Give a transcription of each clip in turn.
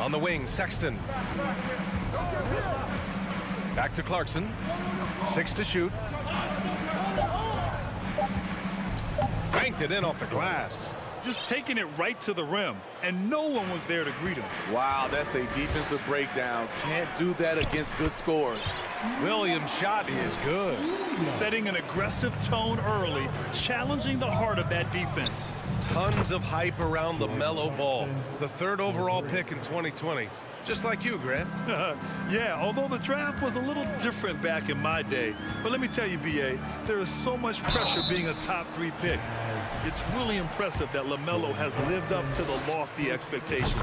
On the wing, Sexton. Back to Clarkson. 6 to shoot. Banked it in off the glass. Just taking it right to the rim, and no one was there to greet him. Wow, that's a defensive breakdown. Can't do that against good scorers. Williams' shot is good. Setting an aggressive tone early, challenging the heart of that defense. Tons of hype around the Melo Ball, the 3rd overall pick in 2020. Just like you, Grant. Yeah, although the draft was a little different back in my day. But let me tell you, B.A., there is so much pressure being a top 3 pick. It's really impressive that LaMelo has lived up to the lofty expectations.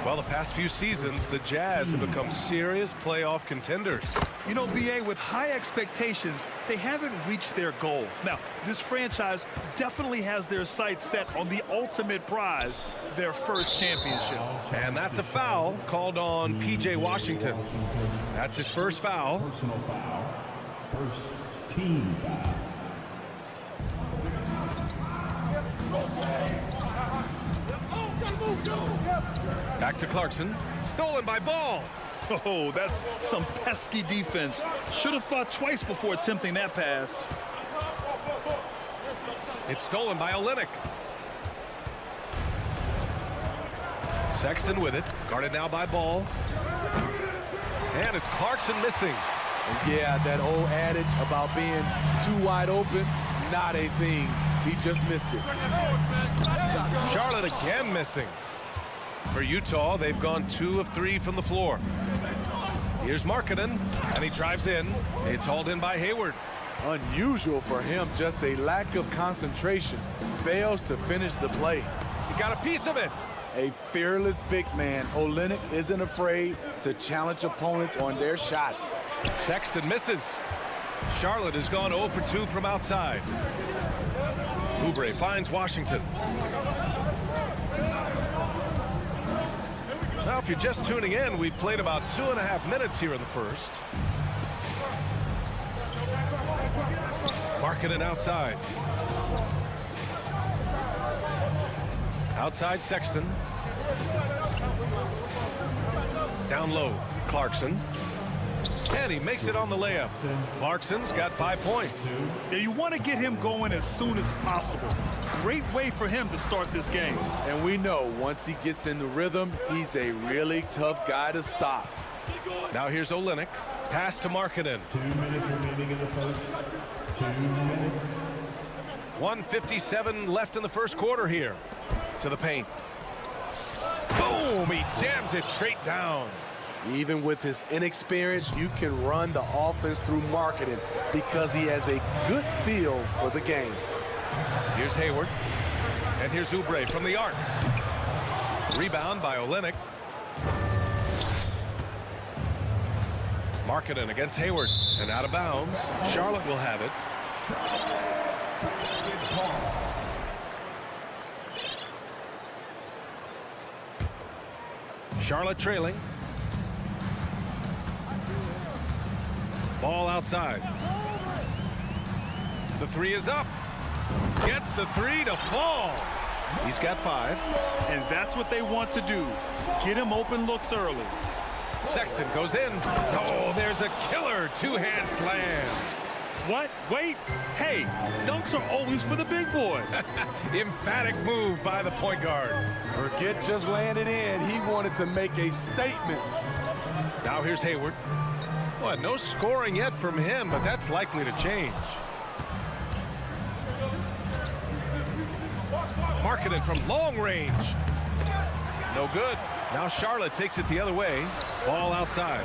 Well, the past few seasons, the Jazz have become serious playoff contenders. You know, B.A., with high expectations, they haven't reached their goal. Now, this franchise definitely has their sights set on the ultimate prize, their first championship. And that's a foul called on P.J. Washington. That's his first foul. Personal foul. First team foul. Back to Clarkson. Stolen by Ball. Oh, that's some pesky defense. Should have thought twice before attempting that pass. It's stolen by Olynyk. Sexton with it. Guarded now by Ball. And it's Clarkson missing. And yeah, that old adage about being too wide open, not a thing. He just missed it. Charlotte again missing. For Utah, they've gone 2 of 3 from the floor. Here's Markkanen, and he drives in. It's hauled in by Hayward. Unusual for him, just a lack of concentration. Fails to finish the play. He got a piece of it. A fearless big man. Olynyk isn't afraid to challenge opponents on their shots. Sexton misses. Charlotte has gone 0 for 2 from outside. Oubre finds Washington. Now, if you're just tuning in, we've played about 2.5 minutes here in the first. Markkanen outside. Outside Sexton. Down low, Clarkson. And he makes it on the layup. Clarkson's got 5 points. Yeah, you want to get him going as soon as possible. Great way for him to start this game. And we know once he gets in the rhythm, he's a really tough guy to stop. Now here's Olynyk. Pass to Markkanen. 2 minutes remaining in the first. 2 minutes. 1:57 left in the first quarter here. To the paint. Boom! He jams it straight down. Even with his inexperience, you can run the offense through Markkanen because he has a good feel for the game. Here's Hayward. And here's Oubre from the arc. Rebound by Olynyk. Markkanen against Hayward. And out of bounds. Charlotte will have it. Charlotte trailing. Ball outside. The 3 is up. Gets the 3 to fall. He's got 5. And that's what they want to do. Get him open looks early. Sexton goes in. Oh, there's a killer 2-hand slam. What? Wait. Hey, dunks are always for the big boys. Emphatic move by the point guard. Forget just laying it in. He wanted to make a statement. Now here's Hayward. Well, no scoring yet from him, but that's likely to change. Markkanen from long range. No good. Now Charlotte takes it the other way. Ball outside.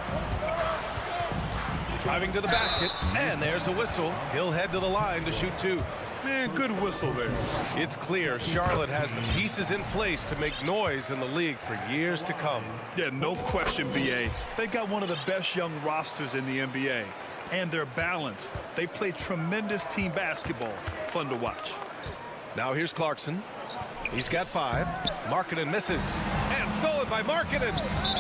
Driving to the basket, and there's a whistle. He'll head to the line to shoot 2. Man, good whistle there. It's clear Charlotte has the pieces in place to make noise in the league for years to come. Yeah, no question, B.A. They got one of the best young rosters in the NBA. And they're balanced. They play tremendous team basketball. Fun to watch. Now here's Clarkson. He's got 5. Markkanen misses. And stolen by Markkanen.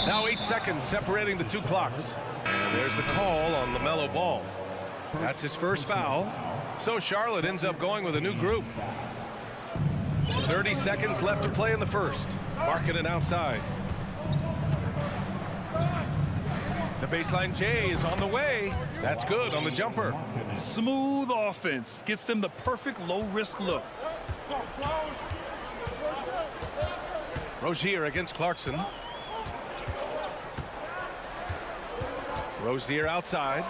Now 8 seconds separating the 2 clocks. There's the call on LaMelo Ball. That's his first foul. So Charlotte ends up going with a new group. 30 seconds left to play in the first. Markkanen outside. The baseline J is on the way. That's good on the jumper. Smooth offense gets them the perfect low-risk look. Rozier against Clarkson. Rozier outside.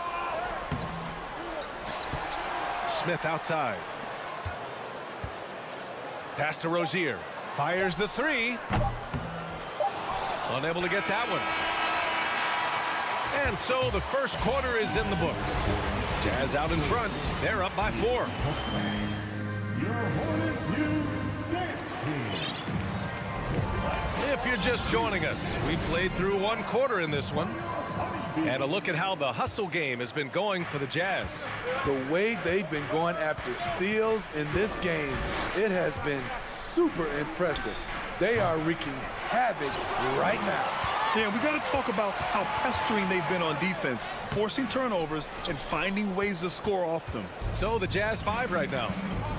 Smith outside. Pass to Rozier. Fires the three. Unable to get that one. And so the first quarter is in the books. Jazz out in front. They're up by 4. Your Hornets dance team. If you're just joining us, we played through 1 quarter in this one. And a look at how the hustle game has been going for the Jazz. The way they've been going after steals in this game, it has been super impressive. They are wreaking havoc right now. Yeah, we got to talk about how pestering they've been on defense, forcing turnovers and finding ways to score off them. So the Jazz 5 right now.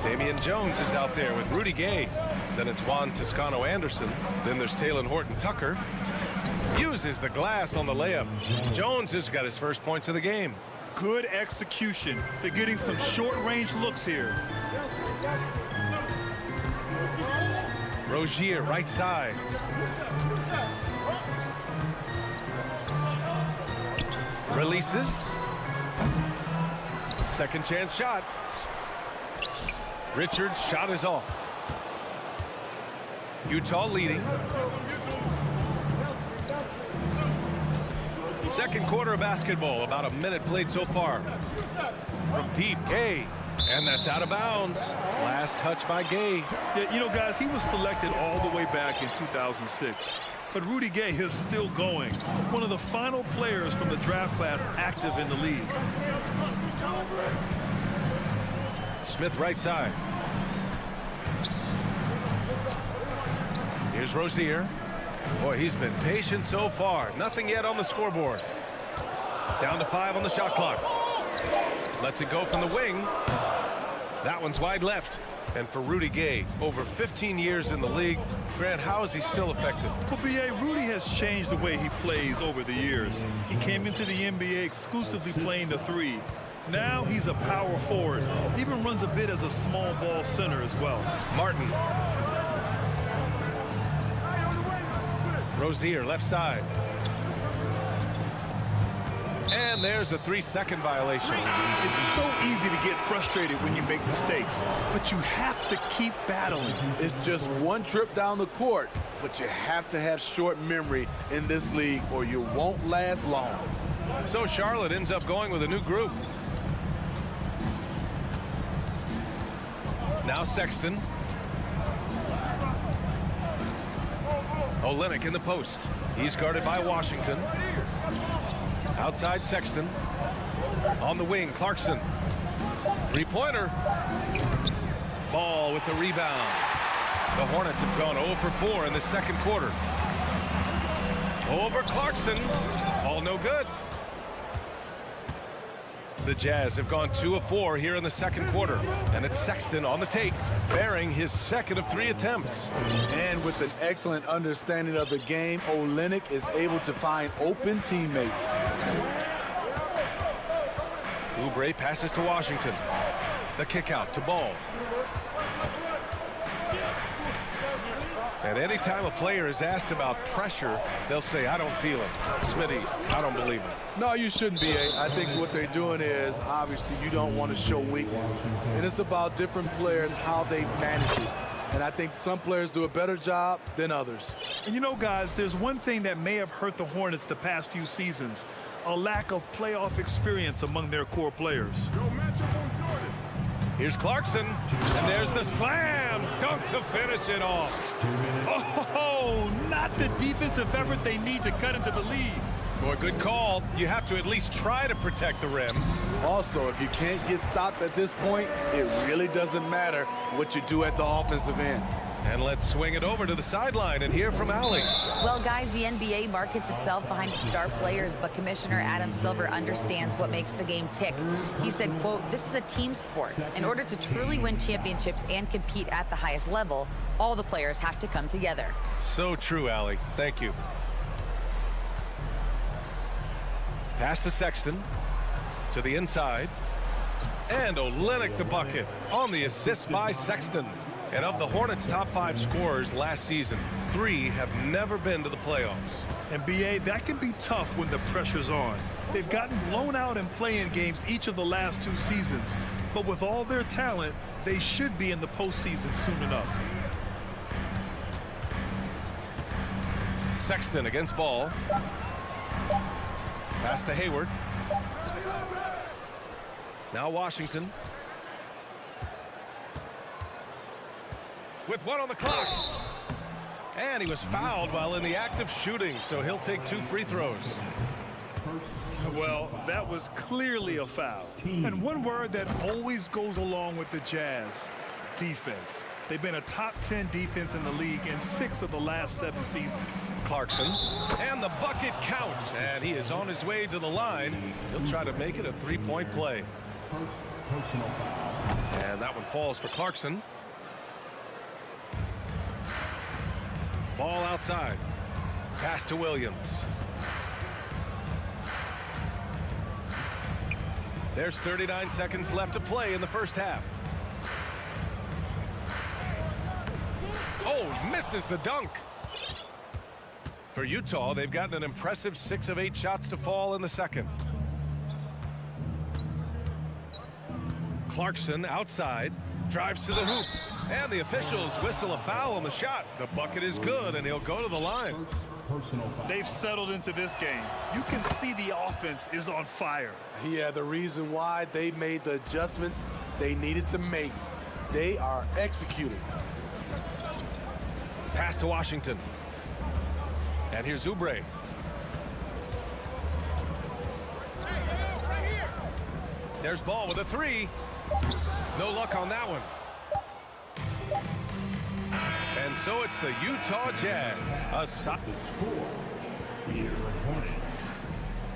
Damian Jones is out there with Rudy Gay. Then it's Juan Toscano-Anderson. Then there's Talen Horton-Tucker. Uses the glass on the layup. Jones has got his first points of the game. Good execution. They're getting some short-range looks here. Rozier right side. Releases. Second chance shot. Richards' shot is off. Utah leading. Second quarter of basketball, about a minute played so far. From deep, Gay, and that's out of bounds. Last touch by Gay. Yeah, you know, guys, he was selected all the way back in 2006. But Rudy Gay is still going. One of the final players from the draft class active in the league. Smith right side. Here's Rozier. Boy, he's been patient so far. Nothing yet on the scoreboard. Down to 5 on the shot clock. Lets it go from the wing. That one's wide left. And for Rudy Gay, over 15 years in the league, Grant, how is he still effective? Well, B.A., Rudy has changed the way he plays over the years. He came into the NBA exclusively playing the 3. Now he's a power forward. Even runs a bit as a small ball center as well. Martin. Rozier left side. And there's a 3-second violation. It's so easy to get frustrated when you make mistakes, but you have to keep battling. It's just one trip down the court, but you have to have short memory in this league or you won't last long. So Charlotte ends up going with a new group. Now Sexton. Olynyk in the post. He's guarded by Washington. Outside Sexton. On the wing, Clarkson. Three-pointer. Ball with the rebound. The Hornets have gone 0 for 4 in the second quarter. Over Clarkson. All no good. The Jazz have gone 2 of 4 here in the second quarter. And it's Sexton on the take, bearing his second of 3 attempts. And with an excellent understanding of the game, Olynyk is able to find open teammates. Oubre passes to Washington. The kick out to Ball. And anytime a player is asked about pressure, they'll say, I don't feel it. Smitty, I don't believe it. No, you shouldn't be. I think what they're doing is, obviously, you don't want to show weakness. And it's about different players, how they manage it. And I think some players do a better job than others. And you know, guys, there's one thing that may have hurt the Hornets the past few seasons, a lack of playoff experience among their core players. Here's Clarkson, and there's the slam dunk to finish it off. Oh, not the defensive effort they need to cut into the lead. Boy, good call. You have to at least try to protect the rim. Also, if you can't get stops at this point, it really doesn't matter what you do at the offensive end. And let's swing it over to the sideline and hear from Allie. Well, guys, the NBA markets itself behind its star players, but Commissioner Adam Silver understands what makes the game tick. He said, quote, this is a team sport. In order to truly win championships and compete at the highest level, all the players have to come together. So true, Allie. Thank you. Pass to Sexton. To the inside. And Olynyk the bucket on the assist by Sexton. And of the Hornets' top 5 scorers last season, 3 have never been to the playoffs. And BA, that can be tough when the pressure's on. They've gotten blown out in play-in games each of the last 2 seasons. But with all their talent, they should be in the postseason soon enough. Sexton against ball. Pass to Hayward. Now Washington. With 1 on the clock. And he was fouled while in the act of shooting, so he'll take 2 free throws. Well, that was clearly a foul. And one word that always goes along with the Jazz: defense. They've been a top 10 defense in the league in 6 of the last 7 seasons. Clarkson, and the bucket counts, and he is on his way to the line. He'll try to make it a 3-point play. And that one falls for Clarkson. Ball outside. Pass to Williams. There's 39 seconds left to play in the first half. Oh, misses the dunk. For Utah, they've gotten an impressive 6 of 8 shots to fall in the second. Clarkson outside, drives to the hoop, and the officials whistle a foul on the shot. The bucket is good, and he'll go to the line. They've settled into this game. You can see the offense is on fire. Yeah, the reason why they made the adjustments they needed to make. They are executing. Pass to Washington. And here's Oubre. There's Ball with a 3. No luck on that one. And so it's the Utah Jazz. A score. Here Hornets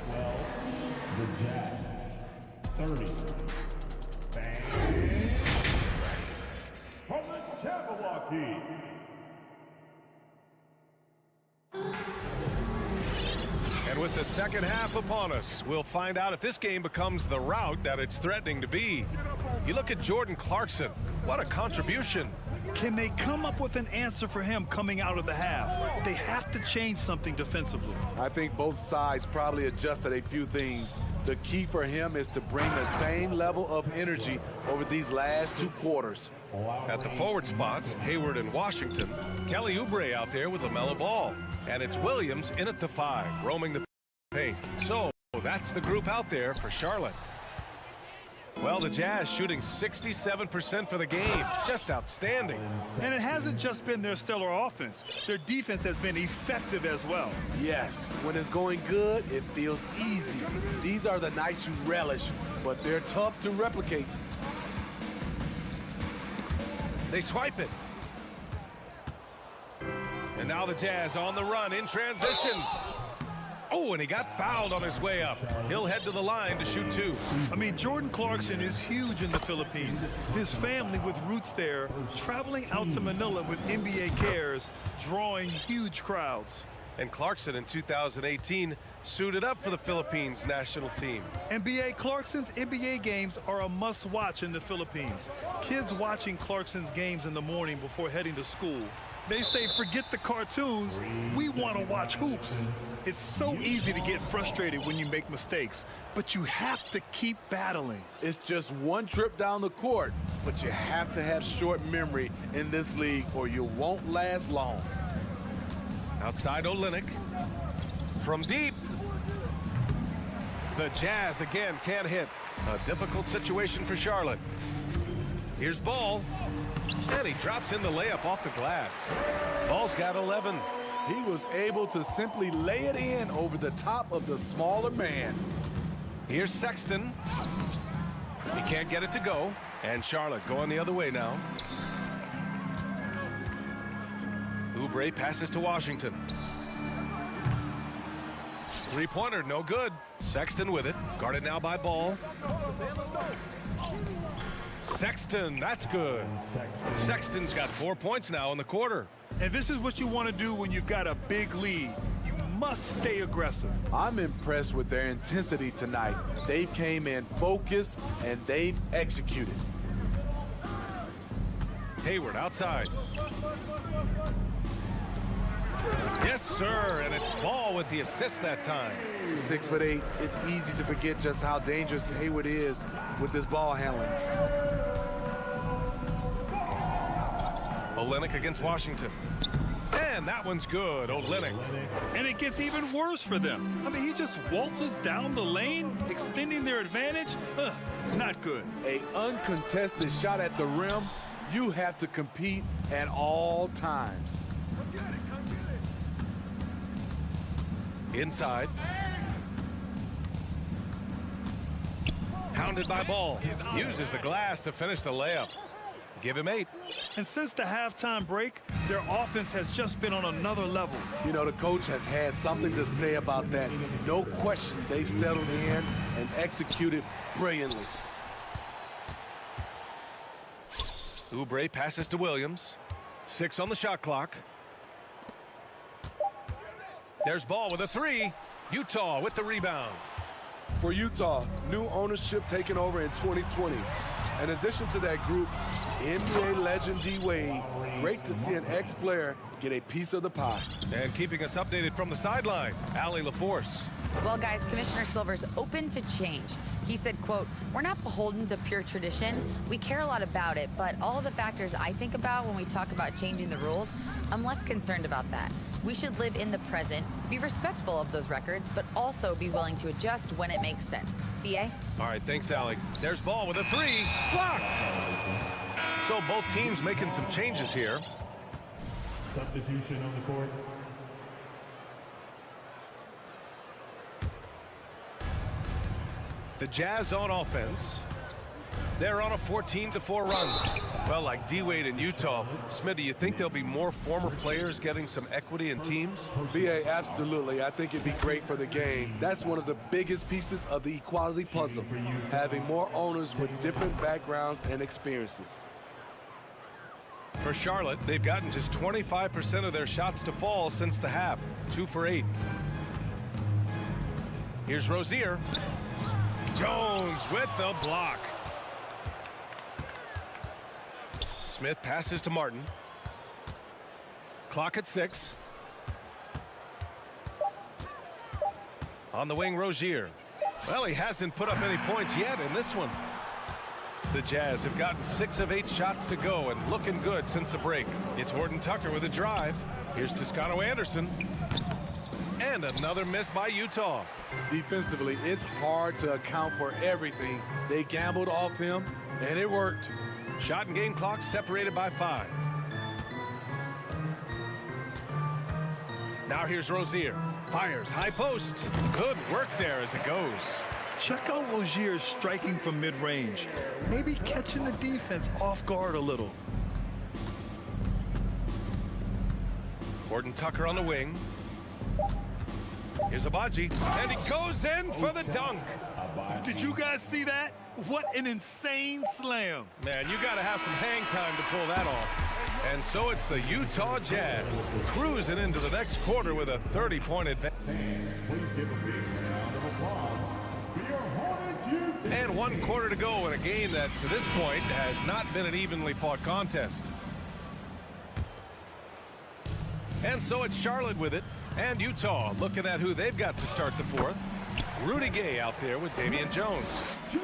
12. The Jazz 30. Bang. From the Jabberwocky. And with the second half upon us, we'll find out if this game becomes the rout that it's threatening to be. You look at Jordan Clarkson. What a contribution. Can they come up with an answer for him coming out of the half? They have to change something defensively. I think both sides probably adjusted a few things. The key for him is to bring the same level of energy over these last 2 quarters. At the forward spots, Hayward and Washington. Kelly Oubre out there with LaMelo Ball. And it's Williams in at the 5, roaming the paint. So that's the group out there for Charlotte. Well, the Jazz shooting 67% for the game. Just outstanding. And it hasn't just been their stellar offense. Their defense has been effective as well. Yes, when it's going good, it feels easy. These are the nights you relish, but they're tough to replicate. They swipe it. And now the Jazz on the run in transition. Oh, and he got fouled on his way up. He'll head to the line to shoot 2. I mean, Jordan Clarkson is huge in the Philippines. His family with roots there, traveling out to Manila with NBA cares, drawing huge crowds. And Clarkson in 2018 suited up for the Philippines national team. NBA Clarkson's NBA games are a must-watch in the Philippines. Kids watching Clarkson's games in the morning before heading to school. They say, forget the cartoons, we want to watch hoops. It's so easy to get frustrated when you make mistakes, but you have to keep battling. It's just one trip down the court, but you have to have short memory in this league or you won't last long. Outside Olynyk. From deep. The Jazz again can't hit. A difficult situation for Charlotte. Here's Ball. And he drops in the layup off the glass. Ball's got 11. He was able to simply lay it in over the top of the smaller man. Here's Sexton. He can't get it to go. And Charlotte going the other way now. Oubre passes to Washington. 3-pointer, no good. Sexton with it. Guarded now by Ball. Sexton, that's good. Sexton's got 4 points now in the quarter. And this is what you want to do when you've got a big lead. You must stay aggressive. I'm impressed with their intensity tonight. They've came in focused and they've executed. Hayward outside. Yes, sir, and it's Ball with the assist that time. 6'8", it's easy to forget just how dangerous Hayward is with his ball handling. Olynyk against Washington. And that one's good, Olynyk. And it gets even worse for them. I mean, he just waltzes down the lane, extending their advantage. Not good. An uncontested shot at the rim, you have to compete at all times. Inside. Hounded by Ball. Uses the glass to finish the layup. Give him 8. And since the halftime break, their offense has just been on another level. You know, the coach has had something to say about that. No question, they've settled in and executed brilliantly. Oubre passes to Williams. 6 on the shot clock. There's Ball with a 3. Utah with the rebound. For Utah, new ownership taking over in 2020. In addition to that group, NBA legend D-Wade, great to see an ex-player get a piece of the pie. And keeping us updated from the sideline, Allie LaForce. Well, guys, Commissioner Silver's open to change. He said, quote, "We're not beholden to pure tradition. We care a lot about it, but all of the factors I think about when we talk about changing the rules, I'm less concerned about that. We should live in the present, be respectful of those records, but also be willing to adjust when it makes sense." BA? All right, thanks, Allie. There's Ball with a 3. Blocked! So both teams making some changes here. Substitution on the court. The Jazz on offense. They're on a 14-4 run. Well, like D-Wade in Utah, Smith, do you think there'll be more former players getting some equity in teams? BA, absolutely. I think it'd be great for the game. That's one of the biggest pieces of the equality puzzle, having more owners with different backgrounds and experiences. For Charlotte, they've gotten just 25% of their shots to fall since the half. 2 for 8. Here's Rozier. Jones with the block. Smith passes to Martin. Clock at 6. On the wing, Rozier. Well, he hasn't put up any points yet in this one. The Jazz have gotten 6 of 8 shots to go and looking good since the break. It's Horton Tucker with a drive. Here's Toscano Anderson. And another miss by Utah. Defensively, it's hard to account for everything. They gambled off him, and it worked. Shot and game clock separated by 5. Now here's Rozier. Fires high post. Good work there as it goes. Check out Rozier striking from mid-range. Maybe catching the defense off guard a little. Horton Tucker on the wing. Here's Abaji, and he goes in for the dunk. Did you guys see that? What an insane slam. Man, you got to have some hang time to pull that off. And so it's the Utah Jazz cruising into the next quarter with a 30-point advantage. Please give a big round of applause for your Hornets. And 1 quarter to go in a game that, to this point, has not been an evenly fought contest. And so it's Charlotte with it, and Utah looking at who they've got to start the 4th. Rudy Gay out there with Damian Jones.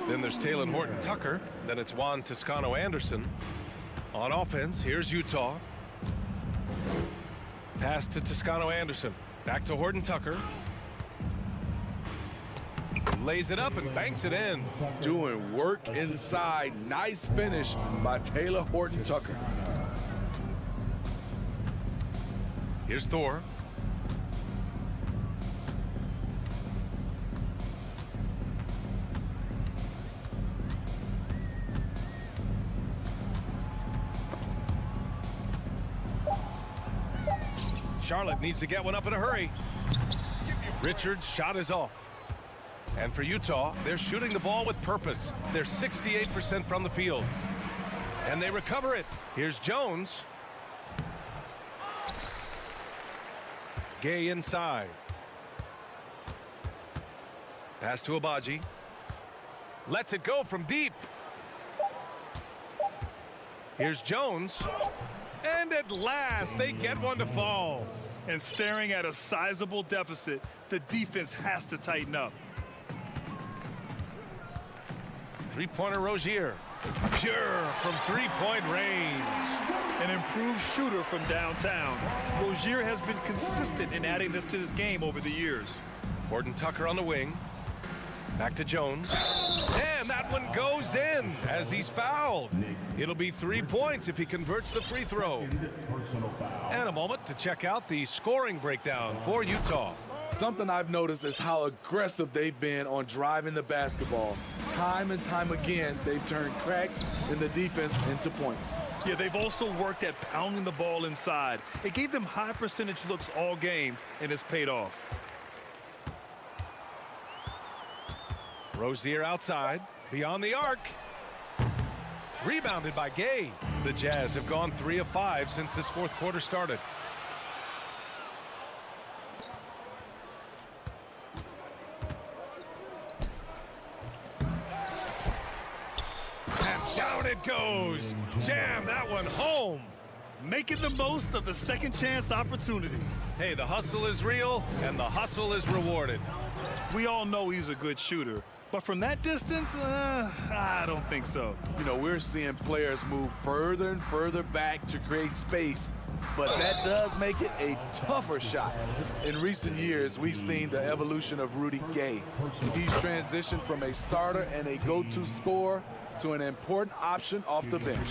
Then there's Taylor Horton Tucker. Then it's Juan Toscano Anderson. On offense, here's Utah. Pass to Toscano Anderson. Back to Horton Tucker. Lays it up and banks it in. Doing work inside. Nice finish by Taylor Horton Tucker. Here's Thor. Charlotte needs to get one up in a hurry. Richards' shot is off. And for Utah, they're shooting the ball with purpose. They're 68% from the field. And they recover it. Here's Jones. Gay inside. Pass to Abaji. Lets it go from deep. Here's Jones. And at last, they get one to fall. And staring at a sizable deficit, the defense has to tighten up. Three-pointer Rozier. Pure from three-point range. An improved shooter from downtown. Rozier has been consistent in adding this to this game over the years. Horton Tucker on the wing. Back to Jones. And that one goes in as he's fouled. It'll be 3 points if he converts the free throw. And a moment to check out the scoring breakdown for Utah. Something I've noticed is how aggressive they've been on driving the basketball. Time and time again, they've turned cracks in the defense into points. Yeah, they've also worked at pounding the ball inside. It gave them high percentage looks all game, and it's paid off. Rozier outside, beyond the arc. Rebounded by Gay. The Jazz have gone 3 of 5 since this fourth quarter started. And down it goes. Jam that one home. Making the most of the second chance opportunity. Hey, the hustle is real, and the hustle is rewarded. We all know he's a good shooter, but from that distance, I don't think so. You know, we're seeing players move further and further back to create space, but that does make it a tougher shot. In recent years, we've seen the evolution of Rudy Gay. He's transitioned from a starter and a go-to scorer to an important option off the bench.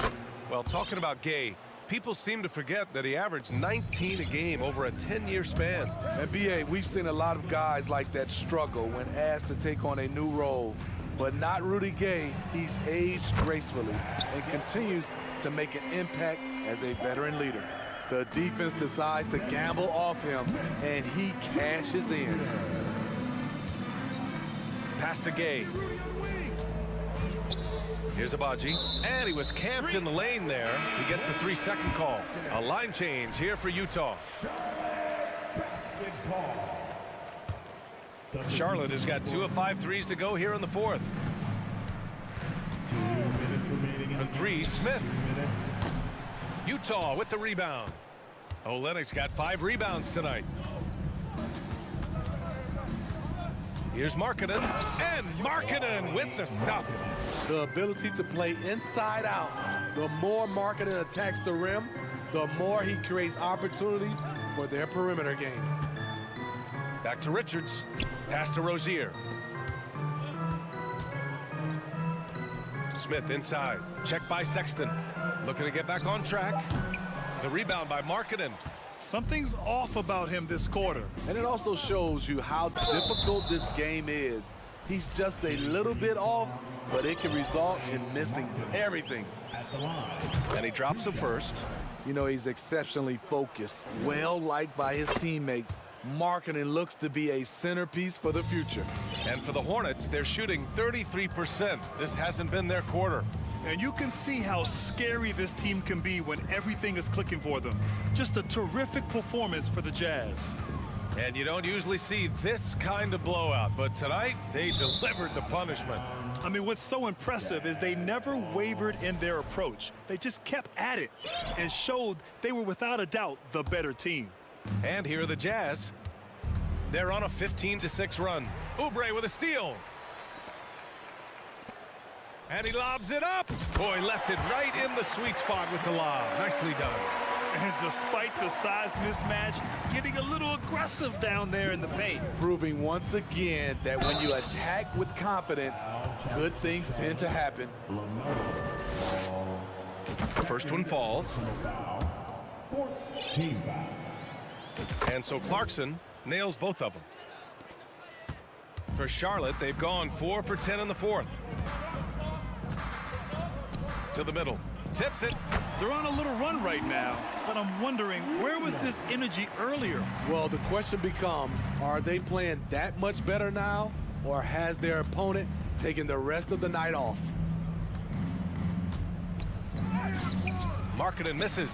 Well, talking about Gay, people seem to forget that he averaged 19 a game over a 10-year span. And BA, we've seen a lot of guys like that struggle when asked to take on a new role. But not Rudy Gay. He's aged gracefully and continues to make an impact as a veteran leader. The defense decides to gamble off him, and he cashes in. Pass to Gay. Here's Abaji, and he was camped in the lane there. He gets a 3-second call. A line change here for Utah. Charlotte has got 2 of 5 threes to go here in the fourth. From 3, Smith. Utah with the rebound. Olynyk's got 5 rebounds tonight. Here's Markkanen, and Markkanen with the stuff. The ability to play inside out. The more Markkanen attacks the rim, the more he creates opportunities for their perimeter game. Back to Richards. Pass to Rozier. Smith inside. Check by Sexton. Looking to get back on track. The rebound by Markkanen. Something's off about him this quarter. And it also shows you how difficult this game is. He's just a little bit off, but it can result in missing everything. And he drops the first. You know, he's exceptionally focused, well-liked by his teammates. Markkanen looks to be a centerpiece for the future. And for the Hornets, they're shooting 33%. This hasn't been their quarter. And you can see how scary this team can be when everything is clicking for them. Just a terrific performance for the Jazz. And you don't usually see this kind of blowout, but tonight they delivered the punishment. I mean, what's so impressive is they never wavered in their approach. They just kept at it and showed they were without a doubt the better team. And here are the Jazz. They're on a 15-6 run. Oubre with a steal. And he lobs it up. Boy, left it right in the sweet spot with the lob. Nicely done. And despite the size mismatch, getting a little aggressive down there in the paint. Proving once again that when you attack with confidence, good things tend to happen. First one falls. And so Clarkson nails both of them. For Charlotte, they've gone 4 for 10 in the fourth. To the middle. Tips it. They're on a little run right now, but I'm wondering, where was this energy earlier? Well, the question becomes, are they playing that much better now, or has their opponent taken the rest of the night off? Markkanen misses.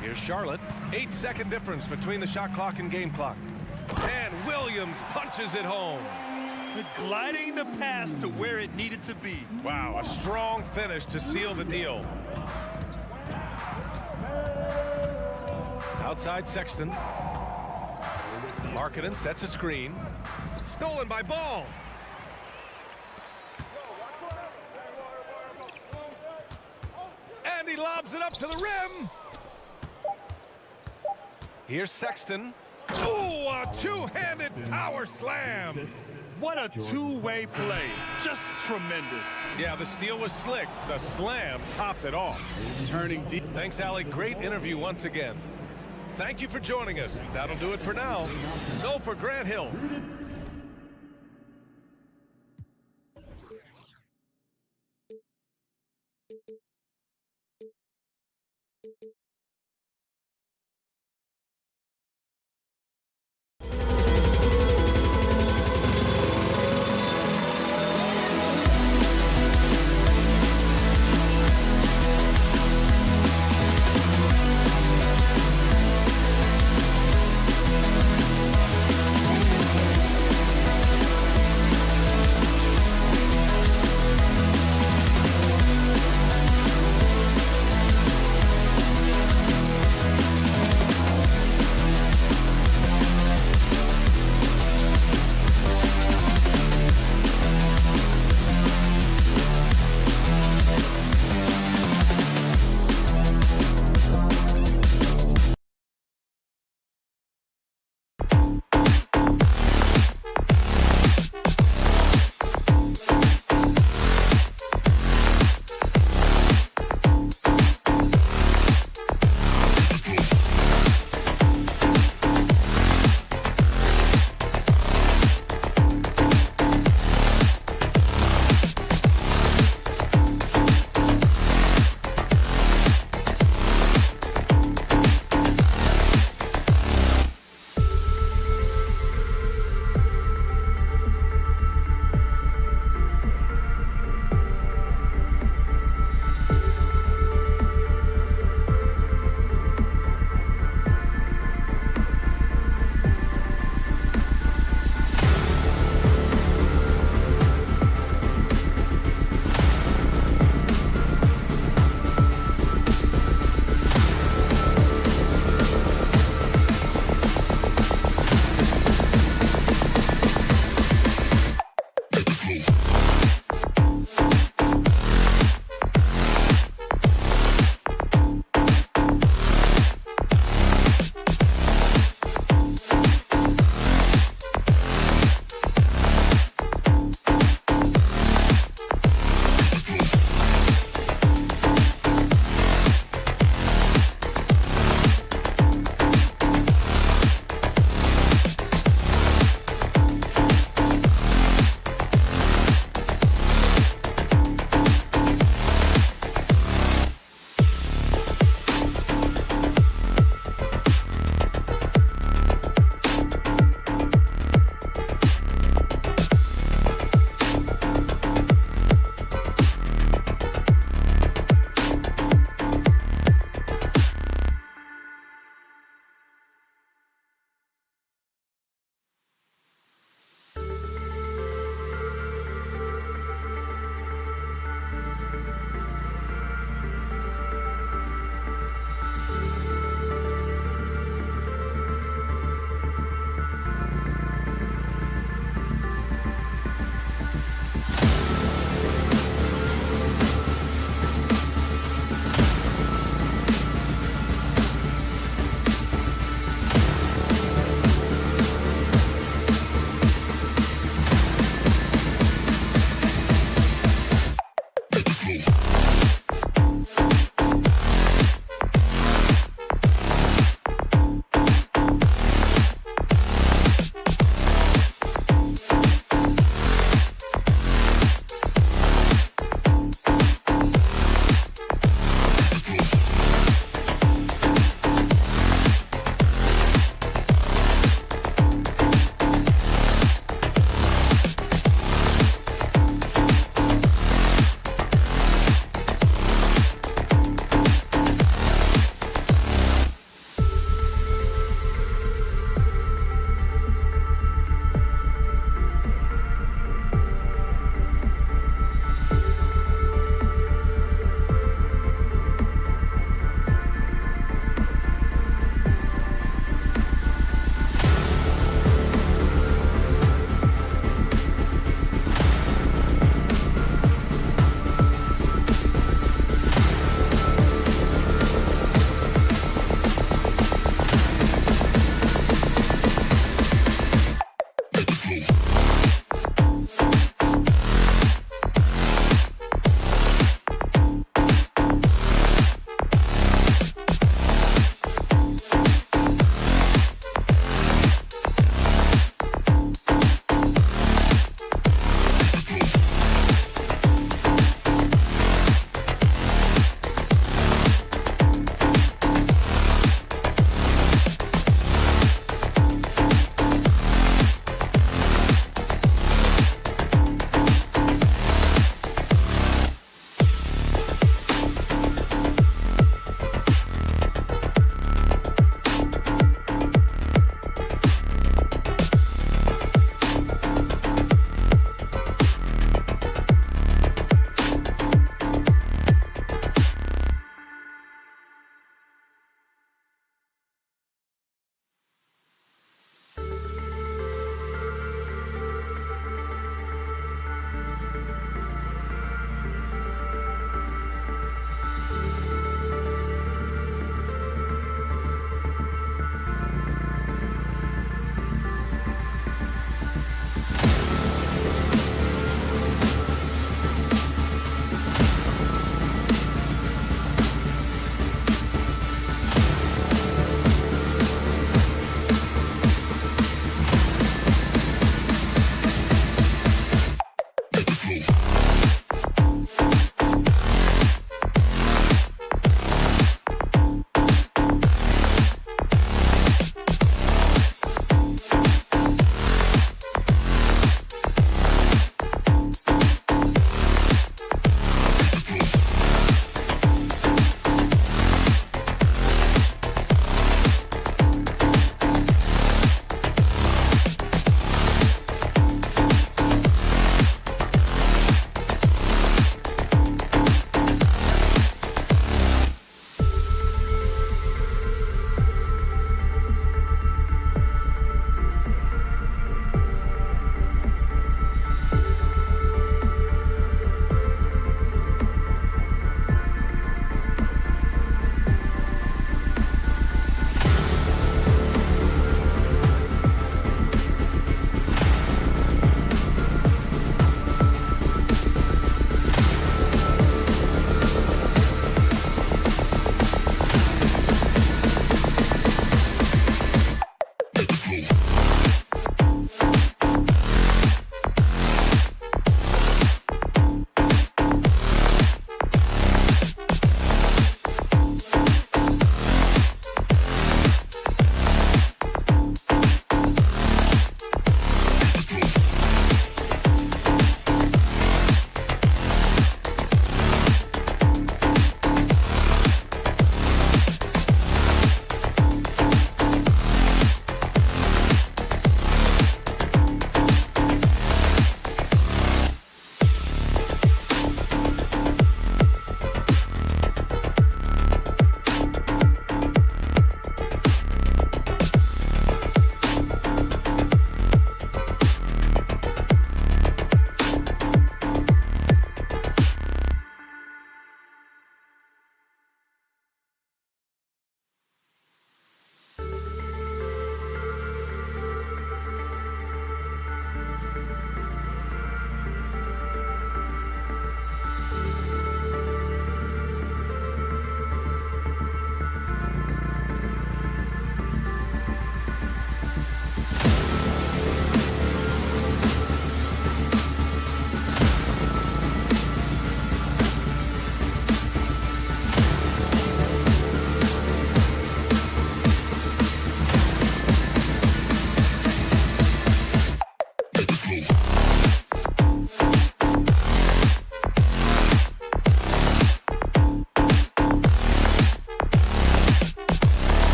Here's Charlotte. 8-second difference between the shot clock and game clock. And Williams punches it home. Gliding the pass to where it needed to be. Wow, a strong finish to seal the deal. Outside Sexton. Markkanen sets a screen. Stolen by Ball. And he lobs it up to the rim. Here's Sexton. Ooh, a two-handed power slam. What a two-way play. Just tremendous. Yeah, the steal was slick. The slam topped it off. Turning deep. Thanks, Allie. Great interview once again. Thank you for joining us. That'll do it for now. So for Grant Hill.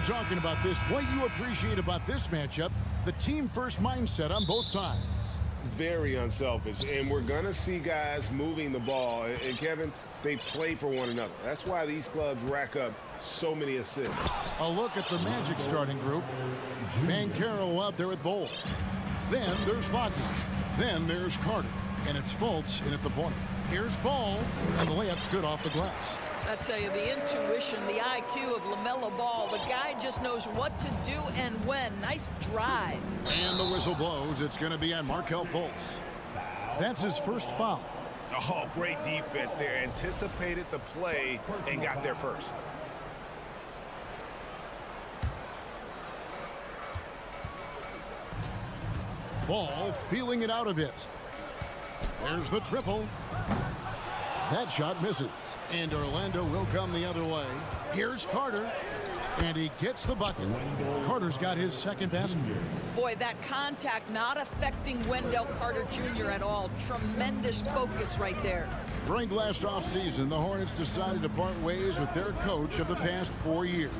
Talking about this, what you appreciate about this matchup, the team-first mindset on both sides. Very unselfish, and we're going to see guys moving the ball. And Kevin, they play for one another. That's why these clubs rack up so many assists. A look at the Magic starting group. Banchero out there at Bowl. Then there's Wagner. Then there's Carter. And it's Fultz in at the point. Here's Ball, and the layup's good off the glass. I tell you, the intuition, the IQ of LaMelo Ball. The guy just knows what to do and when. Nice drive. And the whistle blows. It's going to be on Markelle Fultz. That's his first foul. Oh, great defense there. Anticipated the play and got there first. Ball feeling it out a bit. There's the triple. That shot misses. And Orlando will come the other way. Here's Carter. And he gets the bucket. Carter's got his second basket. Boy, that contact not affecting Wendell Carter Jr. at all. Tremendous focus right there. During last offseason, the Hornets decided to part ways with their coach of the past 4 years.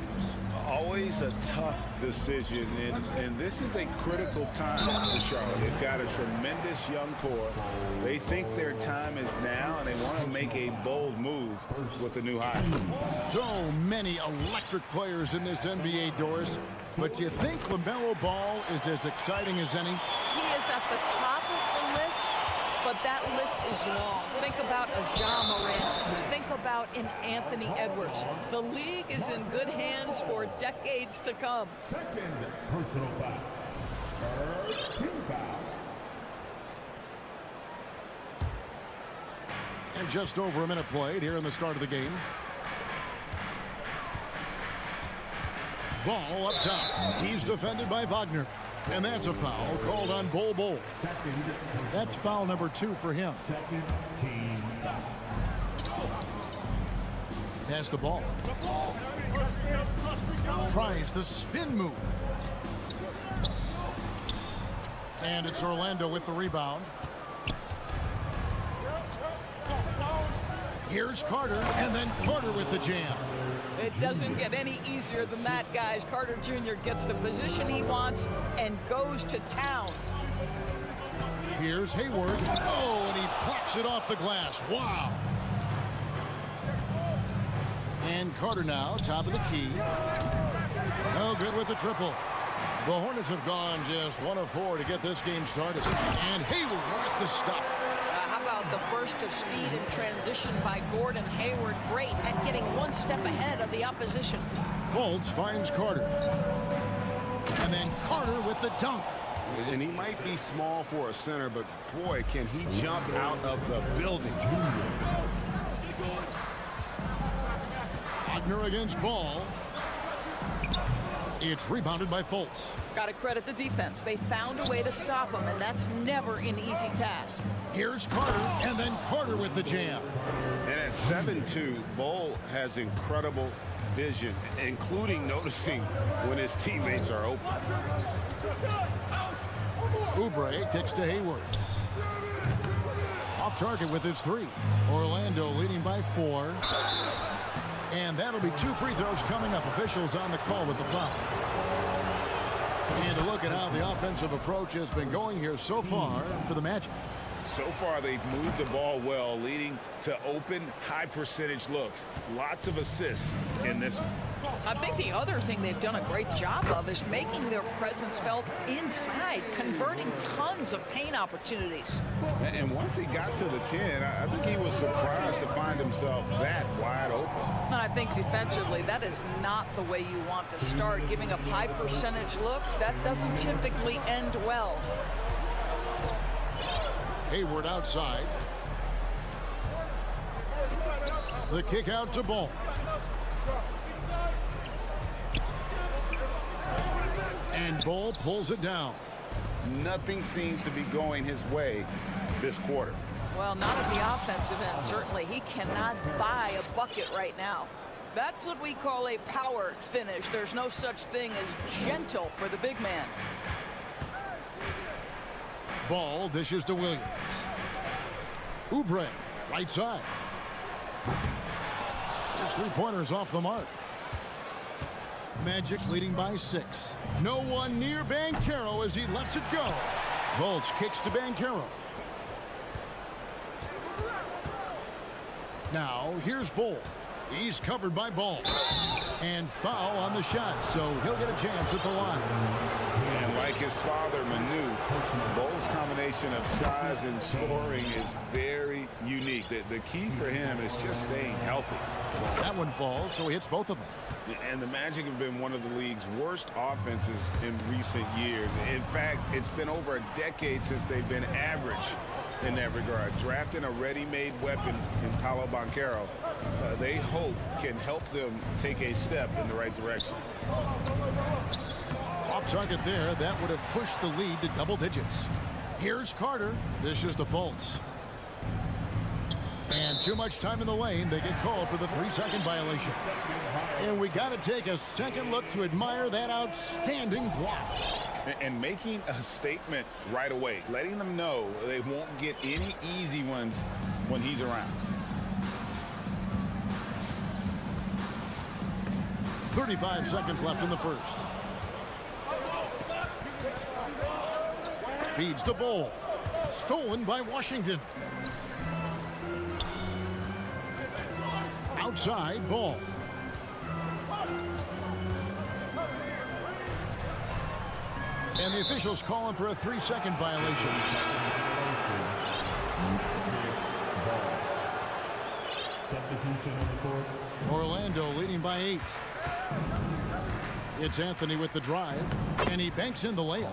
Always a tough decision, and this is a critical time for Charlotte. They've got a tremendous young core. They think their time is now, and they want to make a bold move with the new hire. So many electric players in this NBA, Doris. But do you think LaMelo Ball is as exciting as any? He is at the top of the list, but that list is long. Think about a Ja Morant. Think about an Anthony Edwards. The league is in good hands for decades to come. Second personal foul. First team foul. And just over a minute played here in the start of the game. Ball up top. He's defended by Wagner. And that's a foul called on Bol. That's foul number 2 for him. Second team foul. Pass the ball. Tries the spin move. And it's Orlando with the rebound. Here's Carter, and then Carter with the jam. It doesn't get any easier than that, guys. Carter Jr. gets the position he wants and goes to town. Here's Hayward. Oh, and he plucks it off the glass. Wow. And Carter now, top of the key. Oh, good with the triple. The Hornets have gone just 1 of 4 to get this game started. And Hayward with the stuff. How about the burst of speed and transition by Gordon Hayward? Great at getting one step ahead of the opposition. Fultz finds Carter. And then Carter with the dunk. And he might be small for a center, but boy, can he jump out of the building. Wagner against Ball. It's rebounded by Fultz. Got to credit the defense. They found a way to stop him, and that's never an easy task. Here's Carter, and then Carter with the jam. And at 7-2, Bull has incredible vision, including noticing when his teammates are open. Oubre kicks to Hayward. Off target with his 3. Orlando leading by 4. And that'll be 2 free throws coming up. Officials on the call with the foul. And to look at how the offensive approach has been going here so far for the Magic. So far, they've moved the ball well, leading to open, high-percentage looks. Lots of assists in this one. I think the other thing they've done a great job of is making their presence felt inside, converting tons of paint opportunities. And once he got to the 10, I think he was surprised to find himself that wide open. And I think defensively, that is not the way you want to start. Giving up high percentage looks, that doesn't typically end well. Hayward outside. The kick out to Ball. And Ball pulls it down. Nothing seems to be going his way this quarter. Well, not at the offensive end, certainly. He cannot buy a bucket right now. That's what we call a power finish. There's no such thing as gentle for the big man. Ball dishes to Williams. Oubre, right side. His 3-pointers off the mark. Magic leading by 6. No one near Banchero as he lets it go. Fultz kicks to Banchero. Now here's Bull. He's covered by Ball. And foul on the shot, so he'll get a chance at the line. And like his father, Manu, Bull's combination of size and scoring is very unique. The key for him is just staying healthy. That one falls, so he hits both of them. And the Magic have been one of the league's worst offenses in recent years. In fact, it's been over a decade since they've been average in that regard. Drafting a ready-made weapon in Paolo Banchero, they hope can help them take a step in the right direction. Off target there, that would have pushed the lead to double digits. Here's Carter. This is the Fultz. And too much time in the lane. They get called for the 3-second violation. And we got to take a second look to admire that outstanding block. And making a statement right away, letting them know they won't get any easy ones when he's around. 35 seconds left in the first. Feeds the ball. Stolen by Washington. Outside Ball. And the officials calling for a 3-second violation. Orlando leading by 8. It's Anthony with the drive, and he banks in the layup.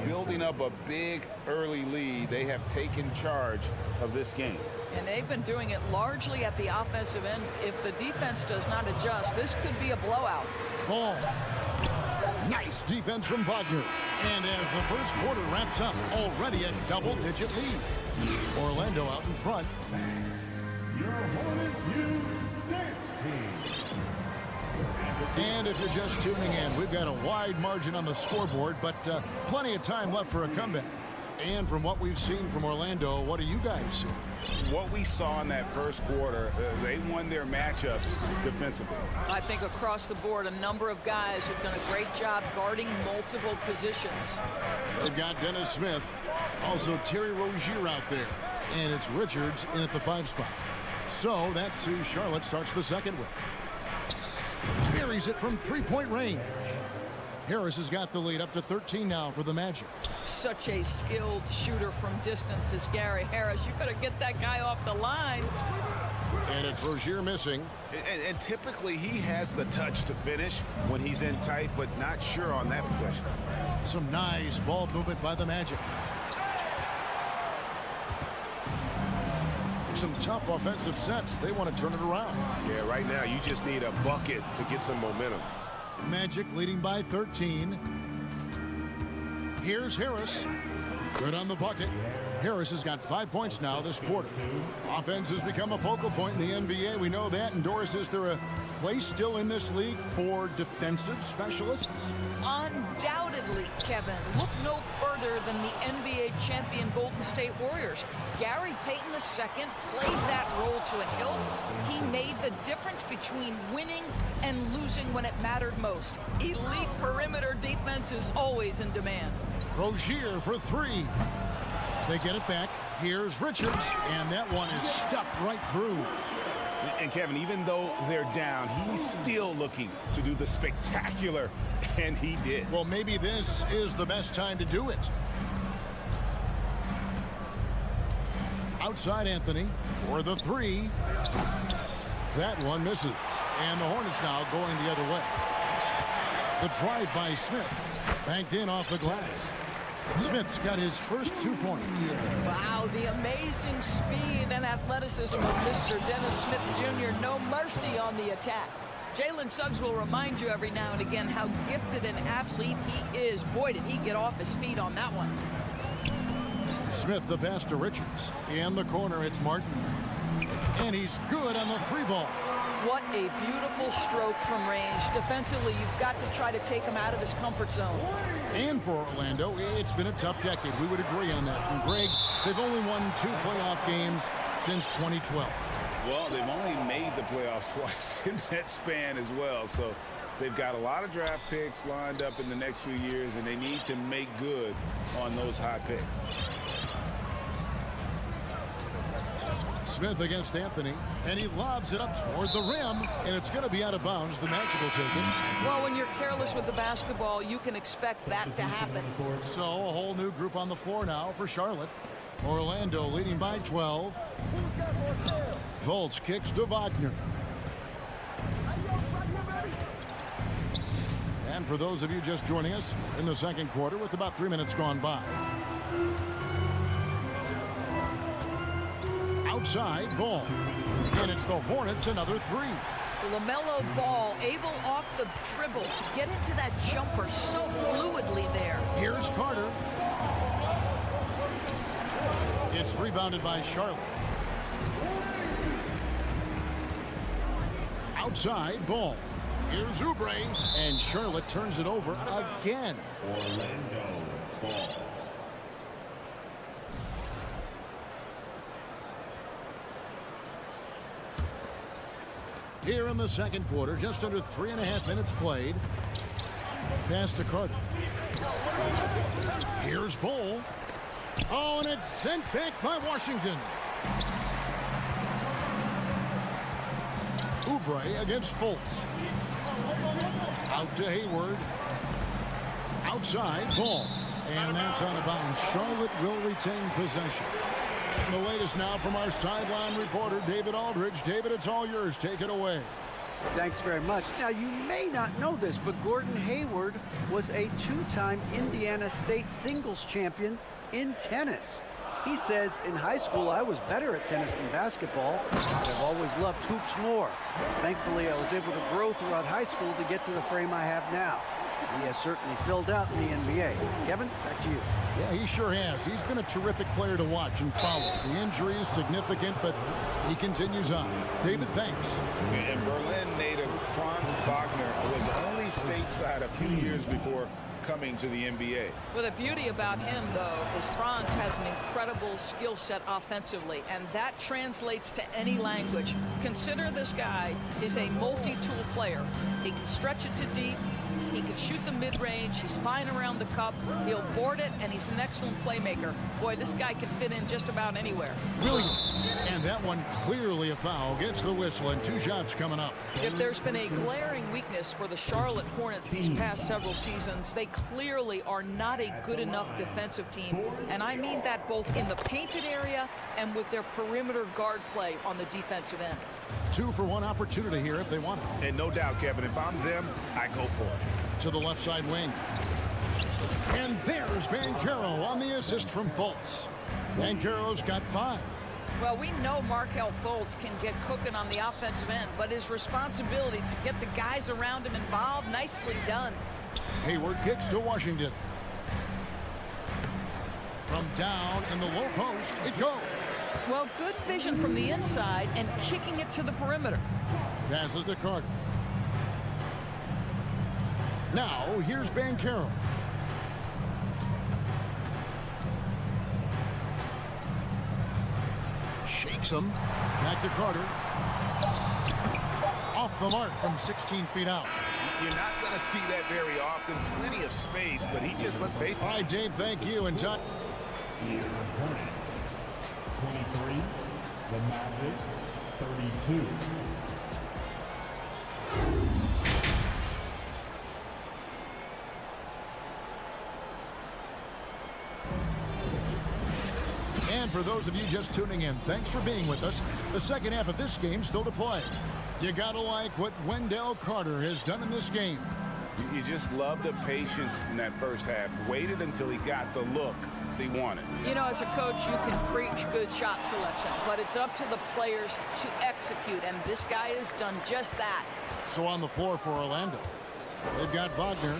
Building up a big early lead, they have taken charge of this game. And they've been doing it largely at the offensive end. If the defense does not adjust, this could be a blowout. Ball. Nice defense from Wagner. And as the first quarter wraps up, already a double-digit lead. Orlando out in front. Your Hornets youth dance team. And if you're just tuning in, we've got a wide margin on the scoreboard, but plenty of time left for a comeback. And from what we've seen from Orlando, what do you guys see? What we saw in that first quarter, they won their matchups defensively. I think across the board, a number of guys have done a great job guarding multiple positions. They've got Dennis Smith, also Terry Rozier out there, and it's Richards in at the 5 spot. So that's who Charlotte starts the second with. Buries it from 3-point range. Harris has got the lead up to 13 now for the Magic. Such a skilled shooter from distance is Gary Harris. You better get that guy off the line. And it's Rozier missing. And typically he has the touch to finish when he's in tight, but not sure on that possession. Some nice ball movement by the Magic. Some tough offensive sets. They want to turn it around. Yeah, right now you just need a bucket to get some momentum. Magic leading by 13. Here's Harris. Good on the bucket. Harris has got 5 points now this quarter. Offense has become a focal point in the NBA. We know that. And Doris, is there a place still in this league for defensive specialists? Undoubtedly, Kevin. Look no further than the NBA champion Golden State Warriors. Gary Payton II played that role to a hilt. He made the difference between winning and losing when it mattered most. Elite perimeter defense is always in demand. Rozier for three. They get it back. Here's Richards, and that one is stuffed right through. And Kevin, even though they're down, he's still looking to do the spectacular, and he did. Well, maybe this is the best time to do it. Outside Anthony for the three. That one misses. And the Hornets now going the other way. The drive by Smith. Banked in off the glass. Smith's got his first 2 points. Wow, the amazing speed and athleticism of Mr. Dennis Smith Jr. No mercy on the attack. Jalen Suggs will remind you every now and again how gifted an athlete he is. Boy, did he get off his feet on that one. Smith the pass to Richards. In the corner, it's Martin. And he's good on the three ball. What a beautiful stroke from range. Defensively, you've got to try to take him out of his comfort zone. And for Orlando, it's been a tough decade. We would agree on that. And Greg, they've only won 2 playoff games since 2012. Well, they've only made the playoffs twice in that span as well. So they've got a lot of draft picks lined up in the next few years, and they need to make good on those high picks. Smith against Anthony, and he lobs it up toward the rim, and it's going to be out of bounds. The Magic will take it. Well, when you're careless with the basketball, you can expect that to happen. So a whole new group on the floor now for Charlotte. Orlando leading by 12. Volts kicks to Wagner. And for those of you just joining us, in the second quarter with about 3 minutes gone by. Outside ball, and it's the Hornets another three. LaMelo Ball able off the dribble to get into that jumper so fluidly there. Here's Carter. It's rebounded by Charlotte. Outside ball. Here's Oubre, and Charlotte turns it over again. Orlando ball. Here in the second quarter, just under 3.5 minutes played. Pass to Carter. Here's Bol. Oh, and it's sent back by Washington. Oubre against Fultz. Out to Hayward. Outside ball. And that's out of bounds. Charlotte will retain possession. And the latest now from our sideline reporter, David Aldridge. David, it's all yours. Take it away. Thanks very much. Now, you may not know this, but Gordon Hayward was a 2-time Indiana State singles champion in tennis. He says, in high school, I was better at tennis than basketball, but I've always loved hoops more. Thankfully, I was able to grow throughout high school to get to the frame I have now. He has certainly filled out in the NBA. Kevin, back to you. Yeah, he sure has. He's been a terrific player to watch and follow. The injury is significant, but he continues on. David, thanks. And Berlin native Franz Wagner was only stateside a few years before coming to the NBA. Well, the beauty about him, though, is Franz has an incredible skill set offensively, and that translates to any language. Consider this guy is a multi-tool player. He can stretch it to deep. He can shoot the mid-range. He's fine around the cup. He'll board it, and he's an excellent playmaker. Boy, this guy can fit in just about anywhere. Williams, and that one clearly a foul. Gets the whistle, and 2 shots coming up. If there's been a glaring weakness for the Charlotte Hornets these past several seasons, they clearly are not a good enough defensive team. And I mean that both in the painted area and with their perimeter guard play on the defensive end. 2-for-1 opportunity here if they want it. And no doubt, Kevin, if I'm them, I go for it. To the left side wing. And there's Banchero on the assist from Fultz. Banchero's got 5. Well, we know Markelle Fultz can get cooking on the offensive end, but his responsibility to get the guys around him involved, nicely done. Hayward kicks to Washington. From down in the low post, it goes. Well, good vision from the inside and kicking it to the perimeter. Passes to Carter. Now, here's Banchero. Shakes him. Back to Carter. Off the mark from 16 feet out. You're not going to see that very often. Plenty of space, but he just, let's face it. All right, Dave, thank you. And Todd. The Hornets, 23. The Magic, 32. And for those of you just tuning in, thanks for being with us. The second half of this game still to play. You gotta like what Wendell Carter has done in this game. You just love the patience in that first half. Waited until he got the look they wanted. You know, as a coach, you can preach good shot selection, but it's up to the players to execute, and this guy has done just that. So on the floor for Orlando, they've got Wagner.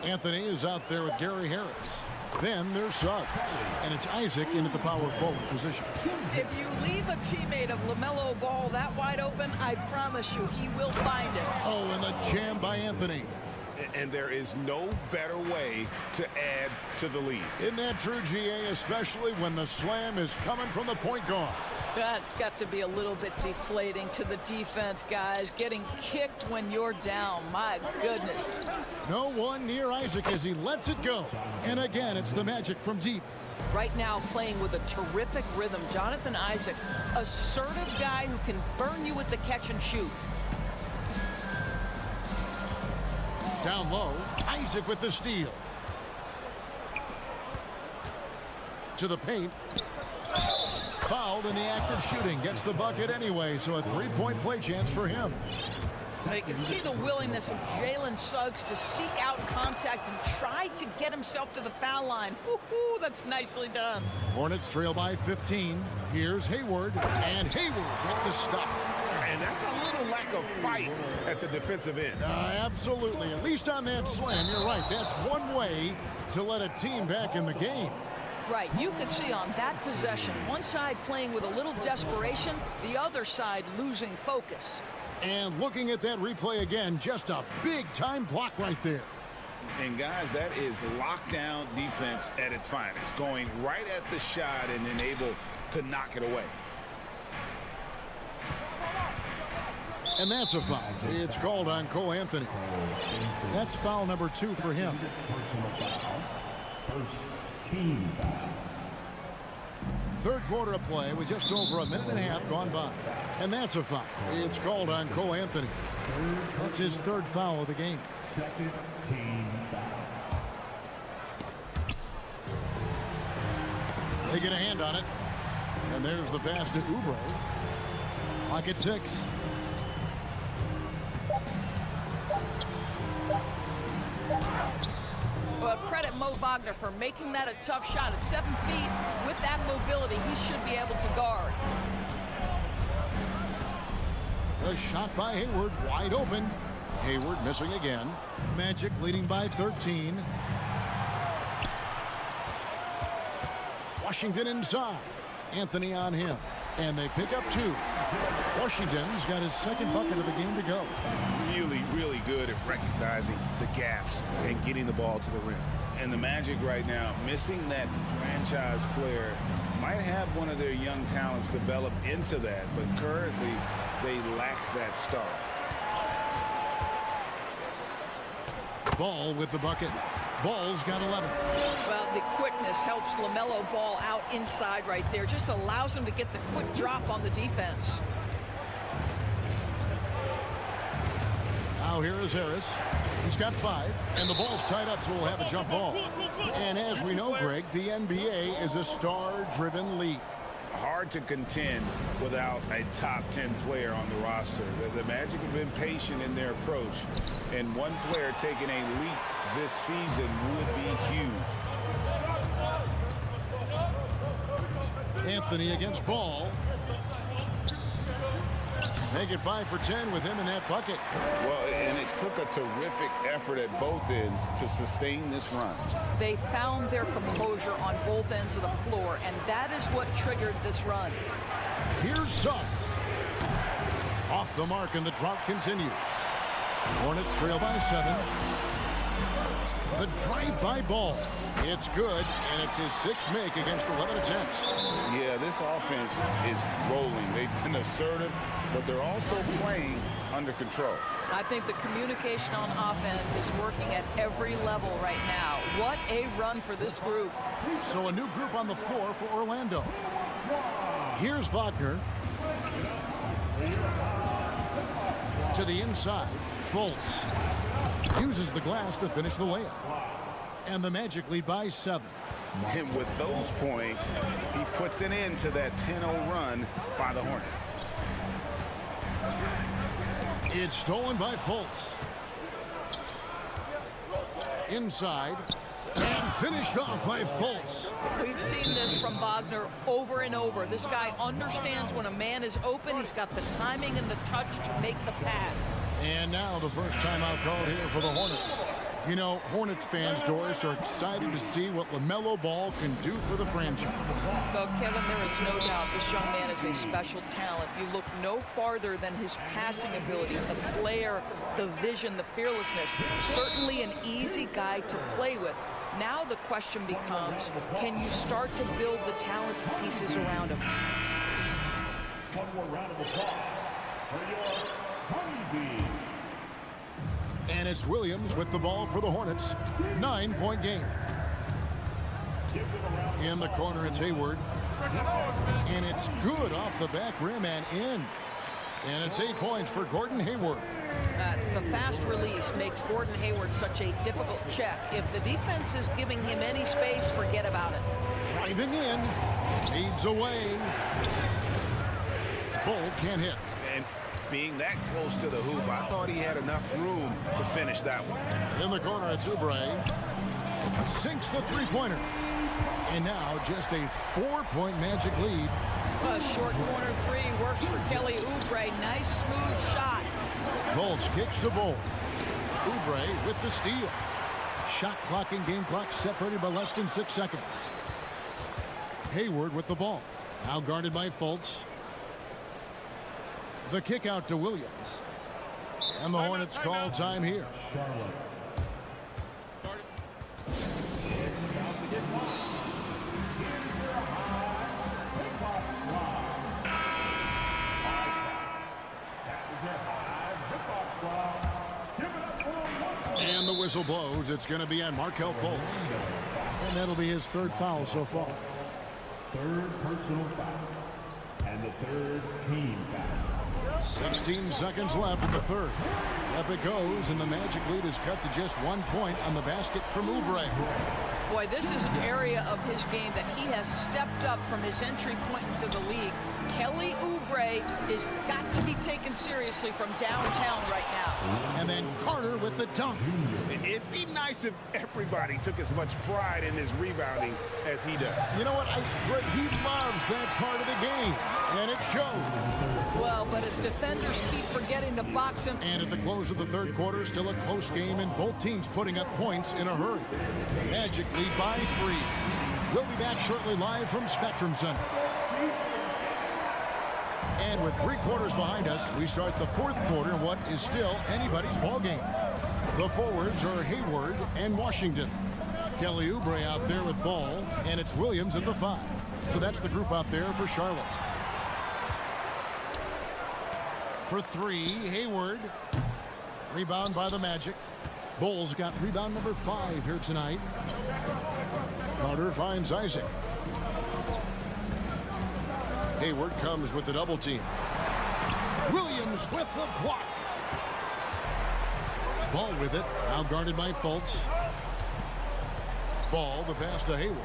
Anthony is out there with Gary Harris. Then there's Suggs, and it's Isaac in at the power forward position. If you leave a teammate of LaMelo Ball that wide open, I promise you he will find it. Oh, and the jam by Anthony. And there is no better way to add to the lead. Isn't that true, GA, especially when the slam is coming from the point guard? That's got to be a little bit deflating to the defense, guys. Getting kicked when you're down. My goodness. No one near Isaac as he lets it go. And again, it's the Magic from deep. Right now playing with a terrific rhythm. Jonathan Isaac, assertive guy who can burn you with the catch and shoot. Down low, Isaac with the steal. To the paint. Fouled in the act of shooting. Gets the bucket anyway, so a 3-point play chance for him. Now you can see the willingness of Jalen Suggs to seek out contact and try to get himself to the foul line. Woo-hoo, that's nicely done. Hornets trail by 15. Here's Hayward, and Hayward with the stuff. And that's a little lack of fight at the defensive end. Absolutely. At least on that slam, you're right. That's one way to let a team back in the game. Right, you could see on that possession, one side playing with a little desperation, the other side losing focus. And looking at that replay again, just a big-time block right there. And guys, that is lockdown defense at its finest. Going right at the shot and then able to knock it away. And that's a foul. It's called on Cole Anthony. That's foul number 2 for him. Personal foul. First team foul. Third quarter of play with just over a minute and a half gone by. And that's a foul. It's called on Cole Anthony. That's his third foul of the game. Second team foul. They get a hand on it. And there's the pass to Oubre. Clock at 6. Well, credit Mo Wagner for making that a tough shot at 7 feet. With that mobility, he should be able to guard. The shot by Hayward, wide open. Hayward missing again. Magic leading by 13. Washington inside. Anthony on him. And they pick up 2. Washington's got his second bucket of the game to go. Really, really good at recognizing the gaps and getting the ball to the rim. And the Magic right now, missing that franchise player, might have one of their young talents develop into that, but currently they lack that start. Ball with the bucket. Ball's got 11. Well, the quickness helps LaMelo Ball out inside right there. Just allows him to get the quick drop on the defense. Now here is Harris. He's got 5, and the ball's tied up, so we'll have a jump ball. And as we know, Greg, the NBA is a star-driven league. Hard to contend without a top 10 player on the roster. The Magic have been patient in their approach, and one player taking a leap this season would be huge. Anthony against Ball. Make it 5 for 10 with him in that bucket. Well, and it took a terrific effort at both ends to sustain this run. They found their composure on both ends of the floor, and that is what triggered this run. Here's Suggs. Off the mark, and the drought continues. Hornets trail by 7. The drive-by Ball. It's good, and it's his 6th make against 11 attempts. Yeah, this offense is rolling. They've been assertive, but they're also playing under control. I think the communication on offense is working at every level right now. What a run for this group. So a new group on the floor for Orlando. Here's Wagner. To the inside. Fultz uses the glass to finish the layup. And the Magic lead by 7. And with those points, he puts an end to that 10-0 run by the Hornets. It's stolen by Fultz. Inside. And finished off by Fultz. We've seen this from Wagner over and over. This guy understands when a man is open. He's got the timing and the touch to make the pass. And now the first timeout called here for the Hornets. You know, Hornets fans, Doris, are excited to see what LaMelo Ball can do for the franchise. Well, Kevin, there is no doubt this young man is a special talent. You look no farther than his passing ability, the flair, the vision, the fearlessness. Certainly an easy guy to play with. Now the question becomes, can you start to build the talented pieces around him? One more round of applause for your honeybee. And it's Williams with the ball for the Hornets. 9-point game. In the corner, it's Hayward. And it's good off the back rim and in. And it's 8 points for Gordon Hayward. The fast release makes Gordon Hayward such a difficult check. If the defense is giving him any space, forget about it. Driving in. Fades away. Bull can't hit. And being that close to the hoop, I thought he had enough room to finish that one. In the corner, it's Oubre. Sinks the three-pointer. And now just a 4-point Magic lead. A short corner 3 works for Kelly Oubre. Nice smooth shot. Fultz kicks to Bull. Oubre with the steal. Shot clock and game clock separated by less than 6 seconds. Hayward with the ball. Now guarded by Fultz. The kick out to Williams. And the Hornets call time here. And the whistle blows. It's going to be on Markelle Fultz. And that'll be his 3rd foul so far. 3rd personal foul. And the 3rd team foul. 16 seconds left in the 3rd. Up it goes, and the Magic lead is cut to just 1 point on the basket from Oubre. Boy, this is an area of his game that he has stepped up from his entry point into the league. Kelly Oubre has got to be taken seriously from downtown right now. And then Carter with the dunk. It'd be nice if everybody took as much pride in his rebounding as he does. You know what? Greg, he loves that part of the game, and it shows. Well, but his defenders keep forgetting to box him. And at the close of the 3rd quarter, still a close game, and both teams putting up points in a hurry. Magic lead by 3. We'll be back shortly live from Spectrum Center. And with 3 quarters behind us, we start the 4th quarter in what is still anybody's ball game. The forwards are Hayward and Washington. Kelly Oubre out there with ball, and it's Williams at the 5. So that's the group out there for Charlotte. For 3, Hayward. Rebound by the Magic. Bulls got rebound number 5 here tonight. Carter finds Isaac. Hayward comes with the double team. Williams with the block. Ball with it. Now guarded by Fultz. Ball, the pass to Hayward.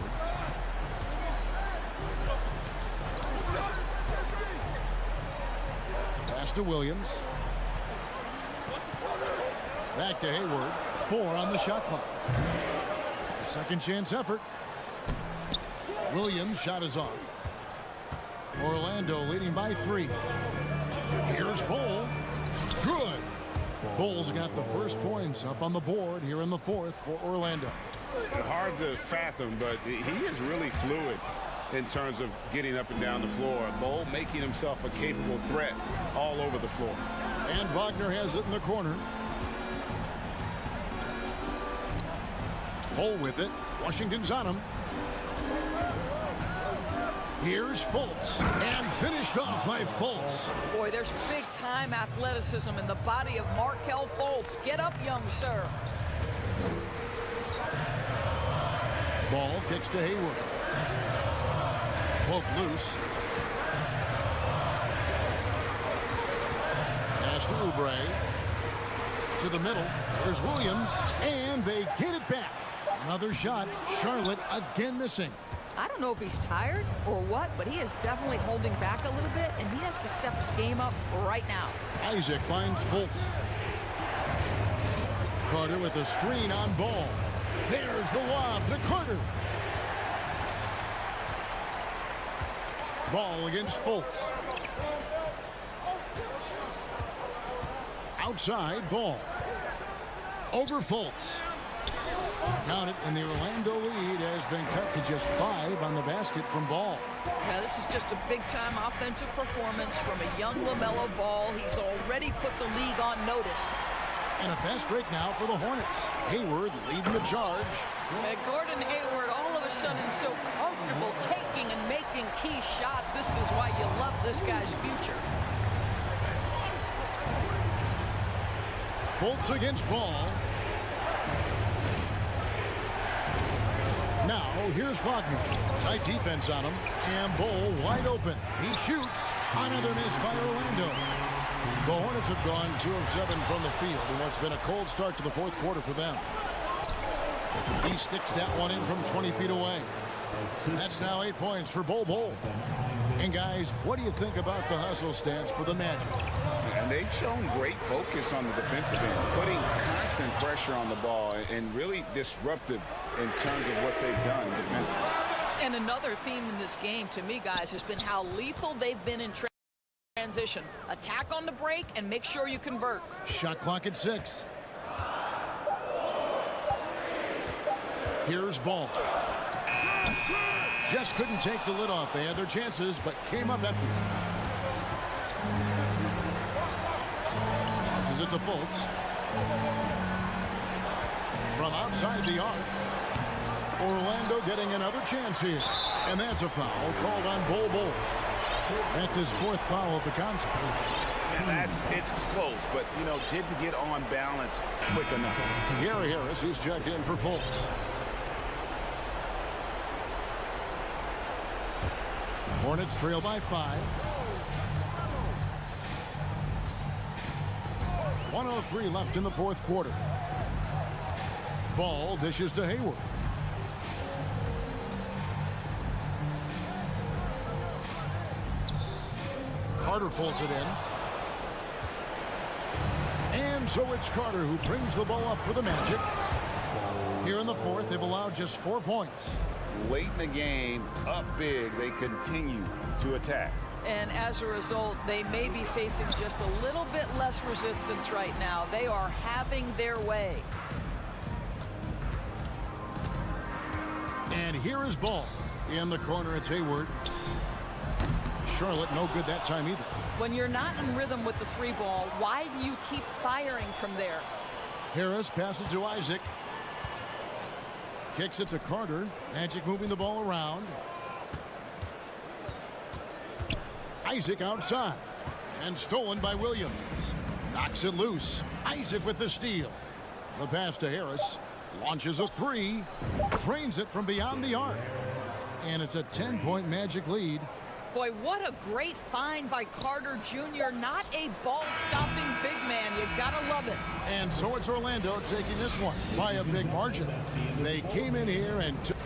Pass to Williams. Back to Hayward. 4 on the shot clock. A second chance effort. Williams' shot is off. Orlando leading by 3. Here's Bull. Good. Bulls got the first points up on the board here in the 4th for Orlando. Hard to fathom, but he is really fluid in terms of getting up and down the floor. Bull making himself a capable threat all over the floor. And Wagner has it in the corner. Bull with it. Washington's on him. Here's Fultz, and finished off by Fultz. Boy, there's big-time athleticism in the body of Markelle Fultz. Get up, young sir. Ball kicks to Hayward. Poke loose. Pass to Oubre. To the middle. There's Williams, and they get it back. Another shot. Charlotte again missing. I don't know if he's tired or what, but he is definitely holding back a little bit, and he has to step his game up right now. Isaac finds Fultz. Carter with a screen on Ball. There's the lob to Carter. Ball against Fultz. Outside, Ball. Over Fultz. Count it, and the Orlando lead has been cut to just 5 on the basket from Ball. Yeah, this is just a big-time offensive performance from a young LaMelo Ball. He's already put the league on notice. And a fast break now for the Hornets. Hayward leading the charge. And Gordon Hayward all of a sudden so comfortable taking and making key shots. This is why you love this guy's future. Fultz against Ball. Now, here's Wagner. Tight defense on him. And Bull wide open. He shoots. Another miss by Orlando. The Hornets have gone 2 of 7 from the field in what's been a cold start to the 4th quarter for them. He sticks that one in from 20 feet away. That's now 8 points for Bull. And guys, what do you think about the hustle stats for the Magic? And they've shown great focus on the defensive end, putting constant pressure on the ball and really disruptive in terms of what they've done defensively. And another theme in this game to me, guys, has been how lethal they've been in transition. Attack on the break and make sure you convert. Shot clock at 6. Here's Ball. Just couldn't take the lid off. They had their chances, but came up empty. Passes it to Fultz. From outside the arc. Orlando getting another chance here. And that's a foul called on Bull. That's his 4th foul of the contest. And it's close, but, you know, didn't get on balance quick enough. Gary Harris, who's checked in for Fultz. Hornets trail by 5. 1:03 left in the 4th quarter. Ball dishes to Hayward. Carter pulls it in. And so it's Carter who brings the ball up for the Magic. Here in the 4th, they've allowed just 4 points. Late in the game, up big, they continue to attack. And as a result, they may be facing just a little bit less resistance right now. They are having their way. And here is Ball. In the corner, it's Hayward. Charlotte no good that time either. When you're not in rhythm with the 3 ball, why do you keep firing from there? Harris passes to Isaac. Kicks it to Carter. Magic moving the ball around. Isaac outside. And stolen by Williams. Knocks it loose. Isaac with the steal. The pass to Harris. Launches a three. Drains it from beyond the arc. And it's a 10-point Magic lead. Boy, what a great find by Carter Jr. Not a ball-stopping big man. You gotta love it. And so it's Orlando taking this one by a big margin. They came in here and took.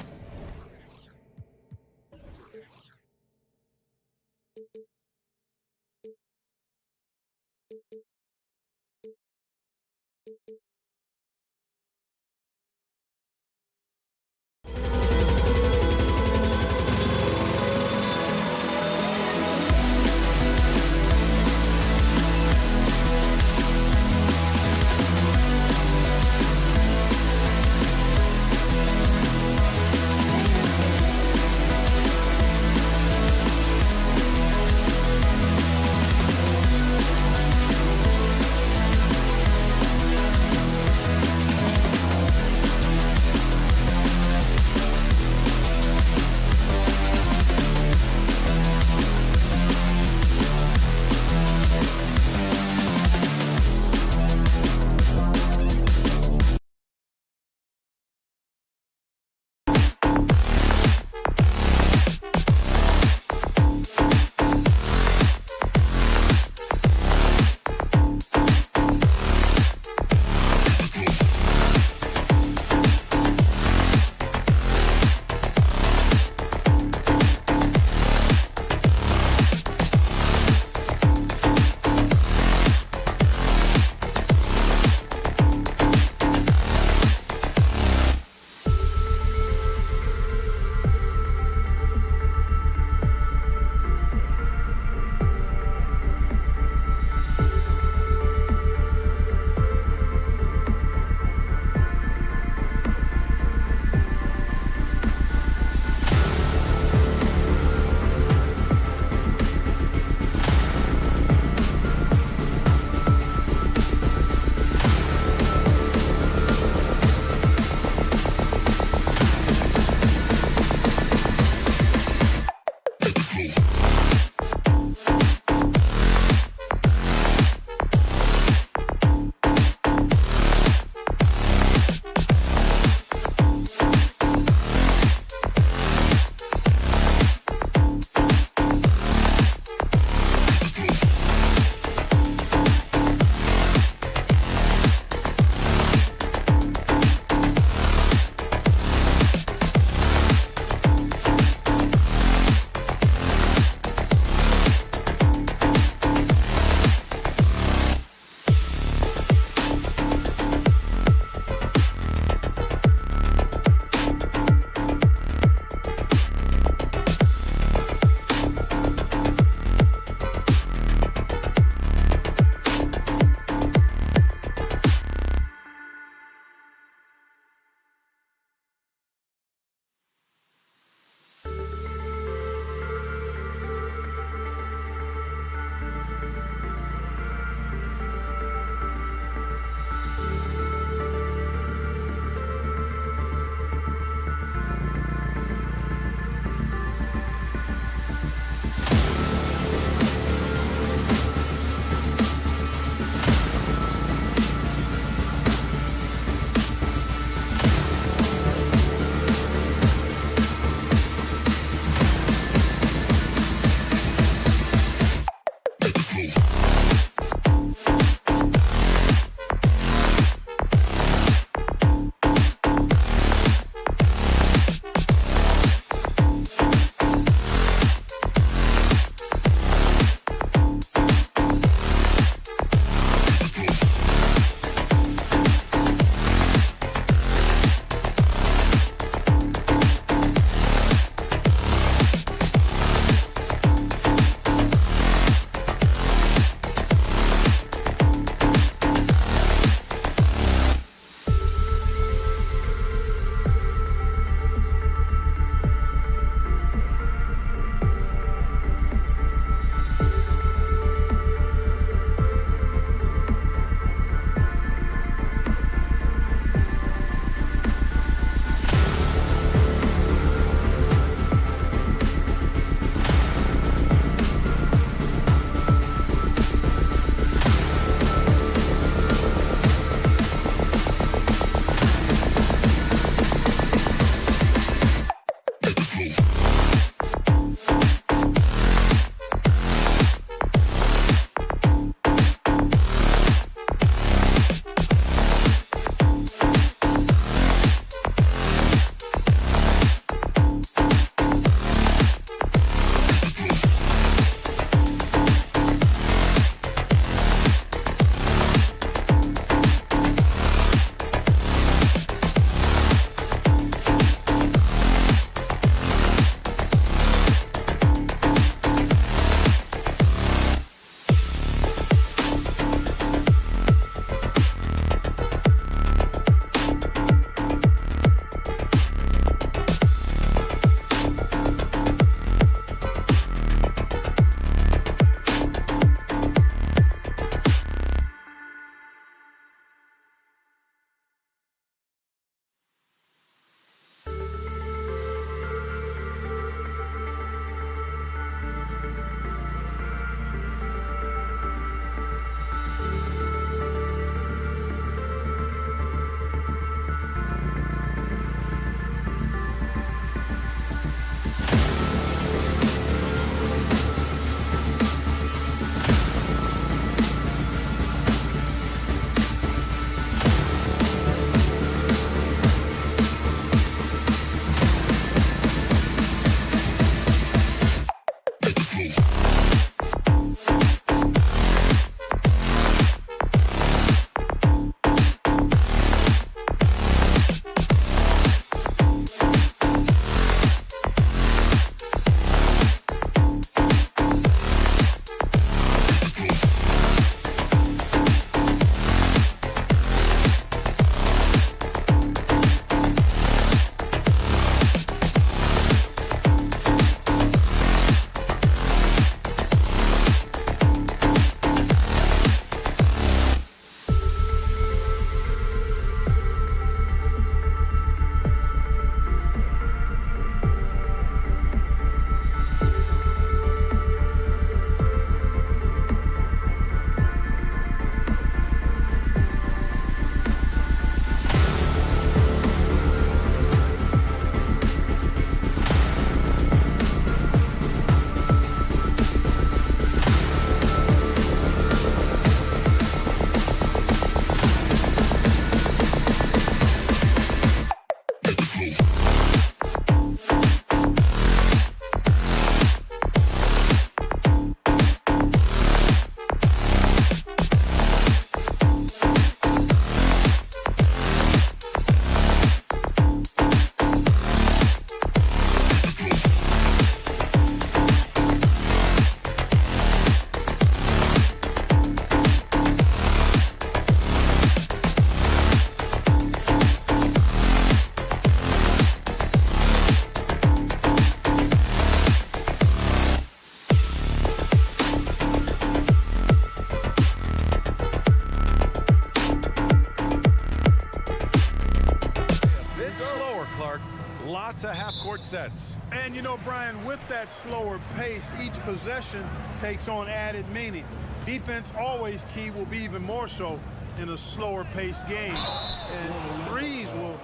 to half-court sets. And, you know, Brian, with that slower pace, each possession takes on added meaning. Defense, always key, will be even more so in a slower-paced game. And threes will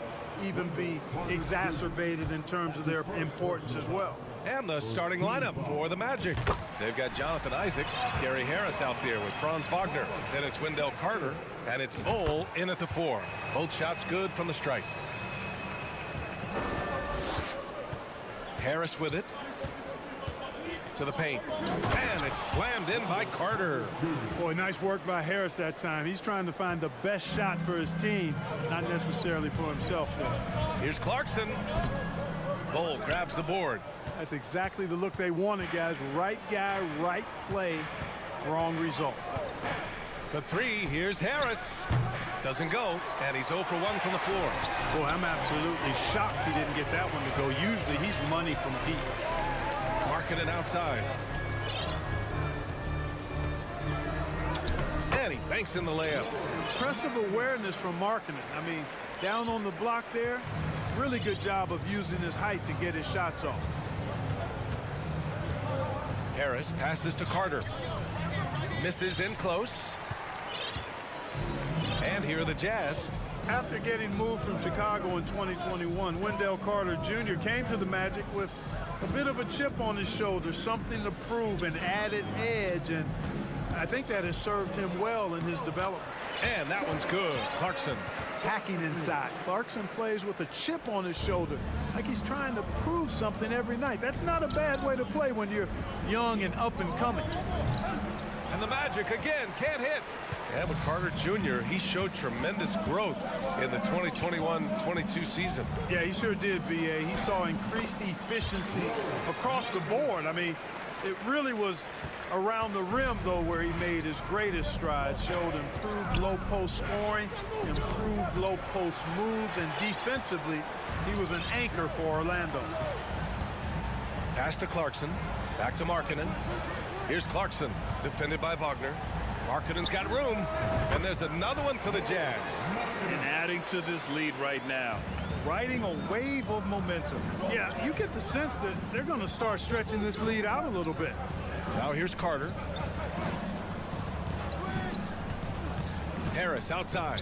even be exacerbated in terms of their importance as well. And the starting lineup for the Magic. They've got Jonathan Isaac, Gary Harris out there with Franz Wagner. Then it's Wendell Carter, and it's Bol in at the 4. Both shots good from the stripe. Harris with it. To the paint. And it's slammed in by Carter. Boy, nice work by Harris that time. He's trying to find the best shot for his team, not necessarily for himself, though. Here's Clarkson. Bol grabs the board. That's exactly the look they wanted, guys. Right guy, right play, wrong result. For 3, here's Harris. Doesn't go, and he's 0 for 1 from the floor. Boy, I'm absolutely shocked he didn't get that one to go. Usually he's money from deep. Markkanen outside. And he banks in the layup. Impressive awareness from Markkanen. I mean, down on the block there, really good job of using his height to get his shots off. Harris passes to Carter. Misses in close. And here are the Jazz. After getting moved from Chicago in 2021, Wendell Carter Jr. came to the Magic with a bit of a chip on his shoulder, something to prove, an added edge, and I think that has served him well in his development. And that one's good. Clarkson. Attacking inside. Clarkson plays with a chip on his shoulder, like he's trying to prove something every night. That's not a bad way to play when you're young and up and coming. And the Magic again can't hit. Yeah, but Carter Jr., he showed tremendous growth in the 2021-22 season. Yeah, he sure did, B.A. He saw increased efficiency across the board. I mean, it really was around the rim, though, where he made his greatest strides. Showed improved low-post scoring, improved low-post moves, and defensively, he was an anchor for Orlando. Pass to Clarkson. Back to Markkanen. Here's Clarkson, defended by Wagner. Markkanen's got room, and there's another one for the Jazz. And adding to this lead right now, riding a wave of momentum. Yeah, you get the sense that they're going to start stretching this lead out a little bit. Now here's Carter. Harris outside.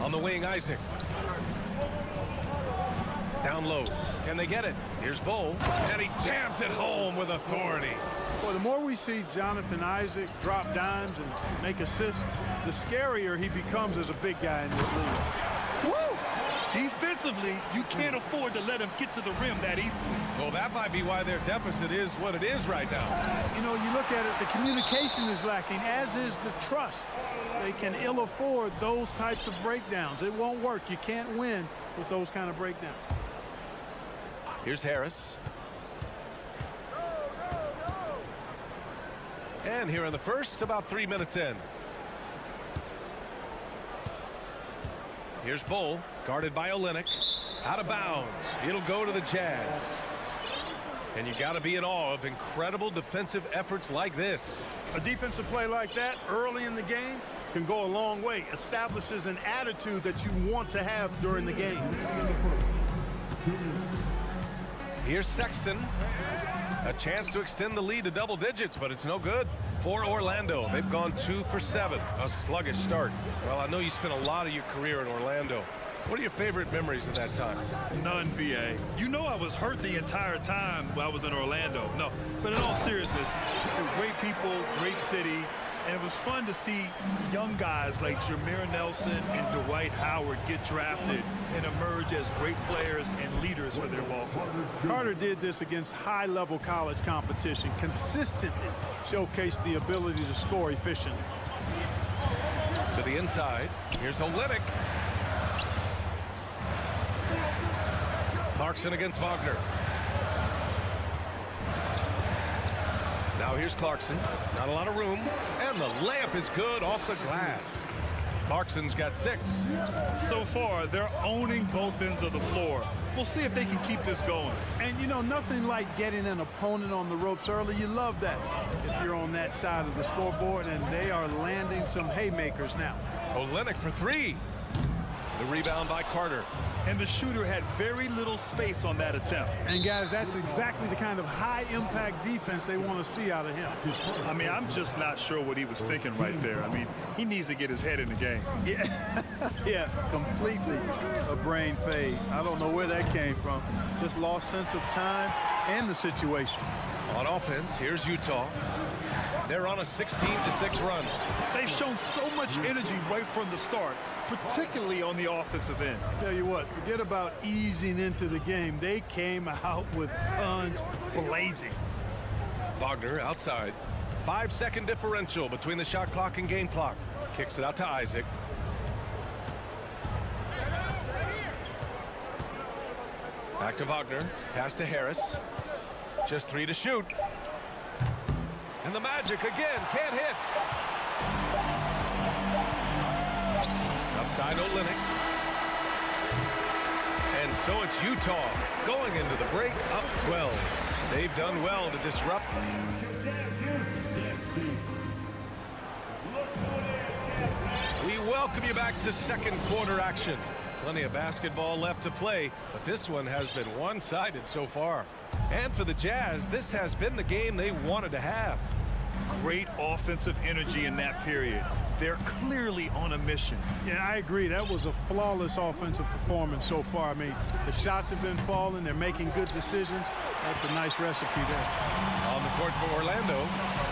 On the wing, Isaac. Down low. Can they get it? Here's Bol, and he jams it home with authority. Well, the more we see Jonathan Isaac drop dimes and make assists, the scarier he becomes as a big guy in this league. Woo! Defensively, you can't afford to let him get to the rim that easily. Well, that might be why their deficit is what it is right now. You know, you look at it, the communication is lacking, as is the trust. They can ill afford those types of breakdowns. It won't work. You can't win with those kind of breakdowns. Here's Harris. And here in the first, about 3 minutes in. Here's Bol, guarded by Olynyk. Out of bounds. It'll go to the Jazz. And you got to be in awe of incredible defensive efforts like this. A defensive play like that early in the game can go a long way. Establishes an attitude that you want to have during the game. Here's Sexton. A chance to extend the lead to double digits, but it's no good for Orlando. They've gone 2 for 7. A sluggish start. Well, I know you spent a lot of your career in Orlando. What are your favorite memories of that time? None, B.A. You know I was hurt the entire time while I was in Orlando. No, but in all seriousness, great people, great city, and it was fun to see young guys like Jameer Nelson and Dwight Howard get drafted and emerge as great players and leaders for their ball club. Carter did this against high-level college competition, consistently showcased the ability to score efficiently. To the inside, here's Olynyk. Clarkson against Wagner. Now here's Clarkson. Not a lot of room. And the layup is good off the glass. Clarkson's got 6. So far, they're owning both ends of the floor. We'll see if they can keep this going. And, you know, nothing like getting an opponent on the ropes early. You love that if you're on that side of the scoreboard, and they are landing some haymakers now. Olynyk for 3. The rebound by Carter. And the shooter had very little space on that attempt. And guys, that's exactly the kind of high impact defense they want to see out of him. I mean, I'm just not sure what he was thinking right there. I mean, he needs to get his head in the game. Yeah, completely a brain fade. I don't know where that came from. Just lost sense of time and the situation. On offense, here's Utah. They're on a 16-6 run. They've shown so much energy right from the start, particularly on the offensive end. Tell you what, forget about easing into the game. They came out with guns blazing. Wagner outside. 5-second differential between the shot clock and game clock. Kicks it out to Isaac. Back to Wagner. Pass to Harris. Just 3 to shoot. And the Magic again can't hit. Outside Olynyk. And so it's Utah going into the break up 12. They've done well to disrupt. We welcome you back to second quarter action. Plenty of basketball left to play, but this one has been one-sided so far. And for the Jazz, this has been the game they wanted to have. Great offensive energy in that period. They're clearly on a mission. Yeah, I agree. That was a flawless offensive performance so far. I mean, the shots have been falling. They're making good decisions. That's a nice recipe there. On the court for Orlando,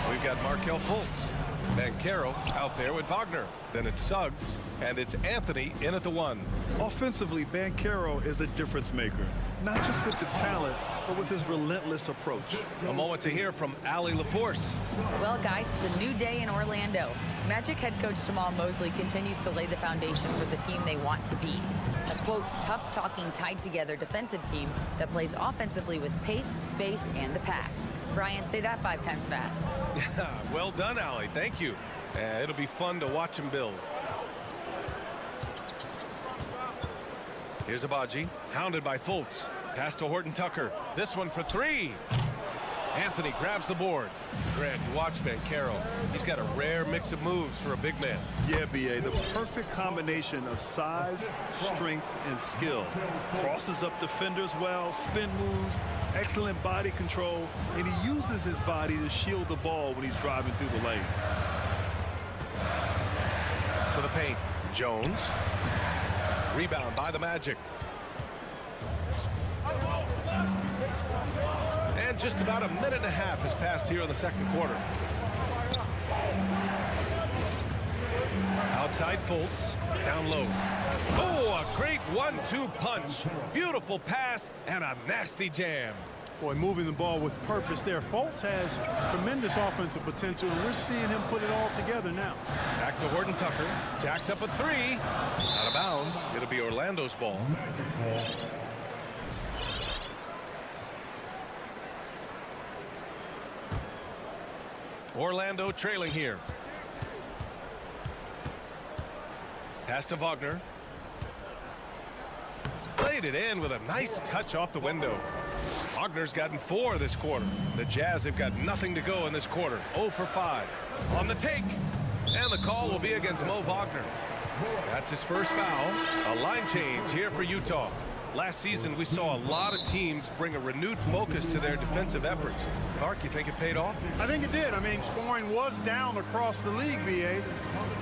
we've got Markelle Fultz. Banchero out there with Wagner. Then it's Suggs, and it's Anthony in at the 1. Offensively, Banchero is a difference maker. Not just with the talent, but with his relentless approach. A moment to hear from Allie LaForce. Well, guys, it's a new day in Orlando. Magic head coach Jamal Mosley continues to lay the foundation for the team they want to be. A, quote, tough-talking, tied-together defensive team that plays offensively with pace, space, and the pass. Brian, say that 5 times fast. Well done, Allie. Thank you. It'll be fun to watch him build. Here's Abaji, hounded by Fultz. Pass to Horton Tucker. This one for 3. Anthony grabs the board. Grant, you watch Banchero. He's got a rare mix of moves for a big man. Yeah, B.A., the perfect combination of size, strength, and skill. Crosses up defenders well, spin moves, excellent body control, and he uses his body to shield the ball when he's driving through the lane. To the paint, Jones. Rebound by the Magic. And just about a minute and a half has passed here in the second quarter. Outside Fultz, down low. Oh, a great 1-2 punch. Beautiful pass and a nasty jam. Boy, moving the ball with purpose there. Fultz has tremendous offensive potential, and we're seeing him put it all together now. Back to Horton Tucker. Jacks up a 3. Out of bounds. It'll be Orlando's ball. Orlando trailing here. Pass to Wagner. Played it in with a nice touch off the window. Wagner's gotten 4 this quarter. The Jazz have got nothing to go in this quarter. 0 for 5. On the take. And the call will be against Mo Wagner. That's his first foul. A line change here for Utah. Last season, we saw a lot of teams bring a renewed focus to their defensive efforts. Clark, you think it paid off? I think it did. I mean, scoring was down across the league, B.A.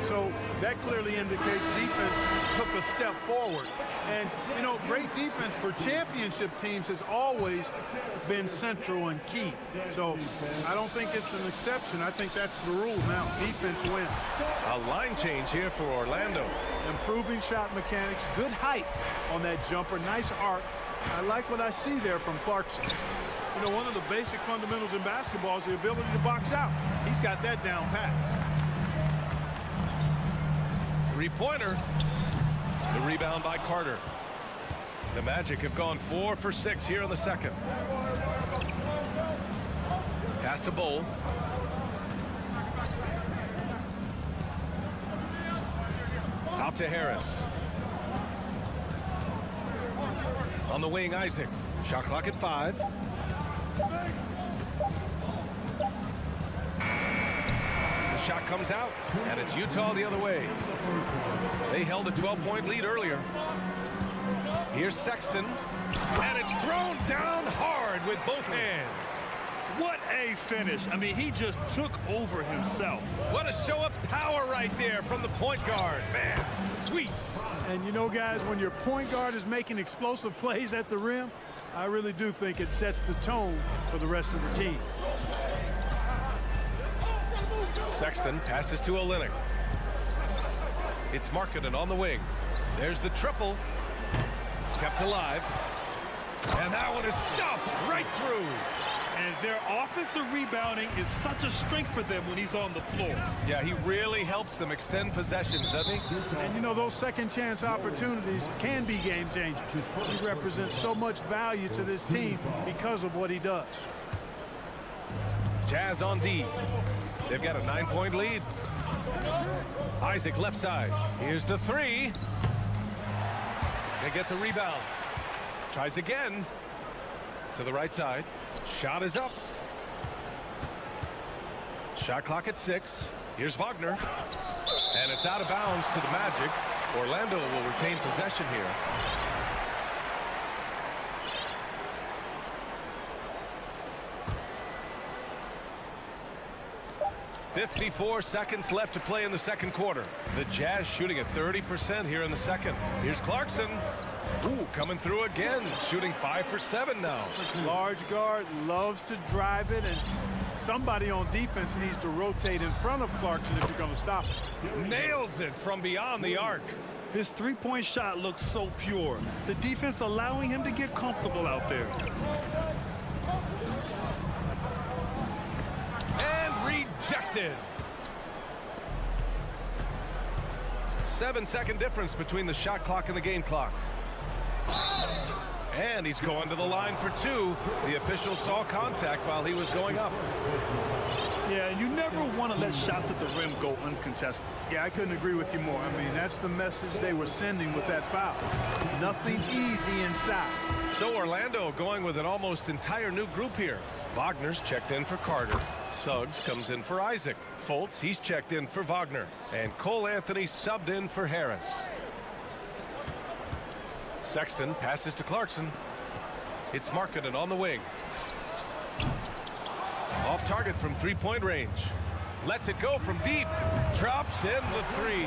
So that clearly indicates defense took a step forward. And, you know, great defense for championship teams has always been central and key. So I don't think it's an exception. I think that's the rule now. Defense wins. A line change here for Orlando. Improving shot mechanics, good height on that jumper, nice arc. I like what I see there from Clarkson. You know, one of the basic fundamentals in basketball is the ability to box out. He's got that down pat. Three-pointer. The rebound by Carter. The Magic have gone 4 for 6 here in the second. Pass to Bowl. Out to Harris. On the wing, Isaac. Shot clock at 5. The shot comes out, and it's Utah the other way. They held a 12-point lead earlier. Here's Sexton, and it's thrown down hard with both hands. What a finish. I mean, he just took over himself. What a show of power right there from the point guard. Man, sweet. And you know, guys, when your point guard is making explosive plays at the rim, I really do think it sets the tone for the rest of the team. Sexton passes to Olynyk. It's Markkanen on the wing. There's the triple. Kept alive. And that one is stuffed right through. And their offensive rebounding is such a strength for them when he's on the floor. Yeah, he really helps them extend possessions, doesn't he? And you know, those second chance opportunities can be game changers. He represents so much value to this team because of what he does. Jazz on D. They've got a 9-point lead. Isaac left side. Here's the three. They get the rebound. Tries again. To the right side. Shot is up. Shot clock at 6. Here's Wagner. And it's out of bounds to the Magic. Orlando will retain possession here. .54 seconds left to play in the second quarter. The Jazz shooting at 30% here in the second. Here's Clarkson. Ooh, coming through again, shooting 5 for 7 now. Large guard loves to drive it, and somebody on defense needs to rotate in front of Clarkson if you're going to stop him. Nails it from beyond the arc. His three-point shot looks so pure. The defense allowing him to get comfortable out there. And rejected. 7-second difference between the shot clock and the game clock. And he's going to the line for 2. The official saw contact while he was going up. Yeah, you never want to let shots at the rim go uncontested. Yeah, I couldn't agree with you more. I mean, that's the message they were sending with that foul. Nothing easy inside. So Orlando going with an almost entire new group here. Wagner's checked in for Carter. Suggs comes in for Isaac. Fultz, he's checked in for Wagner. And Cole Anthony subbed in for Harris. Sexton passes to Clarkson. It's Markkanen on the wing. Off target from three-point range. Lets it go from deep. Drops in the 3.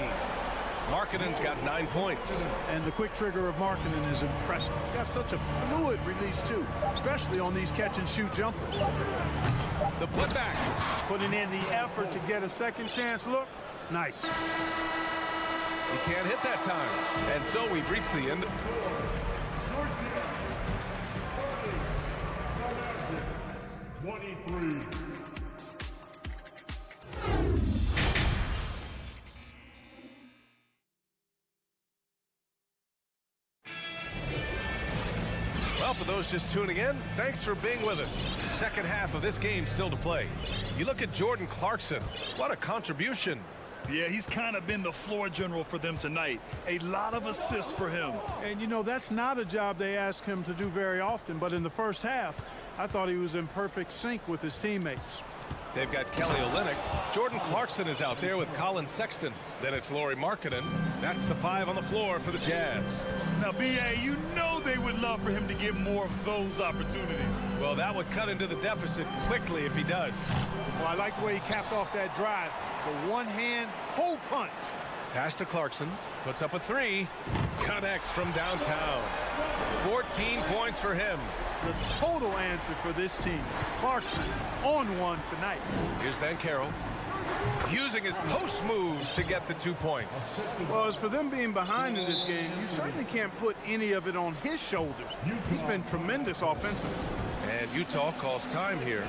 Markkanen's got 9 points. And the quick trigger of Markkanen is impressive. He's got such a fluid release, too, especially on these catch-and-shoot jumpers. The putback. Putting in the effort to get a second chance look. Nice. He can't hit that time. And so we've reached the end. Well, for those just tuning in, thanks for being with us. Second half of this game still to play. You look at Jordan Clarkson. What a contribution. Yeah, he's kind of been the floor general for them tonight. A lot of assists for him. And, you know, that's not a job they ask him to do very often. But in the first half, I thought he was in perfect sync with his teammates. They've got Kelly Olynyk. Jordan Clarkson is out there with Colin Sexton. Then it's Lauri Markkanen. That's the 5 on the floor for the Jazz. Now, B.A., you know they would love for him to get more of those opportunities. Well, that would cut into the deficit quickly if he does. Well, I like the way he capped off that drive. The one-hand hole punch. Pass to Clarkson. Puts up a 3. Connects from downtown. 14 points for him. The total answer for this team. Clarkson on one tonight. Here's Ben Carroll. Using his post moves to get the 2 points. Well, as for them being behind in this game, you certainly can't put any of it on his shoulders. He's been tremendous offensively. And Utah calls time here.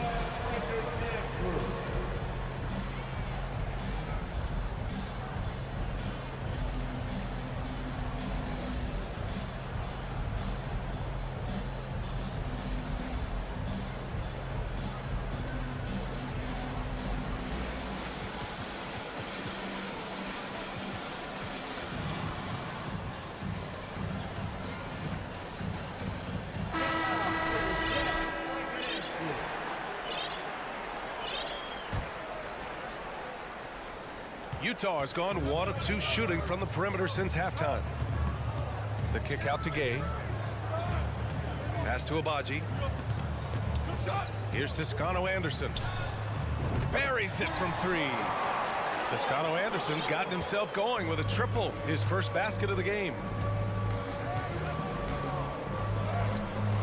Utah has gone 1 of 2 shooting from the perimeter since halftime. The kick out to Gay. Pass to Abaji. Here's Toscano Anderson. Buries it from 3. Toscano Anderson's gotten himself going with a triple, his first basket of the game.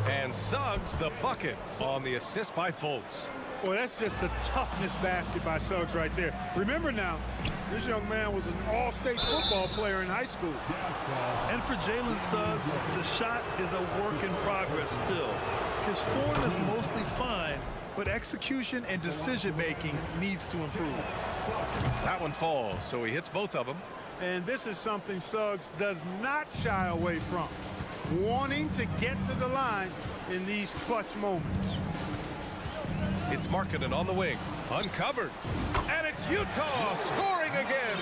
And Suggs the bucket on the assist by Fultz. Well, that's just the toughness basket by Suggs right there. Remember now, this young man was an all-state football player in high school. And for Jalen Suggs, the shot is a work in progress still. His form is mostly fine, but execution and decision-making needs to improve. That one falls, so he hits both of them. And this is something Suggs does not shy away from, wanting to get to the line in these clutch moments. It's Markkanen on the wing, uncovered, and it's Utah scoring again.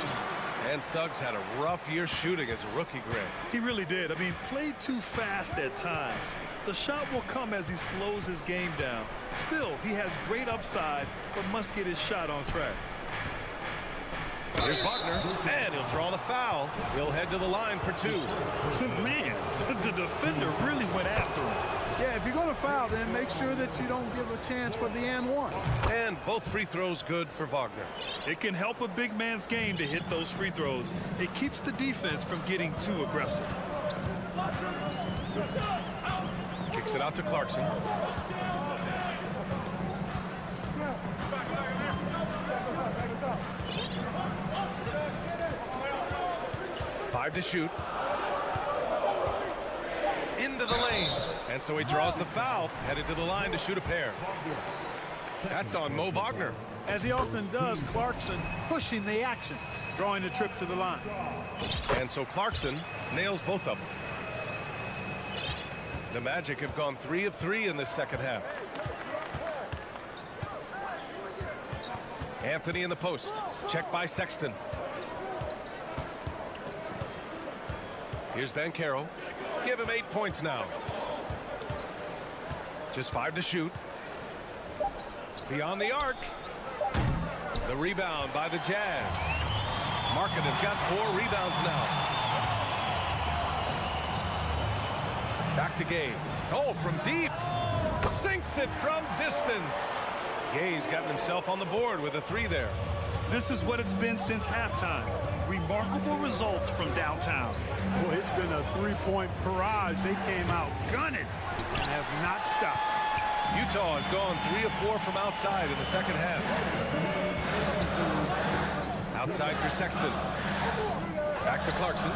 And Suggs had a rough year shooting as a rookie, Greg. He really did. I mean, played too fast at times. The shot will come as he slows his game down. Still, he has great upside, but must get his shot on track. Here's Wagner, and he'll draw the foul. He'll head to the line for 2. Man, the defender really went after him. Yeah, if you're going to foul, then make sure that you don't give a chance for the and 1. And both free throws good for Wagner. It can help a big man's game to hit those free throws. It keeps the defense from getting too aggressive. Kicks it out to Clarkson. Five to shoot. Into the lane. And so he draws the foul, headed to the line to shoot a pair. That's on Mo Wagner. As he often does, Clarkson pushing the action, drawing the trip to the line. And so Clarkson nails both of them. The Magic have gone 3 of 3 in this second half. Anthony in the post. Check by Sexton. Here's Banchero. Give him 8 points now. Just 5 to shoot. Beyond the arc. The rebound by the Jazz. Markkanen's got 4 rebounds now. Back to Gay. Oh, from deep. Sinks it from distance. Gay's gotten himself on the board with a 3 there. This is what it's been since halftime. Remarkable results from downtown. Boy, it's been a 3-point barrage. They came out gunning and have not stopped. Utah has gone 3 of 4 from outside in the second half. Outside for Sexton. Back to Clarkson.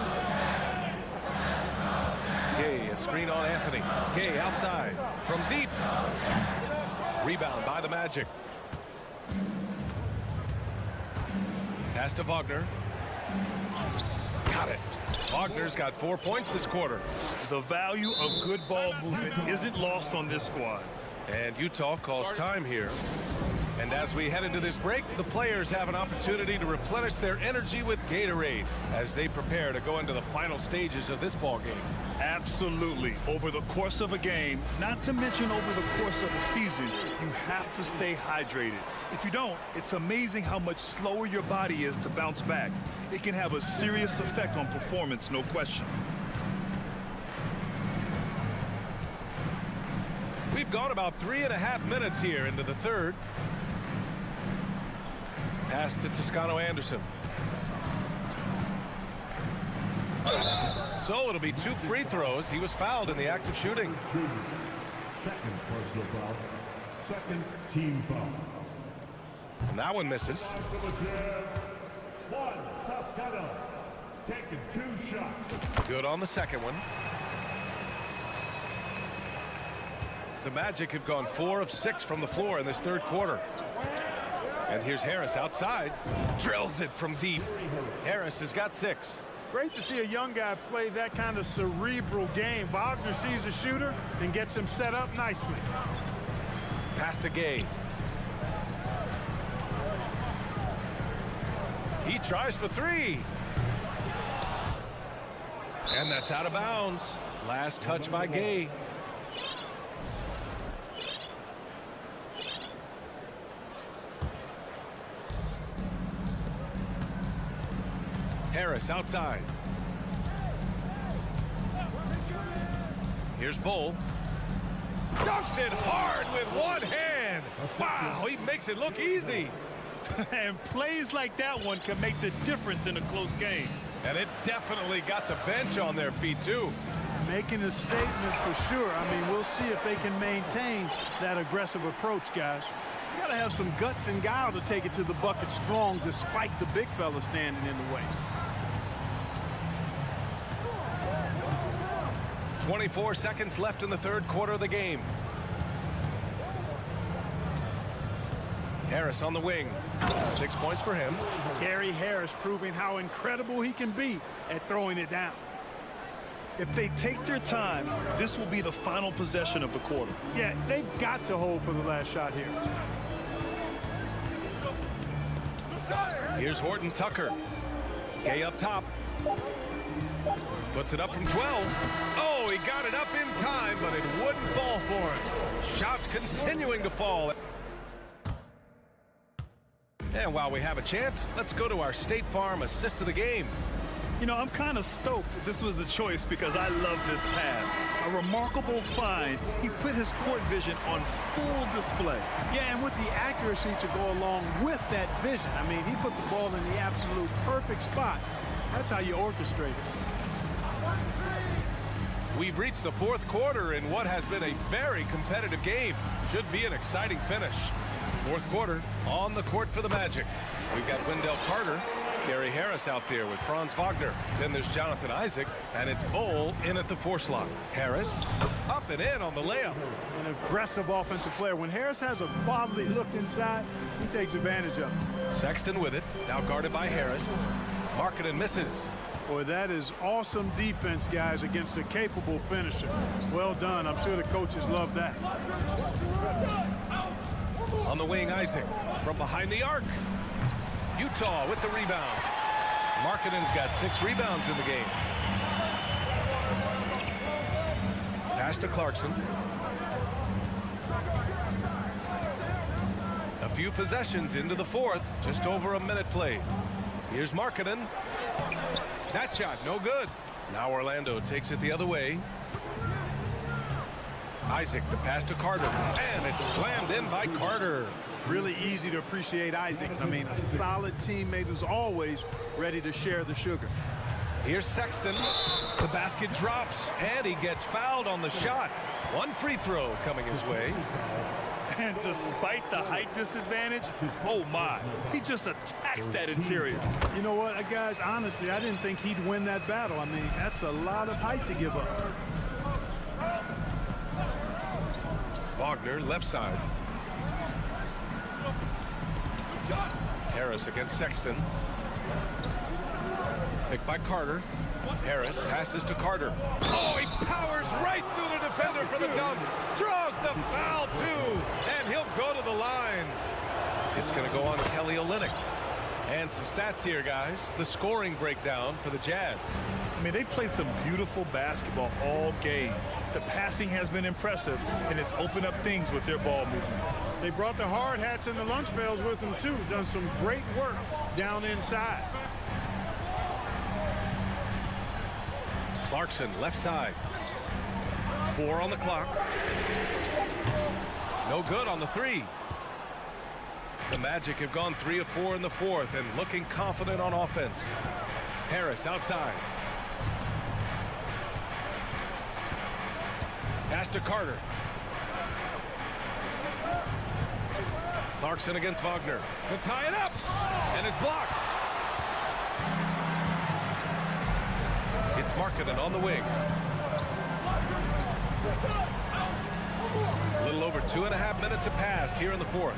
Gay, a screen on Anthony. Gay outside from deep. Rebound by the Magic. Pass to Wagner. Got it. Wagner's got 4 points this quarter. The value of good ball movement isn't lost on this squad. And Utah calls time here. And as we head into this break, the players have an opportunity to replenish their energy with Gatorade as they prepare to go into the final stages of this ball game. Absolutely. Over the course of a game, not to mention over the course of a season, you have to stay hydrated. If you don't, it's amazing how much slower your body is to bounce back. It can have a serious effect on performance, no question. We've gone about 3.5 minutes here into the third. Pass to Toscano Anderson. So it'll be 2 free throws. He was fouled in the act of shooting. Second personal foul. Second team foul. And that one misses. One, Toscano. Taking 2 shots. Good on the second one. The Magic have gone 4 of 6 from the floor in this third quarter. And here's Harris outside. Drills it from deep. Harris has got 6. Great to see a young guy play that kind of cerebral game. Wagner sees a shooter and gets him set up nicely. Pass to Gay. He tries for 3. And that's out of bounds. Last touch by Gay. Harris outside. Here's Bull. Dunks it hard with one hand. Wow, he makes it look easy. And plays like that one can make the difference in a close game. And it definitely got the bench on their feet, too. Making a statement for sure. I mean, we'll see if they can maintain that aggressive approach, guys. You got to have some guts and guile to take it to the bucket strong despite the big fella standing in the way. 24 seconds left in the third quarter of the game. Harris on the wing. 6 points for him. Gary Harris proving how incredible he can be at throwing it down. If they take their time, this will be the final possession of the quarter. Yeah, they've got to hold for the last shot here. Here's Horton Tucker. Gay up top. Puts it up from 12. Oh, he got it up in time, but it wouldn't fall for him. Shots continuing to fall. And while we have a chance, let's go to our State Farm assist of the game. You know, I'm kind of stoked that this was a choice because I love this pass. A remarkable find. He put his court vision on full display. Yeah, and with the accuracy to go along with that vision. I mean, he put the ball in the absolute perfect spot. That's how you orchestrate it. We've reached the fourth quarter in what has been a very competitive game. Should be an exciting finish. Fourth quarter on the court for the Magic. We've got Wendell Carter, Gary Harris out there with Franz Wagner. Then there's Jonathan Isaac, and it's Bull in at the 4 slot. Harris up and in on the layup. An aggressive offensive player. When Harris has a quality look inside, he takes advantage of it. Sexton with it, now guarded by Harris. Markkanen misses. Boy, that is awesome defense, guys, against a capable finisher. Well done. I'm sure the coaches love that. On the wing, Isaac from behind the arc. Utah with the rebound. Markkanen's got 6 rebounds in the game. Pass to Clarkson. A few possessions into the fourth, just over a minute played. Here's Markkanen. That shot, no good. Now Orlando takes it the other way. Isaac, the pass to Carter, and it's slammed in by Carter. Really easy to appreciate Isaac. I mean, a solid teammate who's always ready to share the sugar. Here's Sexton. The basket drops, and he gets fouled on the shot. One free throw coming his way. And despite the height disadvantage, oh my, he just attacks that interior. You know what, guys, honestly, I didn't think he'd win that battle. I mean, that's a lot of height to give up. Wagner, left side. Harris against Sexton. Picked by Carter. Harris passes to Carter. Oh, he powers right through the defender for the dunk. Draws the foul, too. And he'll go to the line. It's going to go on to Kelly Olynyk. And some stats here, guys. The scoring breakdown for the Jazz. I mean, they've played some beautiful basketball all game. The passing has been impressive, and it's opened up things with their ball movement. They brought the hard hats and the lunch pails with them, too. Done some great work down inside. Clarkson, left side. 4 on the clock. No good on the 3. The Magic have gone 3 of 4 in the fourth and looking confident on offense. Harris outside. Pass to Carter. Clarkson against Wagner to tie it up, and it's blocked. It's Markkanen on the wing. A little over 2.5 minutes have passed here in the fourth.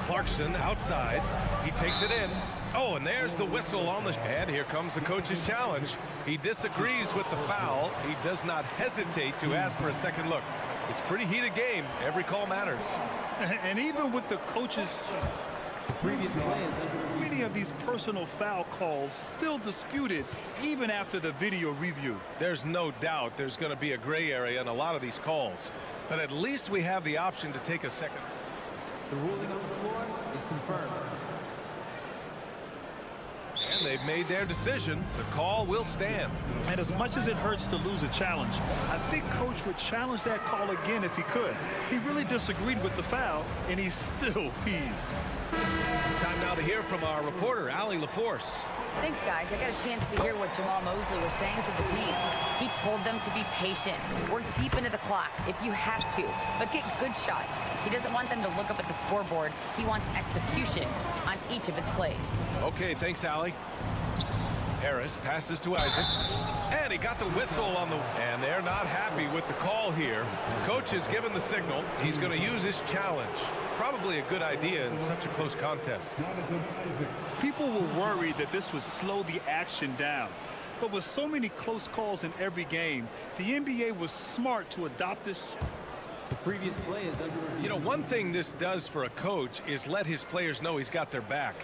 Clarkson outside. He takes it in. Oh, and there's the whistle on the... And here comes the coach's challenge. He disagrees with the foul. He does not hesitate to ask for a second look. It's a pretty heated game. Every call matters. And even with the coach's previous plays, many of these personal foul calls still disputed even after the video review. There's no doubt there's going to be a gray area in a lot of these calls. But at least we have the option to take a second. The ruling on the floor is confirmed. And they've made their decision. The call will stand. And as much as it hurts to lose a challenge, I think Coach would challenge that call again if he could. He really disagreed with the foul, and he's still peeved. Time now to hear from our reporter, Allie LaForce. Thanks, guys. I got a chance to hear what Jamal Mosley was saying to the team. He told them to be patient, work deep into the clock if you have to, but get good shots. He doesn't want them to look up at the scoreboard. He wants execution on each of its plays. Okay, thanks, Allie. Harris passes to Isaac. And he got the whistle on the... And they're not happy with the call here. Coach has given the signal. He's going to use his challenge. Probably a good idea in such a close contest. People were worried that this would slow the action down. But with so many close calls in every game, the NBA was smart to adopt this. The previous play is under review. You know, one thing this does for a coach is let his players know he's got their back.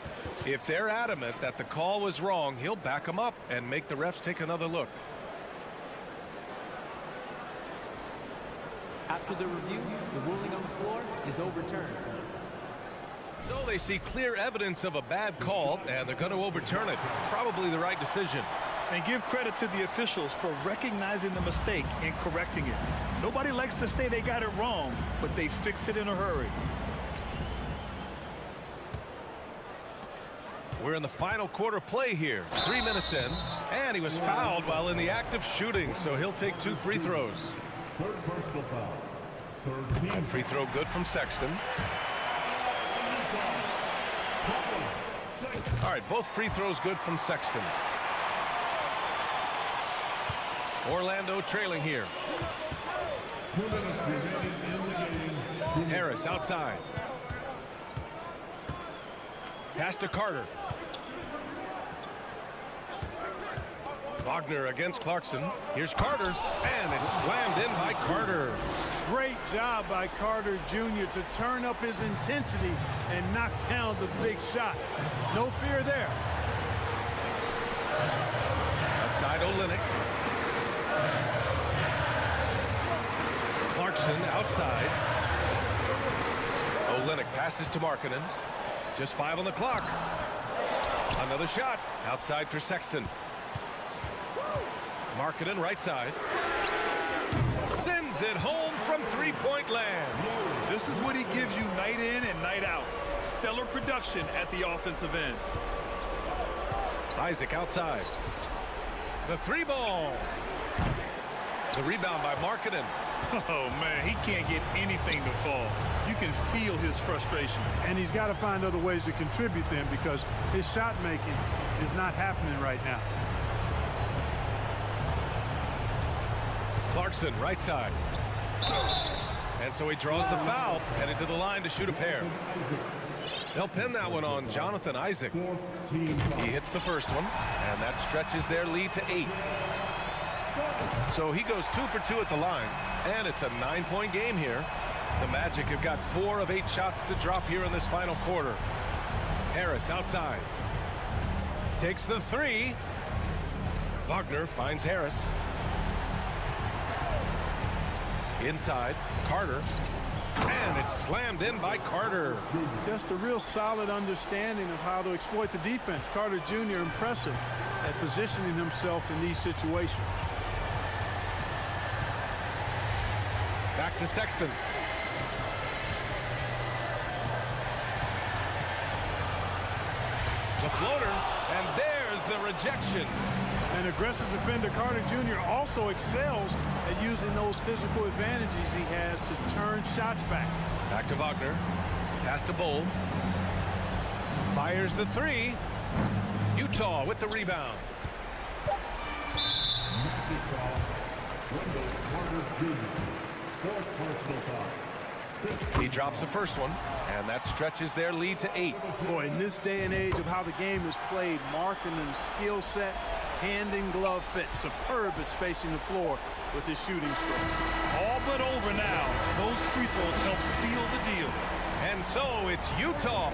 If they're adamant that the call was wrong, he'll back them up and make the refs take another look. After the review, the ruling on the floor is overturned. So they see clear evidence of a bad call, and they're going to overturn it. Probably the right decision. And give credit to the officials for recognizing the mistake and correcting it. Nobody likes to say they got it wrong, but they fixed it in a hurry. We're in the final quarter play here. 3 minutes in, and he was fouled while in the act of shooting, so he'll take 2 free throws. Third personal foul. And free throw good from Sexton. All right, both free throws good from Sexton. Orlando trailing here. 2 minutes remaining in the game. Harris outside. Pass to Carter. Wagner against Clarkson. Here's Carter, and it's slammed in by Carter. Great job by Carter Jr. to turn up his intensity and knock down the big shot. No fear there. Outside Olynyk. Clarkson outside. Olynyk passes to Markkanen. Just 5 on the clock. Another shot outside for Sexton. Markkanen right side. Sends it home from three-point land. This is what he gives you night in and night out. Stellar production at the offensive end. Isaac outside. The 3 ball. The rebound by Markkanen. Oh, man, he can't get anything to fall. You can feel his frustration. And he's got to find other ways to contribute then because his shot making is not happening right now. Clarkson right side. And so he draws the foul, headed to the line to shoot a pair. They'll pin that one on Jonathan Isaac. He hits the first one, and that stretches their lead to 8. So he goes 2 for 2 at the line, and it's a 9-point game here. The Magic have got 4 of 8 shots to drop here in this final quarter. Harris outside. Takes the 3. Wagner finds Harris. Inside, Carter. And it's slammed in by Carter. Just a real solid understanding of how to exploit the defense. Carter Jr. impressive at positioning himself in these situations. Back to Sexton. The floater, and there's the rejection. An aggressive defender, Carter Jr. also excels at using those physical advantages he has to turn shots back. Back to Wagner. Pass to Bold. Fires the 3. Utah with the rebound. He drops the first one, and that stretches their lead to 8. Boy, in this day and age of how the game is played, Markkanen's skill set, hand and glove fit, superb at spacing the floor with his shooting stroke. All but over now. Those free throws help seal the deal. And so it's Utah.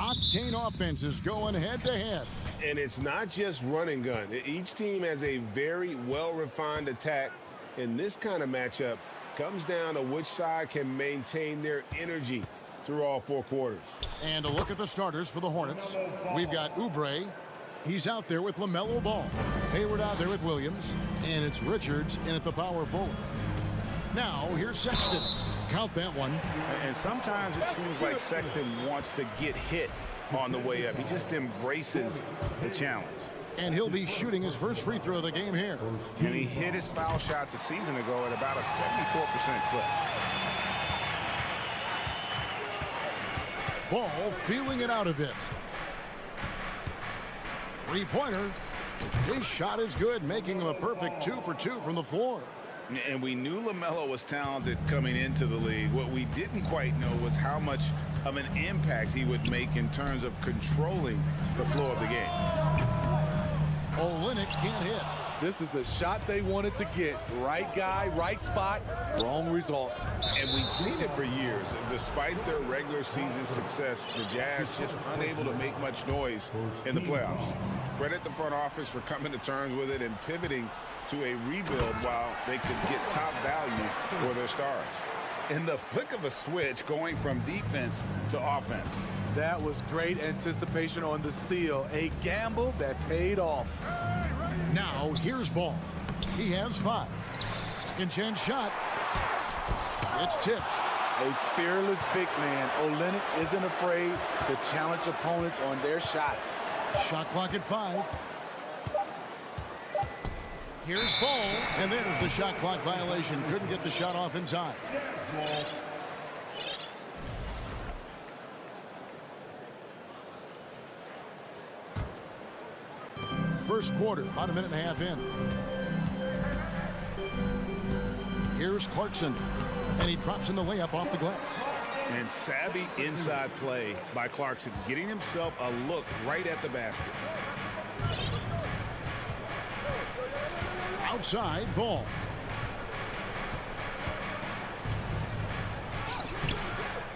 Octane offenses going head-to-head. And it's not just run and gun. Each team has a very well-refined attack. And this kind of matchup comes down to which side can maintain their energy through all 4 quarters. And a look at the starters for the Hornets. We've got Oubre. He's out there with LaMelo Ball. Hayward out there with Williams. And it's Richards in at the power forward. Now, here's Sexton. Count that one. And sometimes it seems like Sexton wants to get hit on the way up. He just embraces the challenge. And he'll be shooting his first free throw of the game here. And he hit his foul shots a season ago at about a 74% clip. Ball feeling it out a bit. Three-pointer. His shot is good, making him a perfect 2 for 2 from the floor. And we knew LaMelo was talented coming into the league. What we didn't quite know was how much of an impact he would make in terms of controlling the flow of the game. Olynyk can't hit. This is the shot they wanted to get. Right guy, right spot, wrong result. And we've seen it for years. Despite their regular season success, the Jazz just unable to make much noise in the playoffs. Credit the front office for coming to terms with it and pivoting to a rebuild while they could get top value for their stars. In the flick of a switch, going from defense to offense. That was great anticipation on the steal. A gamble that paid off. Now, here's Ball. He has 5. Second chance shot. It's tipped. A fearless big man. Olynyk isn't afraid to challenge opponents on their shots. Shot clock at 5. Here's Ball, and there's the shot clock violation. Couldn't get the shot off in time. First quarter, about a minute and a half in. Here's Clarkson, and he drops in the layup off the glass. And savvy inside play by Clarkson, getting himself a look right at the basket. Outside, Ball.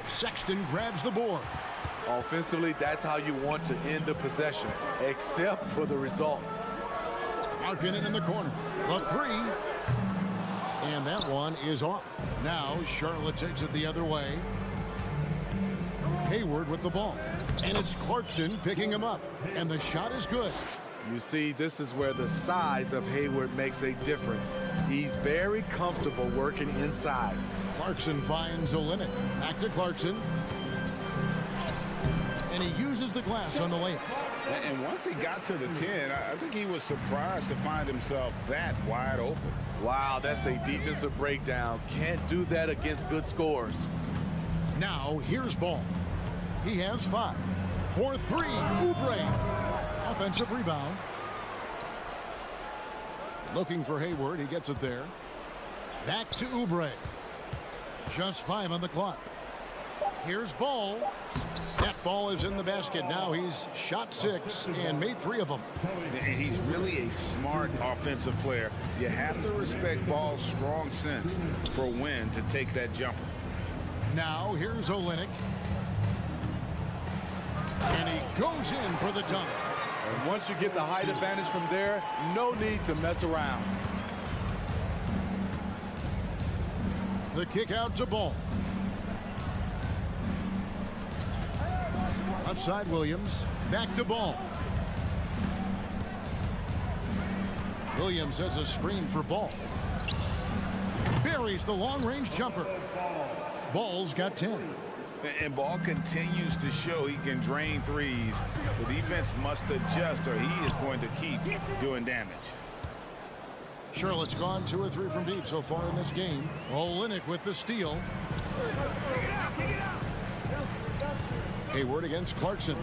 Sexton grabs the board. Offensively, that's how you want to end the possession, except for the result. Markkanen in the corner. The 3. And that one is off. Now Charlotte takes it the other way. Hayward with the ball. And it's Clarkson picking him up. And the shot is good. You see, this is where the size of Hayward makes a difference. He's very comfortable working inside. Clarkson finds Olynyk. Back to Clarkson. And he uses the glass on the layup. And once he got to the 10, I think he was surprised to find himself that wide open. Wow, that's a defensive breakdown. Can't do that against good scores. Now, here's Ball. He has 5. For 3, Oubre. Offensive rebound. Looking for Hayward. He gets it there. Back to Oubre. Just 5 on the clock. Here's Ball. That ball is in the basket. Now he's shot 6 and made 3 of them. And he's really a smart offensive player. You have to respect Ball's strong sense for when to take that jumper. Now here's Olynyk. And he goes in for the dunk. And once you get the height advantage from there, no need to mess around. The kick out to Ball. Left side Williams. Back to Ball. Williams has a screen for Ball. Buries the long-range jumper. Ball's got 10. And Ball continues to show he can drain threes. The defense must adjust or he is going to keep doing damage. Charlotte's gone 2 or 3 from deep so far in this game. Olynyk with the steal. Hayward against Clarkson.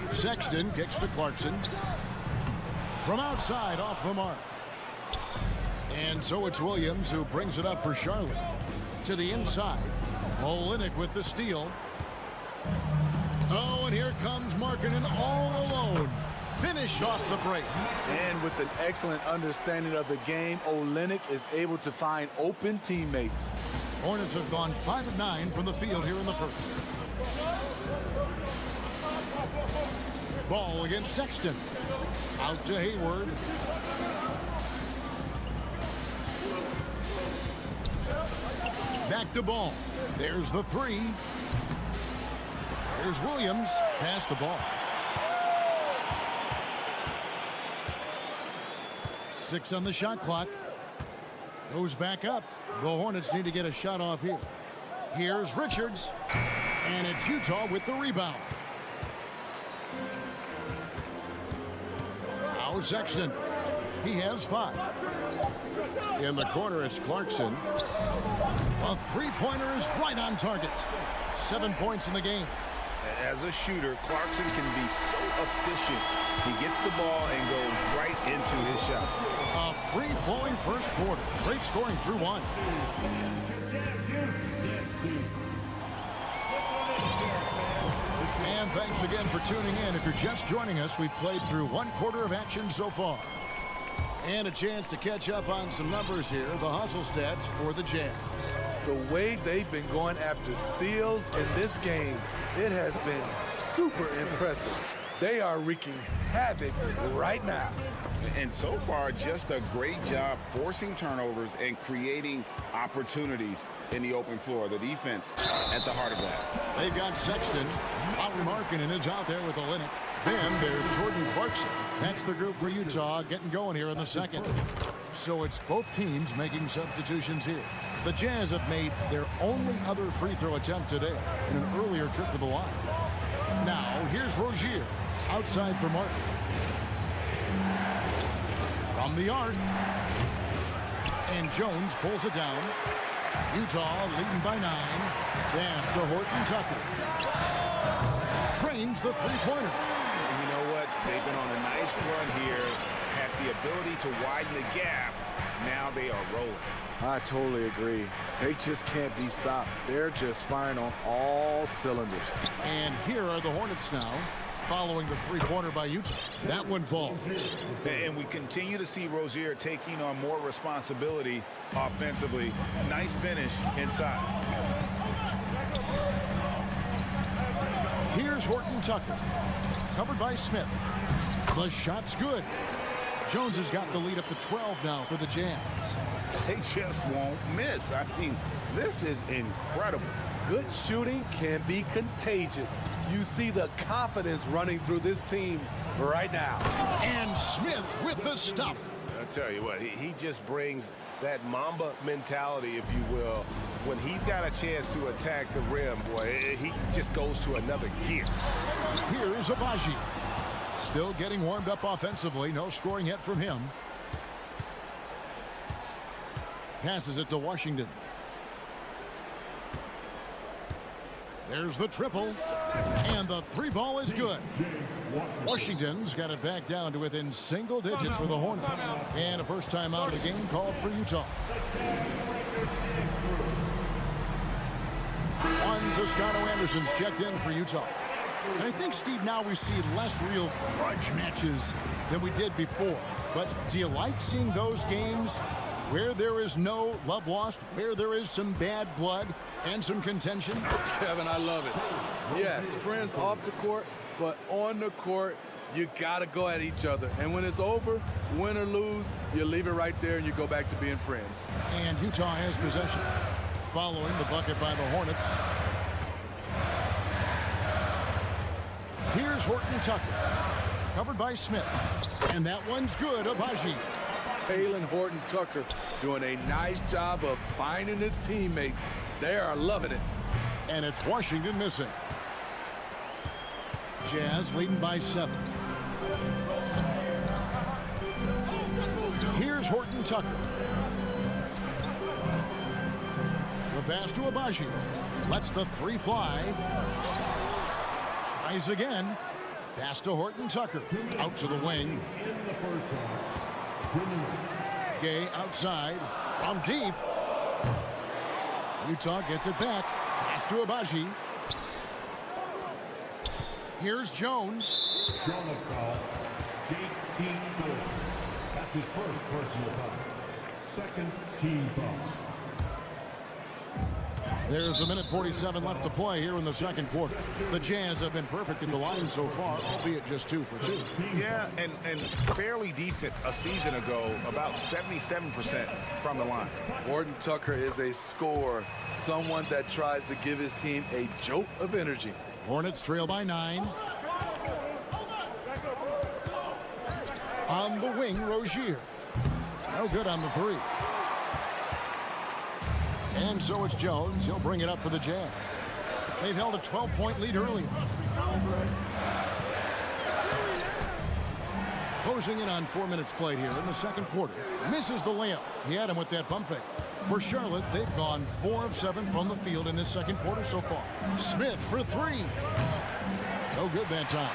Sexton kicks to Clarkson. From outside, off the mark. And so it's Williams who brings it up for Charlotte. To the inside. Olynyk with the steal. Oh, and here comes Markkanen all alone. Finish off the break. And with an excellent understanding of the game, Olynyk is able to find open teammates. Hornets have gone 5 of 9 from the field here in the first. Ball against Sexton. Out to Hayward. Back to Ball. There's the three. Here's Williams. Pass the ball. 6 on the shot clock. Goes back up. The Hornets need to get a shot off here. Here's Richards. And it's Utah with the rebound. Now Sexton. He has 5. In the corner, it's Clarkson. A three-pointer is right on target. 7 points in the game. As a shooter, Clarkson can be so efficient. He gets the ball and goes right into his shot. A free-flowing first quarter. Great scoring through 1. And thanks again for tuning in. If you're just joining us, we've played through 1 quarter of action so far. And a chance to catch up on some numbers here. The hustle stats for the Jazz. The way they've been going after steals in this game, it has been super impressive. They are wreaking havoc right now. And so far, just a great job forcing turnovers and creating opportunities in the open floor. The defense at the heart of that. They've got Sexton. Lauri Markkanen is out there with the Linux. Then there's Jordan Clarkson. That's the group for Utah getting going here in the second. So it's both teams making substitutions here. The Jazz have made their only other free throw attempt today in an earlier trip to the line. Now here's Rozier outside for Martin. From the arc. And Jones pulls it down. Utah leading by 9. Pass to Horton Tucker. Trains the three-pointer. And you know what? They've been on a nice run here, have the ability to widen the gap. Now they are rolling. I totally agree. They just can't be stopped. They're just firing on all cylinders. And here are the Hornets now, following the three-pointer by Utah. That one falls. And we continue to see Rozier taking on more responsibility offensively. Nice finish inside. Here's Horton Tucker. Covered by Smith. The shot's good. Jones has got the lead up to 12 now for the Jazz. They just won't miss. I mean, this is incredible. Good shooting can be contagious. You see the confidence running through this team right now. And Smith with the stuff. I tell you what, he just brings that Mamba mentality, if you will. When he's got a chance to attack the rim, boy, he just goes to another gear. Here's Abaji. Still getting warmed up offensively. No scoring yet from him. Passes it to Washington. There's the triple. And the three ball is good. Washington's got it back down to within single digits for the Hornets. And a first time out of the game called for Utah. Juan Toscano Anderson's checked in for Utah. And I think, Steve, now we see less real grudge matches than we did before. But do you like seeing those games where there is no love lost, where there is some bad blood and some contention? Kevin, I love it. Yes, friends off the court, but on the court, you got to go at each other. And when it's over, win or lose, you leave it right there and you go back to being friends. And Utah has possession. Following the bucket by the Hornets. Here's Horton Tucker. Covered by Smith. And that one's good, Abaji. Taylor Horton Tucker doing a nice job of finding his teammates. They are loving it. And it's Washington missing. Jazz leading by 7. Here's Horton Tucker. The pass to Abaji. Lets the three fly. Tries again. Pass to Horton Tucker. Out to the wing. Gay outside. From deep. Utah gets it back. Pass to Abaji. Here's Jones. Drawing foul, 18 foul. That's his first personal foul. Second team foul. There's a minute 47 left to play here in the second quarter. The Jazz have been perfect at the line so far, albeit just 2 for 2. Yeah, and fairly decent a season ago, about 77% from the line. Gordon Tucker is a scorer, someone that tries to give his team a jolt of energy. Hornets trail by 9. On the wing, Rozier. No good on the 3. And so it's Jones. He'll bring it up for the Jazz. They've held a 12-point lead earlier. Closing in on 4 minutes played here in the second quarter. Misses the layup. He had him with that pump fake. For Charlotte, they've gone 4 of 7 from the field in this second quarter so far. Smith for 3. No good that time.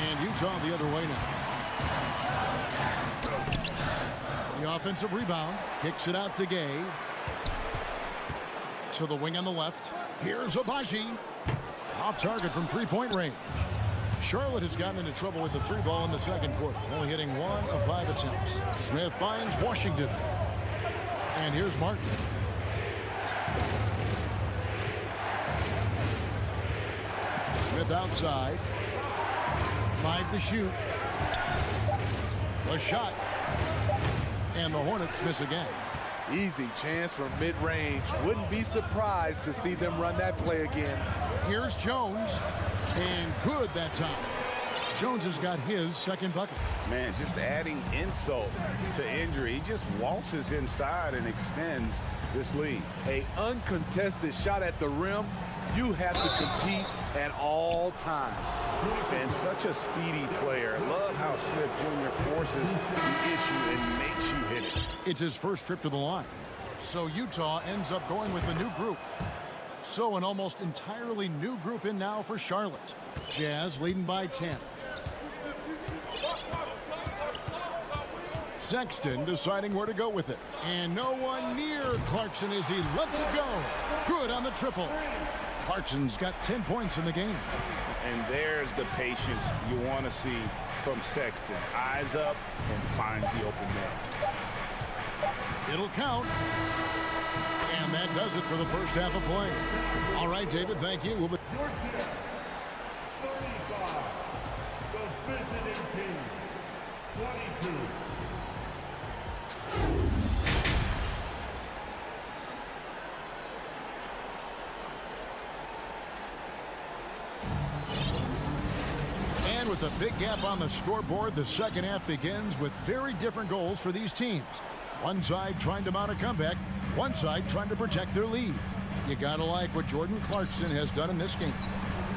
And Utah the other way now. The offensive rebound. Kicks it out to Gay. To the wing on the left. Here's Abaji. Off target from 3-point range. Charlotte has gotten into trouble with the 3 ball in the second quarter, only hitting 1 of 5 attempts. Smith finds Washington. And here's Martin. Smith outside. 5 to shoot. The shot. And the Hornets miss again. Easy chance from mid-range. Wouldn't be surprised to see them run that play again. Here's Jones. And good that time. Jones has got his second bucket. Man, just adding insult to injury. He just waltzes inside and extends this lead. A uncontested shot at the rim. You have to compete at all times. And such a speedy player. Love how Smith Jr. forces the issue and makes you hit it. It's his first trip to the line. So Utah ends up going with a new group. So an almost entirely new group in now for Charlotte. Jazz leading by 10. Sexton deciding where to go with it. And no one near Clarkson as he lets it go. Good on the triple. Clarkson's got 10 points in the game. And there's the patience you want to see from Sexton. Eyes up and finds the open man. It'll count. And that does it for the first half of play. All right, David, thank you. We'll be the visiting team, 22. And with a big gap on the scoreboard, the second half begins with very different goals for these teams. One side trying to mount a comeback, one side trying to protect their lead. You gotta like what Jordan Clarkson has done in this game.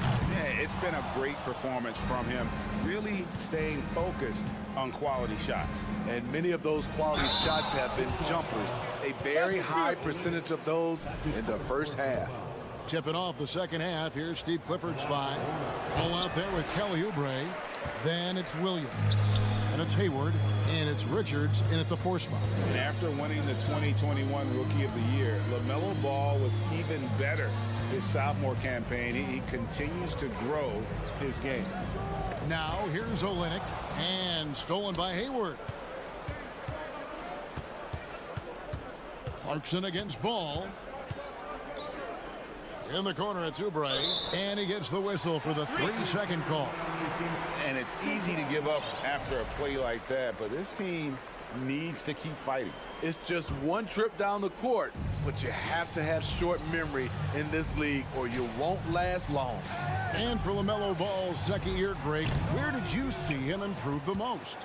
Yeah, it's been a great performance from him, really staying focused on quality shots. And many of those quality shots have been jumpers. A very high percentage of those in the first half. Tipping off the second half, here's Steve Clifford's 5. All out there with Kelly Oubre. Then it's Williams. And it's Hayward. And it's Richards in at the 4 spot. And after winning the 2021 Rookie of the Year, LaMelo Ball was even better his sophomore campaign. He continues to grow his game. Now here's Olynyk. And stolen by Hayward. Clarkson against Ball. In the corner, it's Oubre. And he gets the whistle for the 3-second call. And it's easy to give up after a play like that, but this team needs to keep fighting. It's just one trip down the court, but you have to have short memory in this league or you won't last long. And for LaMelo Ball's second year, Greg, where did you see him improve the most?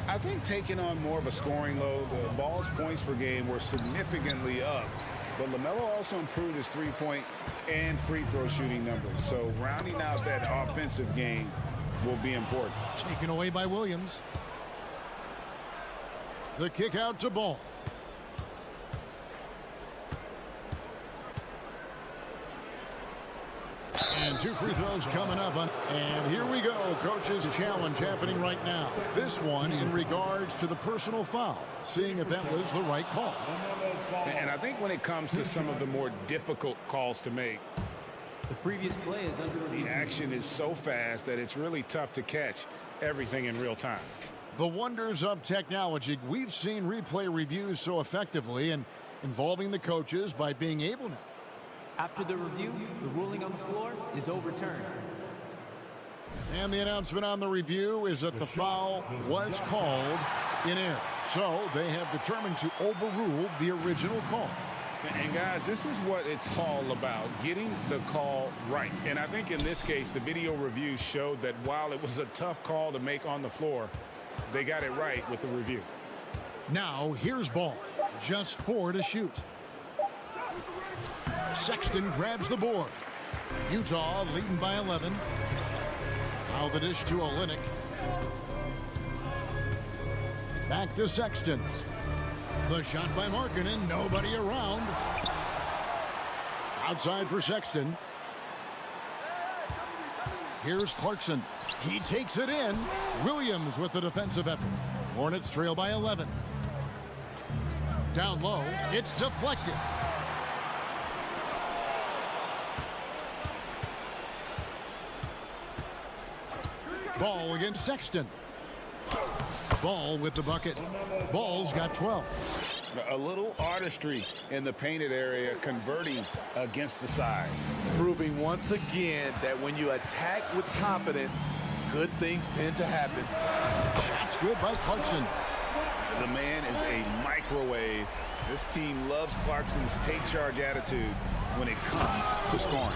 I think taking on more of a scoring load. Ball's points per game were significantly up. But LaMelo also improved his three-point and free throw shooting numbers. So rounding out that offensive game will be important. Taken away by Williams. The kick out to Ball. And 2 free throws coming up. And here we go. Coach's challenge happening right now. This one in regards to the personal foul. Seeing if that was the right call. And I think when it comes to some of the more difficult calls to make, the previous play is under review. The action is so fast that it's really tough to catch everything in real time. The wonders of technology. We've seen replay reviews so effectively and involving the coaches by being able to After the review, the ruling on the floor is overturned. And the announcement on the review is that the foul was called in air. So they have determined to overrule the original call. And guys, this is what it's all about, getting the call right. And I think in this case, the video review showed that while it was a tough call to make on the floor, they got it right with the review. Now here's ball. Just 4 to shoot. Sexton grabs the board. Utah leading by 11. Now the dish to Olynyk. Back to Sexton. The shot by Markkanen, nobody around. Outside for Sexton. Here's Clarkson. He takes it in. Williams with the defensive effort. Hornets trail by 11. Down low, it's deflected. Ball against Sexton. Ball with the bucket. Ball's got 12. A little artistry in the painted area, converting against the size. Proving once again that when you attack with confidence, good things tend to happen. Shot's good by Clarkson. The man is a microwave. This team loves Clarkson's take charge attitude when it comes to scoring.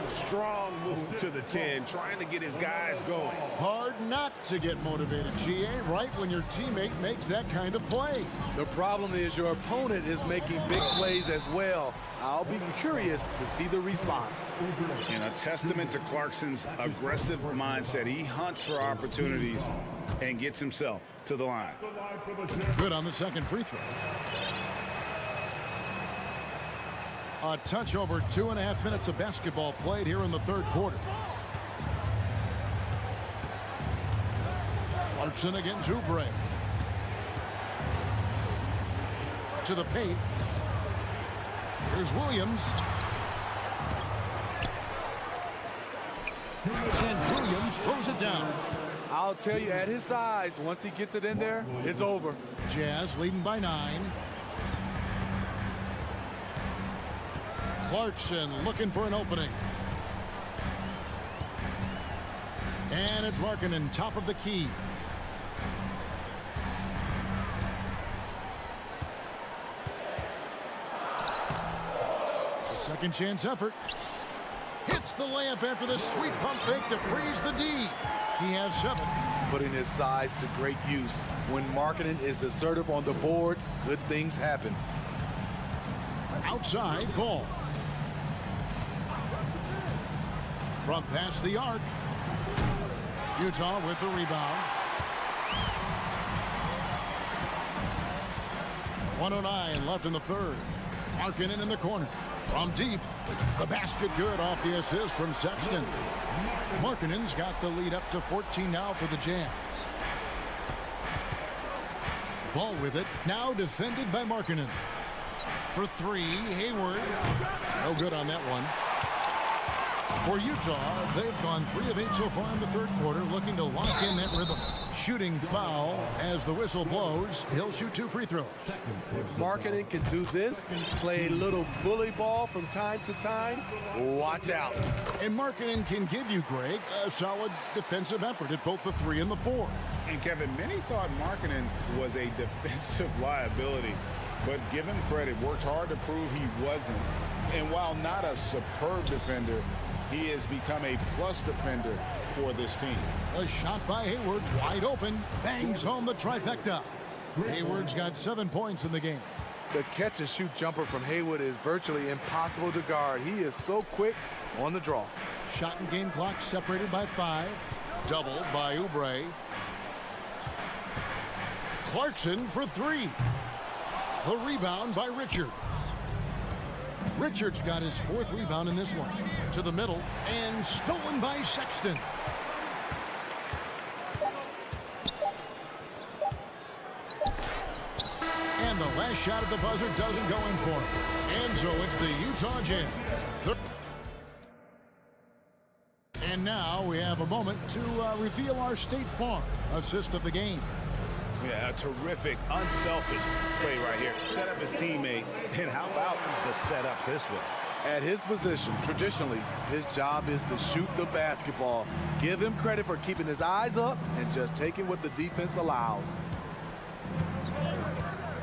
Strong move to the 10, trying to get his guys going. Hard not to get motivated, GA, right when your teammate makes that kind of play. The problem is your opponent is making big plays as well. I'll be curious to see the response. And a testament to Clarkson's aggressive mindset. He hunts for opportunities and gets himself to the line. Good on the second free throw. A touch over 2.5 minutes of basketball played here in the third quarter. Clarkson against Oubre. To the paint. Here's Williams. And Williams throws it down. I'll tell you, at his size, once he gets it in there, it's over. Jazz leading by 9. Clarkson looking for an opening. And it's Markkanen, top of the key. A second chance effort. Hits the layup after the sweet pump fake to freeze the D. He has 7. Putting his size to great use. When Markkanen is assertive on the boards, good things happen. Outside, ball. From past the arc. Utah with the rebound. 1:09 left in the third. Markkanen in the corner. From deep. The basket good off the assist from Sexton. Markkanen's got the lead up to 14 now for the Jazz. Ball with it. Now defended by Markkanen. For 3, Hayward. No good on that one. For Utah, they've gone 3 of 8 so far in the third quarter, looking to lock in that rhythm. Shooting foul as the whistle blows. He'll shoot 2 free throws. If Markkanen can do this, play a little bully ball from time to time, watch out. And Markkanen can give you, Greg, a solid defensive effort at both the 3 and the 4. And Kevin, many thought Markkanen was a defensive liability, but give him credit, worked hard to prove he wasn't. And while not a superb defender, he has become a plus defender for this team. A shot by Hayward, wide open, bangs home the trifecta. Hayward's got 7 points in the game. The catch-and-shoot jumper from Hayward is virtually impossible to guard. He is so quick on the draw. Shot and game clock separated by 5. Doubled by Oubre. Clarkson for 3. The rebound by Richards. Richards got his 4th rebound in this one. To the middle, and stolen by Sexton. And the last shot at the buzzer doesn't go in for him. And so it's the Utah Jazz. And now we have a moment to reveal our State Farm assist of the game. Yeah, a terrific, unselfish play right here. Set up his teammate, and how about the setup this way? At his position, traditionally, his job is to shoot the basketball. Give him credit for keeping his eyes up and just taking what the defense allows.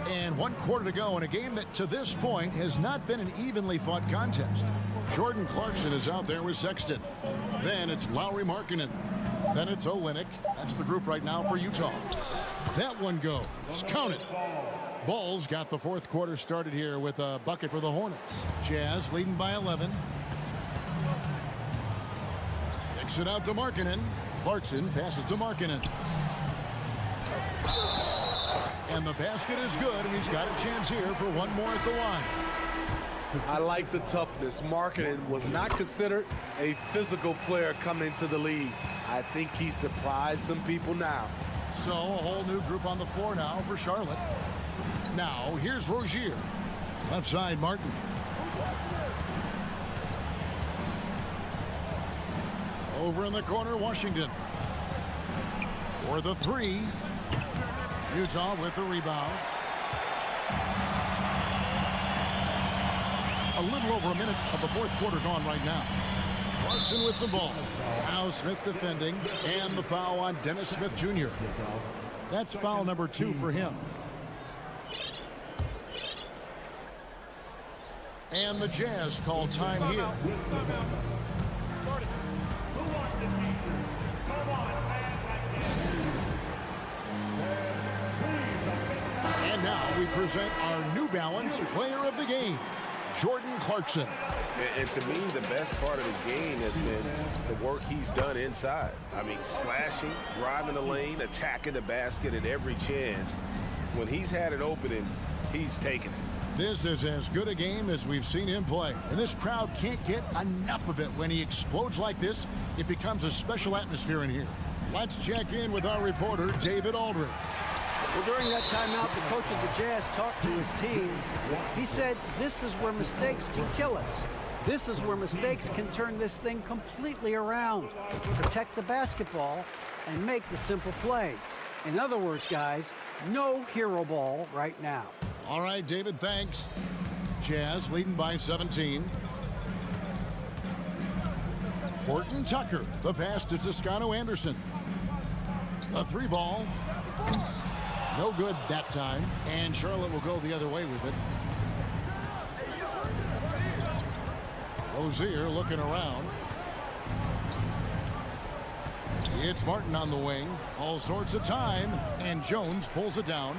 And 1 quarter to go in a game that to this point has not been an evenly fought contest. Jordan Clarkson is out there with Sexton. Then it's Lauri Markkanen. Then it's Olynyk. That's the group right now for Utah. That one goes. Count it. Bulls got the 4th quarter started here with a bucket for the Hornets. Jazz leading by 11. Kicks it out to Markkanen. Clarkson passes to Markkanen. And the basket is good, and he's got a chance here for one more at the line. I like the toughness. Markkanen was not considered a physical player coming into the league. I think he surprised some people now. So a whole new group on the floor now for Charlotte. Now here's Rozier. Left side, Martin. Over in the corner, Washington. For the 3. Utah with the rebound. A little over a minute of the 4th quarter gone right now. Clarkson with the ball. Now Smith defending, and the foul on Dennis Smith Jr. That's foul number 2 for him. And the Jazz call time here. And now we present our New Balance player of the game, Jordan Clarkson. And to me, the best part of the game has been the work he's done inside. I mean, slashing, driving the lane, attacking the basket at every chance. When he's had an opening, he's taken it. This is as good a game as we've seen him play. And this crowd can't get enough of it. When he explodes like this, it becomes a special atmosphere in here. Let's check in with our reporter, David Aldridge. Well, during that timeout, the coach of the Jazz talked to his team. He said, this is where mistakes can kill us. This is where mistakes can turn this thing completely around. Protect the basketball and make the simple play. In other words, guys, no hero ball right now. All right, David, thanks. Jazz leading by 17. Horton Tucker, the pass to Toscano Anderson. The 3 ball. No good that time, and Charlotte will go the other way with it. Rozier looking around. It's Martin on the wing. All sorts of time, and Jones pulls it down.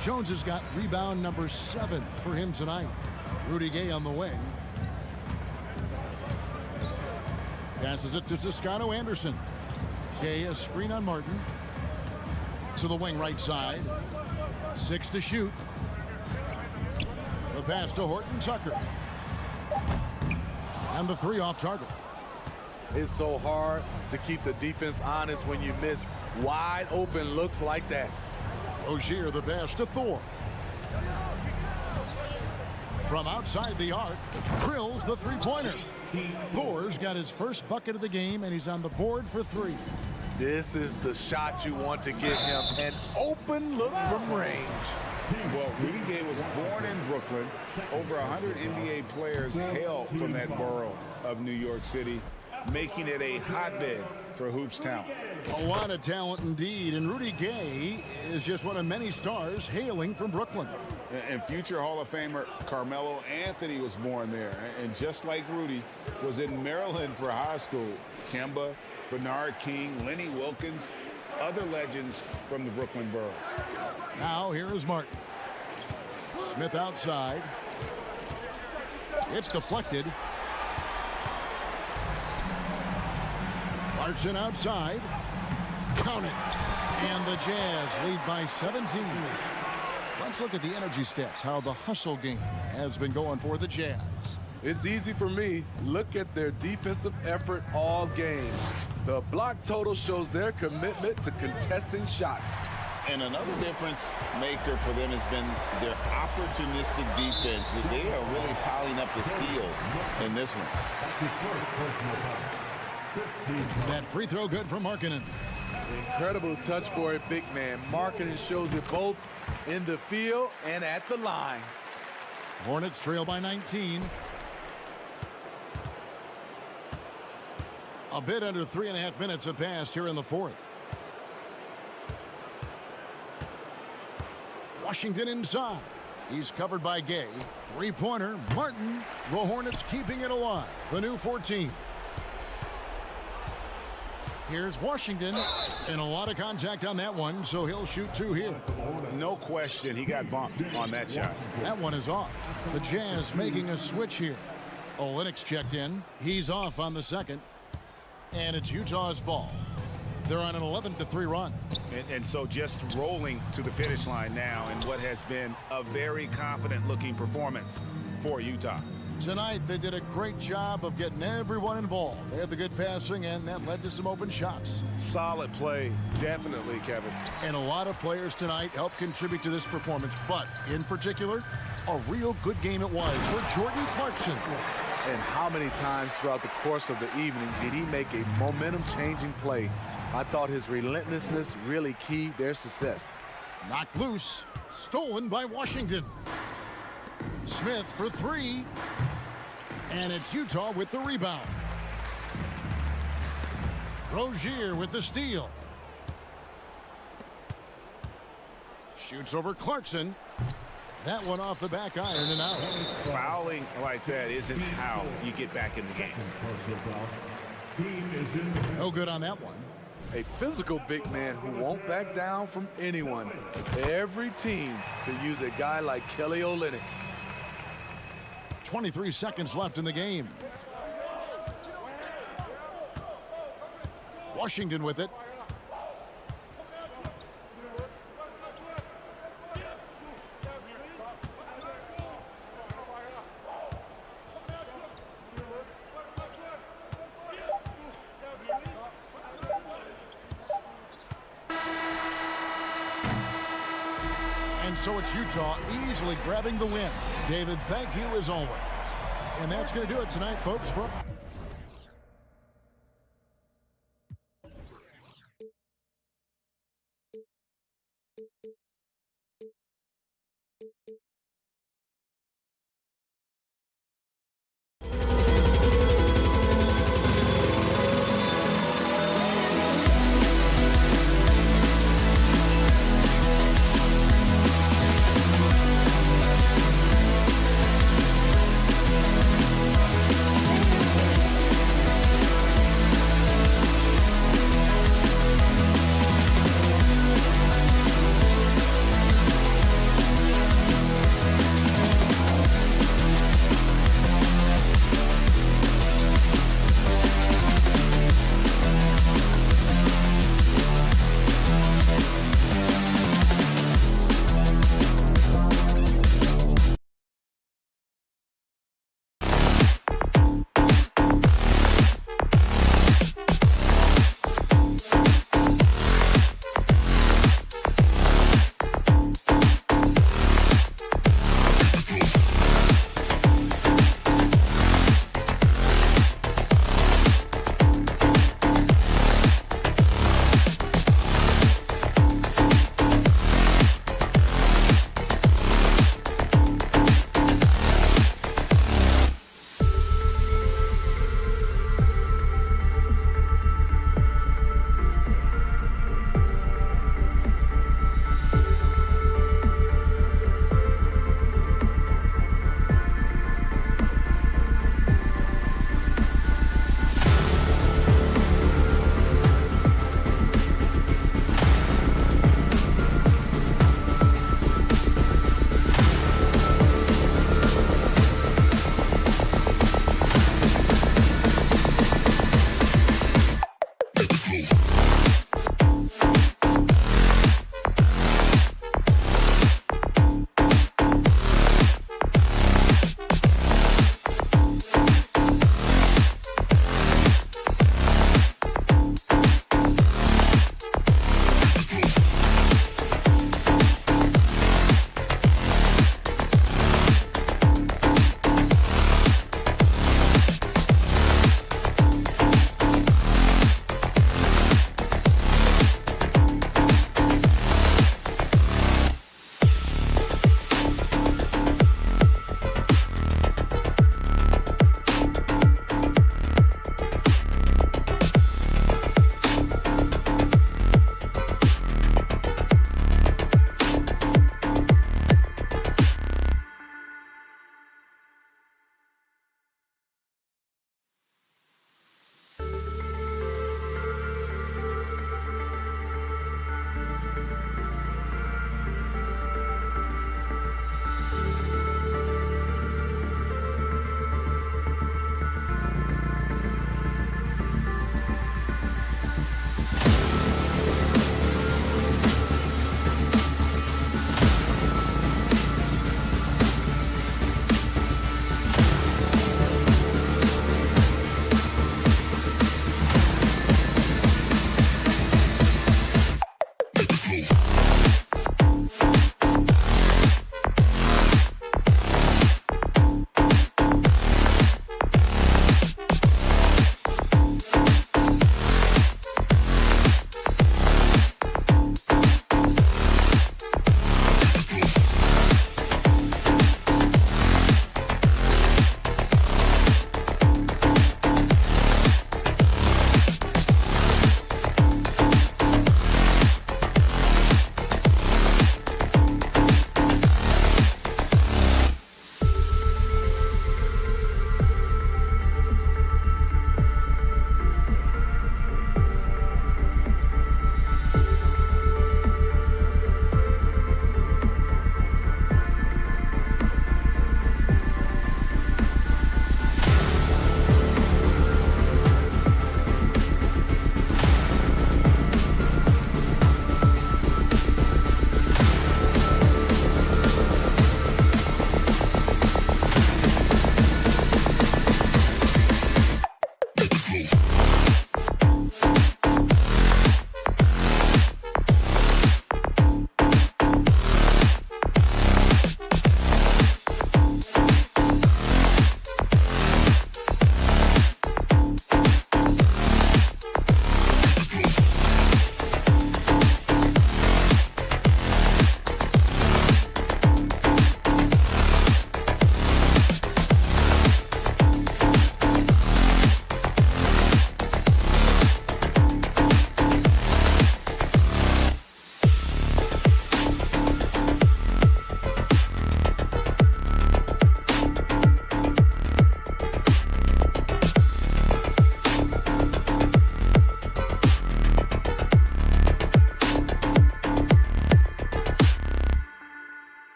Jones has got rebound number 7 for him tonight. Rudy Gay on the wing. Passes it to Toscano Anderson. Gay, a screen on Martin. To the wing right side. 6 to shoot. The pass to Horton Tucker. And the 3 off target. It's so hard to keep the defense honest when you miss wide open looks like that. Rozier the pass to Thor. From outside the arc, drills the 3-pointer. Thor's got his first bucket of the game, and he's on the board for 3. This is the shot you want to get him, an open look from range. Well, Rudy Gay was born in Brooklyn. Over 100 NBA players hail from that borough of New York City, making it a hotbed for hoops talent. A lot of talent indeed, and Rudy Gay is just one of many stars hailing from Brooklyn. And future Hall of Famer Carmelo Anthony was born there, and just like Rudy, was in Maryland for high school. Kemba, Bernard King, Lenny Wilkins, other legends from the Brooklyn borough. Now here is Martin. Smith outside. It's deflected. Clarkson outside. Count it. And the Jazz lead by 17. Let's look at the energy stats, how the hustle game has been going for the Jazz. It's easy for me. Look at their defensive effort all game. The block total shows their commitment to contesting shots. And another difference maker for them has been their opportunistic defense. They are really piling up the steals in this one. That free throw good from Markkanen. Incredible touch for a big man. Markkanen shows it both in the field and at the line. Hornets trail by 19. A bit under 3.5 minutes have passed here in the fourth. Washington inside. He's covered by Gay. Three-pointer, Martin. The Hornets keeping it alive. The new 14. Here's Washington. And a lot of contact on that one, so he'll shoot two here. No question, he got bumped on that shot. That one is off. The Jazz making a switch here. Olynyk's checked in. He's off on the second. And it's Utah's ball. They're on an 11-3 run. And so just rolling to the finish line now in what has been a very confident-looking performance for Utah. Tonight, they did a great job of getting everyone involved. They had the good passing, and that led to some open shots. Solid play, definitely, Kevin. And a lot of players tonight helped contribute to this performance, but in particular, a real good game it was for Jordan Clarkson. And how many times throughout the course of the evening did he make a momentum-changing play? I thought his relentlessness really keyed their success. Knocked loose, stolen by Washington. Smith for three. And it's Utah with the rebound. Rozier with the steal. Shoots over Clarkson. That one off the back iron and out. Fouling like that isn't how you get back in the game. No good on that one. A physical big man who won't back down from anyone. Every team could use a guy like Kelly Olynyk. 23 seconds left in the game. Washington with it. And so it's Utah easily grabbing the win. David, thank you as always. And that's going to do it tonight, folks.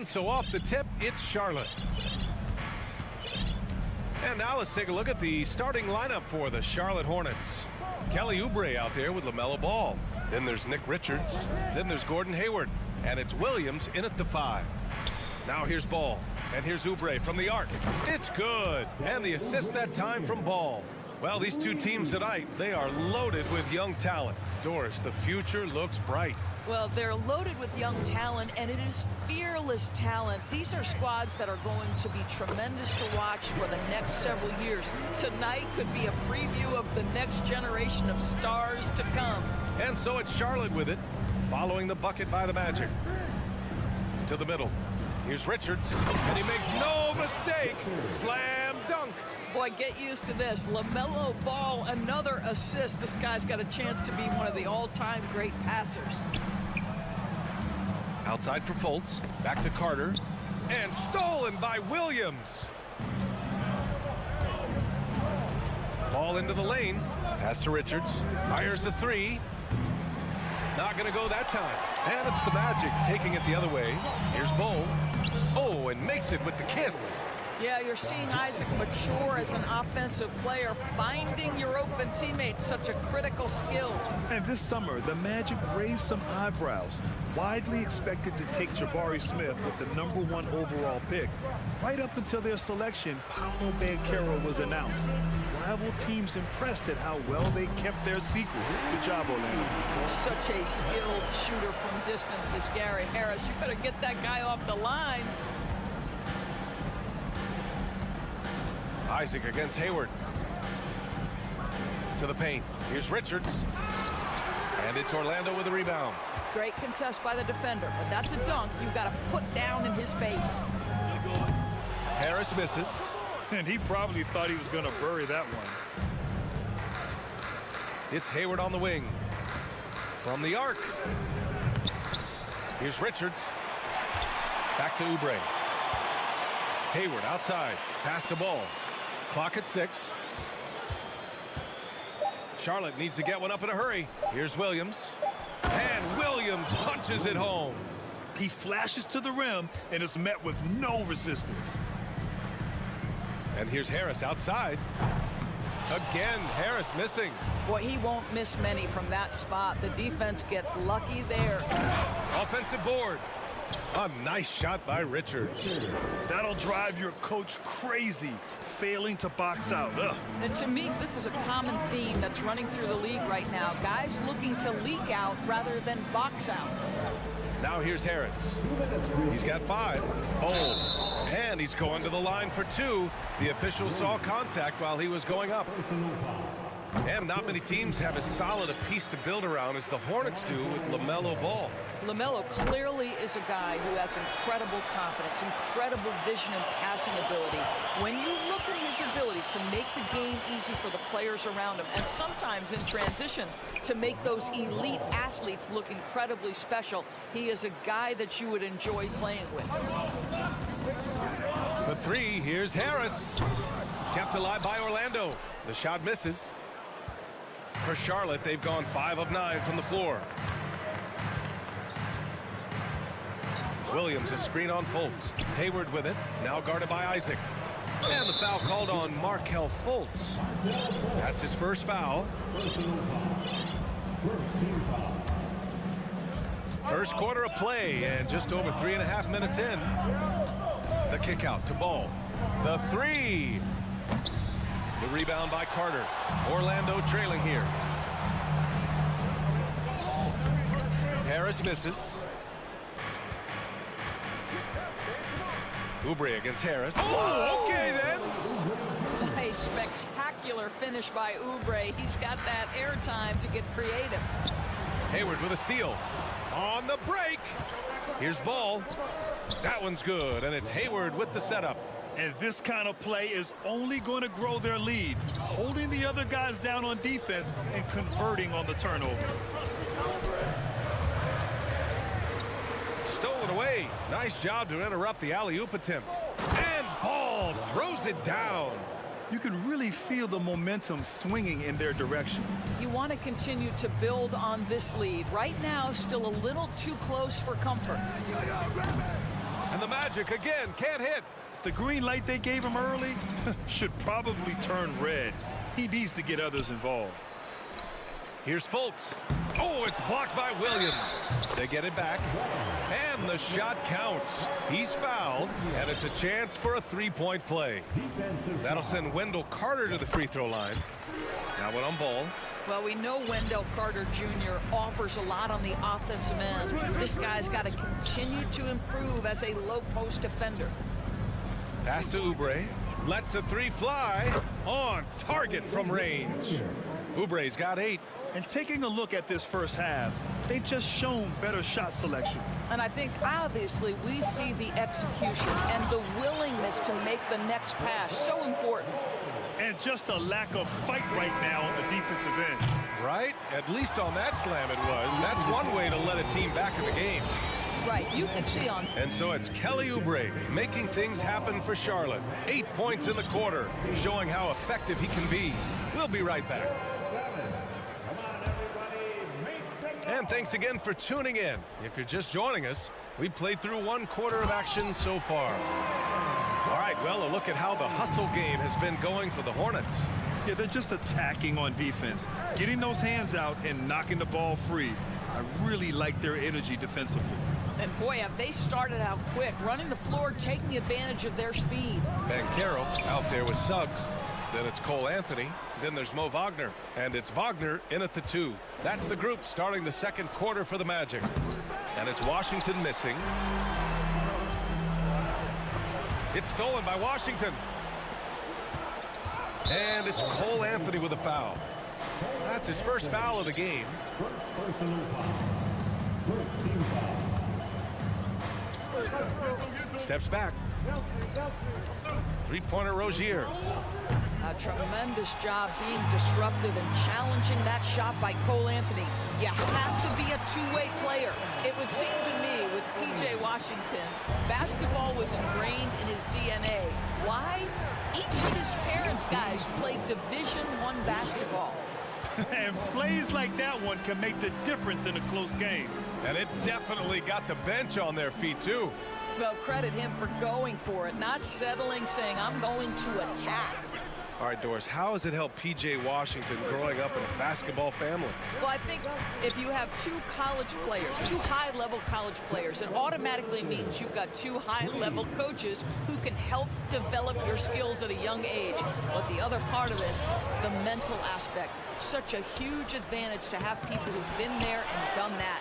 And so off the tip, it's Charlotte. And now let's take a look at the starting lineup for the Charlotte Hornets. Kelly Oubre out there with LaMelo Ball. Then there's Nick Richards. Then there's Gordon Hayward. And it's Williams in at the 5. Now here's Ball. And here's Oubre from the arc. It's good. And the assist that time from Ball. Well, these two teams tonight, they are loaded with young talent. Doris, the future looks bright. Well, they're loaded with young talent, and it is fearless talent. These are squads that are going to be tremendous to watch for the next several years. Tonight could be a preview of the next generation of stars to come. And so it's Charlotte with it, following the bucket by the Magic. To the middle. Here's Richards, and he makes no mistake. Slam dunk. Boy, get used to this. LaMelo Ball, another assist. This guy's got a chance to be one of the all-time great passers. Outside for Fultz. Back to Carter. And stolen by Williams. Ball into the lane. Pass to Richards. Fires the 3. Not going to go that time. And it's the Magic taking it the other way. Here's Bo. Oh, and makes it with the kiss. Yeah, you're seeing Isaac mature as an offensive player, finding your open teammate, such a critical skill. And this summer, the Magic raised some eyebrows. Widely expected to take Jabari Smith with the #1 overall pick. Right up until their selection, Paolo Banchero was announced. Rival teams impressed at how well they kept their secret. Good job, Orlando. Such a skilled shooter from distance is Gary Harris. You better get that guy off the line. Isaac against Hayward. To the paint. Here's Richards. And it's Orlando with a rebound. Great contest by the defender, but that's a dunk you've got to put down in his face. Harris misses. And he probably thought he was going to bury that one. It's Hayward on the wing. From the arc. Here's Richards. Back to Oubre. Hayward outside. Pass to Ball. Clock at 6. Charlotte needs to get one up in a hurry. Here's Williams. And Williams punches it home. He flashes to the rim and is met with no resistance. And here's Harris outside. Again, Harris missing. Boy, he won't miss many from that spot. The defense gets lucky there. Offensive board. A nice shot by Richards. That'll drive your coach crazy, failing to box out. Ugh. And to me, this is a common theme that's running through the league right now. Guys looking to leak out rather than box out. Now here's Harris. He's got 5. Oh, and he's going to the line for 2. The official saw contact while he was going up. And not many teams have as solid a piece to build around as the Hornets do with LaMelo Ball. LaMelo clearly is a guy who has incredible confidence, incredible vision and passing ability. When you look at his ability to make the game easy for the players around him, and sometimes in transition to make those elite athletes look incredibly special, he is a guy that you would enjoy playing with. For 3, here's Harris. Kept alive by Orlando. The shot misses. For Charlotte, they've gone 5 of 9 from the floor. Williams, a screen on Fultz. Hayward with it, now guarded by Isaac. And the foul called on Markelle Fultz. That's his first foul. First quarter of play, and just over 3.5 minutes in. The kick out to Ball. The 3. The rebound by Carter. Orlando trailing here. Harris misses. Oubre against Harris. Oh, okay then. A spectacular finish by Oubre. He's got that airtime to get creative. Hayward with a steal. On the break. Here's Ball. That one's good, and it's Hayward with the setup. And this kind of play is only going to grow their lead, holding the other guys down on defense and converting on the turnover. Stolen away. Nice job to interrupt the alley-oop attempt. And Ball throws it down. You can really feel the momentum swinging in their direction. You want to continue to build on this lead. Right now, still a little too close for comfort. And the Magic again can't hit. The green light they gave him early should probably turn red. He needs to get others involved. Here's Fultz. Oh, it's blocked by Williams. They get it back. And the shot counts. He's fouled, and it's a chance for a three-point play. That'll send Wendell Carter to the free throw line. Now one on ball. Well, we know Wendell Carter Jr. offers a lot on the offensive end. This guy's got to continue to improve as a low-post defender. Pass to Oubre. Lets a three fly. On target from range. Oubre's got 8. And taking a look at this first half, they've just shown better shot selection. And I think, obviously, we see the execution and the willingness to make the next pass so important. And just a lack of fight right now on the defensive end. Right? At least on that slam it was. That's one way to let a team back in the game. Right, you can see on. And so it's Kelly Oubre making things happen for Charlotte. 8 points in the quarter, showing how effective he can be. We'll be right back. And thanks again for tuning in. If you're just joining us, we played through 1 quarter of action so far. All right, well, a look at how the hustle game has been going for the Hornets. Yeah, they're just attacking on defense, getting those hands out and knocking the ball free. I really like their energy defensively. And boy, have they started out quick, running the floor, taking advantage of their speed. Banchero out there with Suggs. Then it's Cole Anthony. Then there's Mo Wagner. And it's Wagner in at the 2. That's the group starting the second quarter for the Magic. And it's Washington missing. It's stolen by Washington. And it's Cole Anthony with a foul. That's his first foul of the game. Steps back. Three-pointer Rozier. A tremendous job being disruptive and challenging that shot by Cole Anthony. You have to be a two-way player. It would seem to me with P.J. Washington, basketball was ingrained in his DNA. Why? Each of his parents, guys, played Division I basketball. And plays like that one can make the difference in a close game. And it definitely got the bench on their feet, too. Well, credit him for going for it, not settling, saying, I'm going to attack. All right, Doris, how has it helped P.J. Washington growing up in a basketball family? Well, I think if you have 2 college players, 2 high-level college players, it automatically means you've got 2 high-level coaches who can help develop your skills at a young age. But the other part of this, the mental aspect, such a huge advantage to have people who've been there and done that.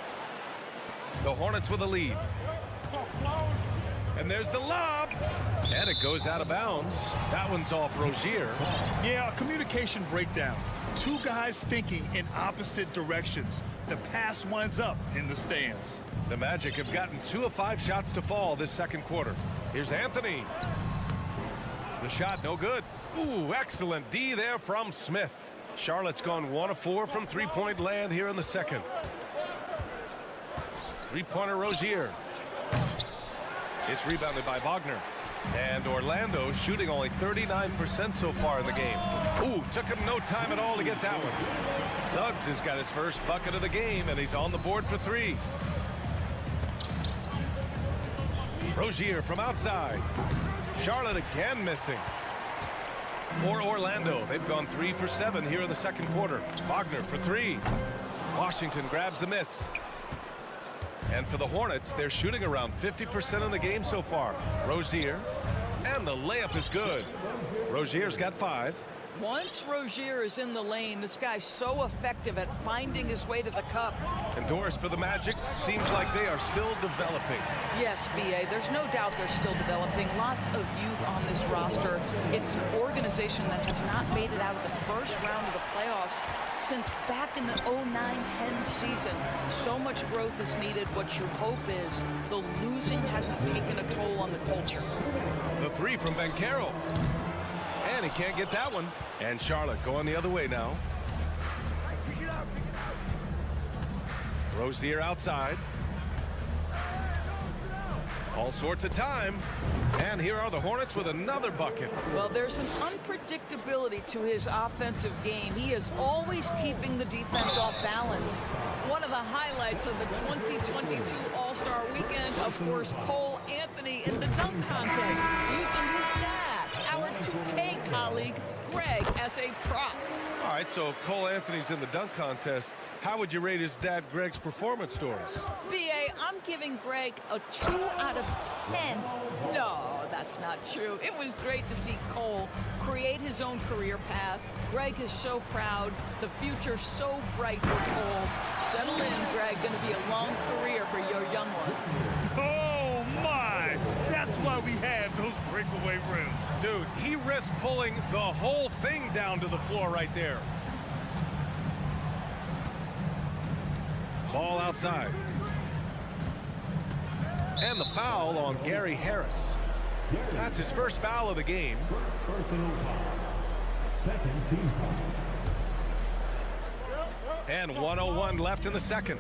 The Hornets with a lead. And there's the lob. And it goes out of bounds. That one's off Rozier. Yeah, a communication breakdown. 2 guys thinking in opposite directions. The pass winds up in the stands. The Magic have gotten 2 of 5 shots to fall this second quarter. Here's Anthony. The shot no good. Ooh, excellent D there from Smith. Charlotte's gone 1 of 4 from three-point land here in the second. Three-pointer Rozier. It's rebounded by Wagner. And Orlando shooting only 39% so far in the game. Ooh, took him no time at all to get that one. Suggs has got his first bucket of the game, and he's on the board for 3. Rozier from outside. Charlotte again missing. For Orlando, they've gone 3 for 7 here in the second quarter. Wagner for 3. Washington grabs the miss. And for the Hornets, they're shooting around 50% in the game so far. Rozier, and the layup is good. Rozier's got 5. Once Rozier is in the lane, this guy's so effective at finding his way to the cup. And Doris, for the Magic, seems like they are still developing. Yes, B.A., there's no doubt they're still developing. Lots of youth on this roster. It's an organization that has not made it out of the first round of the playoffs since back in the 09-10 season. So much growth is needed. What you hope is the losing hasn't taken a toll on the culture. The 3 from Banchero. And he can't get that one. And Charlotte going the other way now. Rozier outside. All sorts of time. And here are the Hornets with another bucket. Well, there's an unpredictability to his offensive game. He is always keeping the defense off balance. One of the highlights of the 2022 All-Star Weekend, of course, Cole Anthony Anthony in the dunk contest using his dad, our 2K colleague, Greg, as a prop. All right, so Cole Anthony's in the dunk contest. How would you rate his dad Greg's performance stories? BA, I'm giving Greg a 2 out of 10. No, that's not true. It was great to see Cole create his own career path. Greg is so proud. The future's so bright for Cole. Settle in, Greg. Going to be a long career for your young one. Oh, my! That's why we have those breakaway rims. Dude, he risked pulling the whole thing down to the floor right there. Ball outside. And the foul on Gary Harris. That's his first foul of the game. Personal foul. Second team foul. And 1:01 left in the second.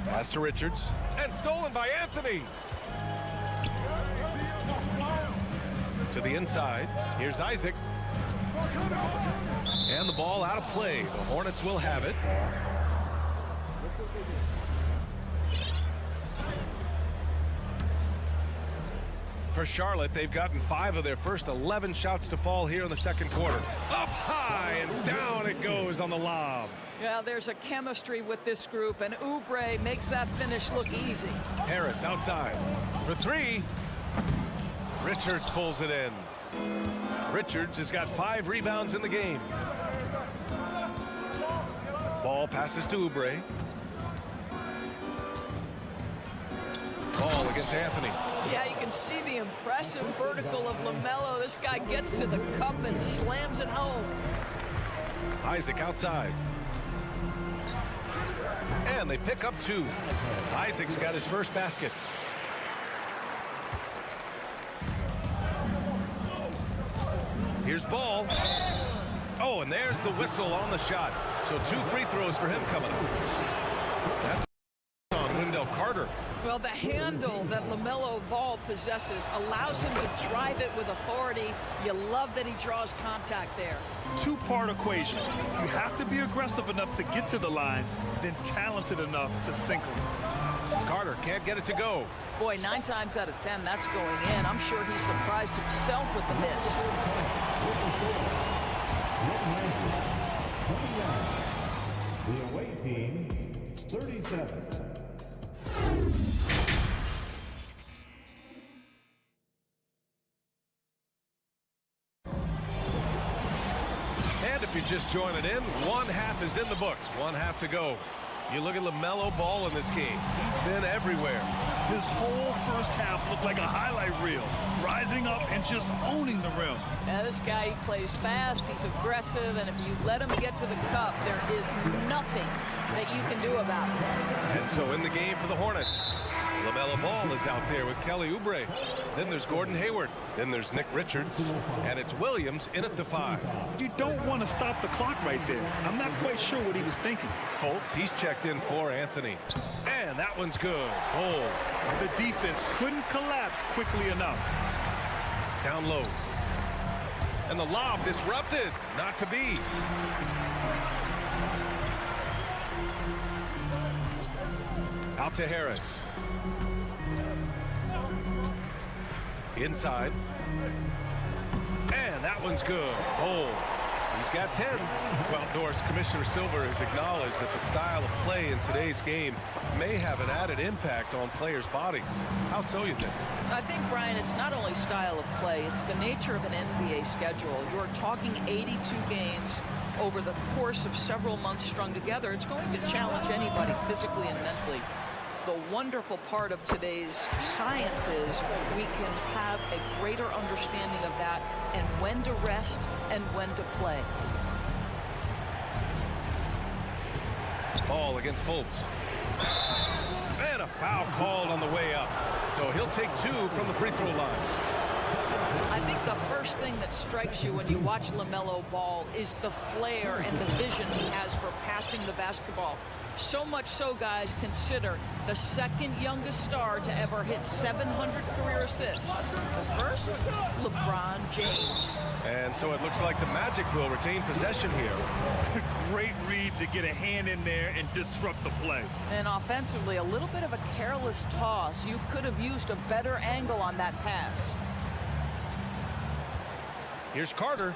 Pass to Richards. And stolen by Anthony. To the inside. Here's Isaac. And the ball out of play. The Hornets will have it. For Charlotte, they've gotten 5 of their first 11 shots to fall here in the second quarter. Up high and down it goes on the lob. Yeah, there's a chemistry with this group, and Oubre makes that finish look easy. Harris outside for 3. Richards pulls it in. Richards has got 5 rebounds in the game. Ball passes to Oubre. Ball against Anthony. Yeah, you can see the impressive vertical of LaMelo. This guy gets to the cup and slams it home. Isaac outside. And they pick up 2. Isaac's got his first basket. Here's Ball. Oh, and there's the whistle on the shot. So 2 free throws for him coming up. That's on Wendell Carter. Well, the handle that LaMelo Ball possesses allows him to drive it with authority. You love that he draws contact there. 2-part equation. You have to be aggressive enough to get to the line, then talented enough to sink them. Carter can't get it to go. Boy, 9 times out of 10, that's going in. I'm sure he's surprised himself with the miss. The away team, 37. And if you're just joining in, 1 half is in the books. 1 half to go. You look at LaMelo Ball in this game. He's been everywhere. This whole first half looked like a highlight reel, rising up and just owning the rim. Now, this guy, he plays fast, he's aggressive, and if you let him get to the cup, there is nothing that you can do about it. And so in the game for the Hornets, LaMelo Ball is out there with Kelly Oubre. Then there's Gordon Hayward. Then there's Nick Richards. And it's Williams in at the 5. You don't want to stop the clock right there. I'm not quite sure what he was thinking. Fultz, he's checked in for Anthony. And that one's good. Hold. The defense couldn't collapse quickly enough. Down low. And the lob disrupted. Not to be. Out to Harris. Inside. And that one's good. Hold. He's got 10. Well, Norris, Commissioner Silver has acknowledged that the style of play in today's game may have an added impact on players' bodies. How so, you think? I think, Brian, it's not only style of play, it's the nature of an NBA schedule. You're talking 82 games over the course of several months strung together. It's going to challenge anybody physically and mentally. The wonderful part of today's science is we can have a greater understanding of that and when to rest and when to play. Ball against Fultz. And a foul called on the way up. So he'll take 2 from the free throw line. I think the first thing that strikes you when you watch LaMelo Ball is the flair and the vision he has for passing the basketball. So much so, guys, consider the second youngest star to ever hit 700 career assists. The first, LeBron James. And so it looks like the Magic will retain possession here. Great read to get a hand in there and disrupt the play. And offensively, a little bit of a careless toss. You could have used a better angle on that pass. Here's Carter.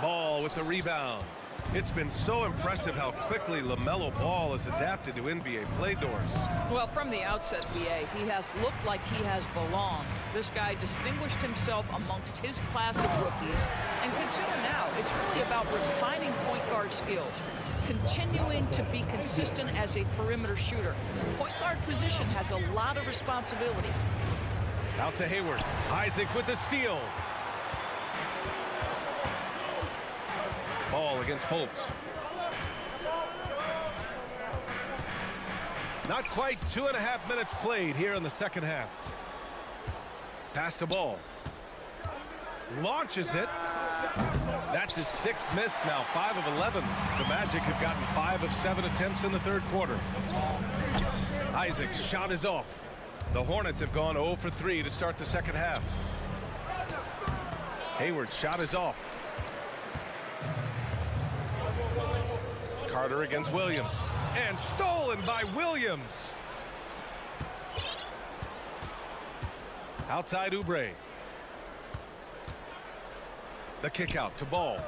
Ball with the rebound. It's been so impressive how quickly LaMelo Ball has adapted to NBA play doors. Well, from the outset, BA, he has looked like he has belonged. This guy distinguished himself amongst his class of rookies. And consider now, it's really about refining point guard skills, continuing to be consistent as a perimeter shooter. Point guard position has a lot of responsibility. Out to Hayward. Isaac with the steal. Ball against Fultz. Not quite 2.5 minutes played here in the second half. Pass to Ball. Launches it. That's his 6th miss now, 5 of 11. The Magic have gotten 5 of 7 attempts in the third quarter. Isaac's shot is off. The Hornets have gone 0 for 3 to start the second half. Hayward's shot is off. Carter against Williams. And stolen by Williams. Outside Oubre. The kick out to Ball.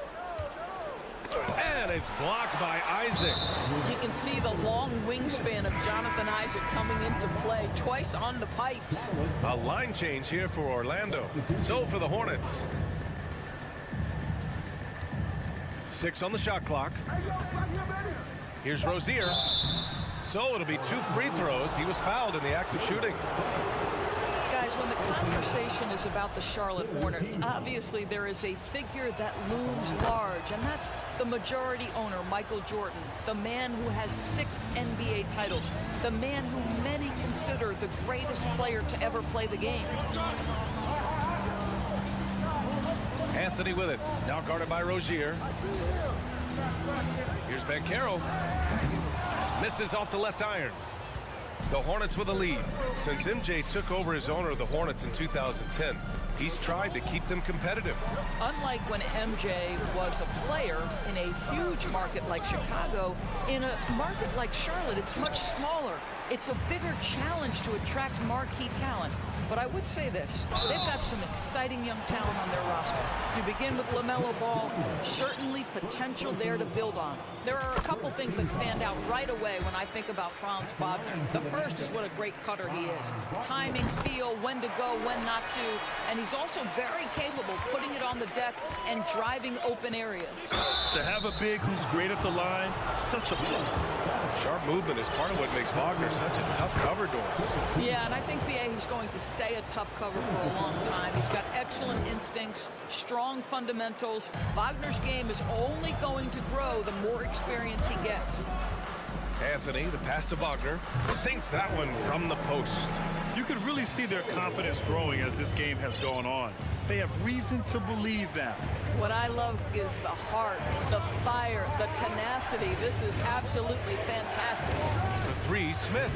And it's blocked by Isaac. You can see the long wingspan of Jonathan Isaac coming into play twice on the pipes. A line change here for Orlando. So for the Hornets. 6 on the shot clock. Here's Rozier. So it'll be 2 free throws. He was fouled in the act of shooting. Guys, when the conversation is about the Charlotte Hornets, obviously there is a figure that looms large, and that's the majority owner, Michael Jordan, the man who has 6 NBA titles, the man who many consider the greatest player to ever play the game. Anthony with it. Now guarded by Rozier. Here's Banchero. Misses off the left iron. The Hornets with a lead. Since MJ took over as owner of the Hornets in 2010, he's tried to keep them competitive. Unlike when MJ was a player in a huge market like Chicago, in a market like Charlotte, it's much smaller. It's a bigger challenge to attract marquee talent. But I would say this, they've got some exciting young talent on their roster. You begin with LaMelo Ball, certainly potential there to build on. There are a couple things that stand out right away when I think about Franz Wagner. The first is what a great cutter he is. Timing, feel, when to go, when not to. And he's also very capable putting it on the deck and driving open areas. To have a big who's great at the line, such a plus. Sharp movement is part of what makes Wagner such a tough cover door. Yeah, and I think BA he's going to stay a tough cover for a long time. He's got excellent instincts, strong fundamentals. Wagner's game is only going to grow the more experience he gets. Anthony, the pass to Wagner, sinks that one from the post. You can really see their confidence growing as this game has gone on. They have reason to believe now. What I love is the heart, the fire, the tenacity. This is absolutely fantastic. The 3, Smith.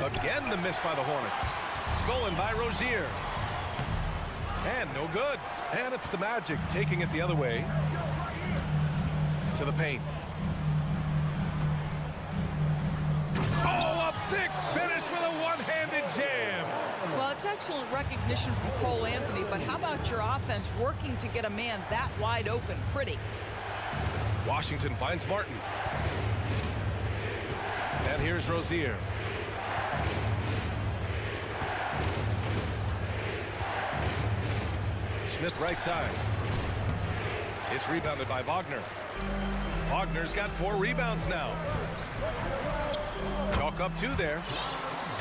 Again, the miss by the Hornets. Stolen by Rozier. And no good. And it's the Magic taking it the other way. To the paint. Oh, a big finish with a one-handed jam. Well, it's excellent recognition from Cole Anthony, but how about your offense working to get a man that wide open pretty? Washington finds Martin. And here's Rozier. Smith right side. It's rebounded by Wagner. Wagner's got 4 rebounds now. Chalk up 2 there.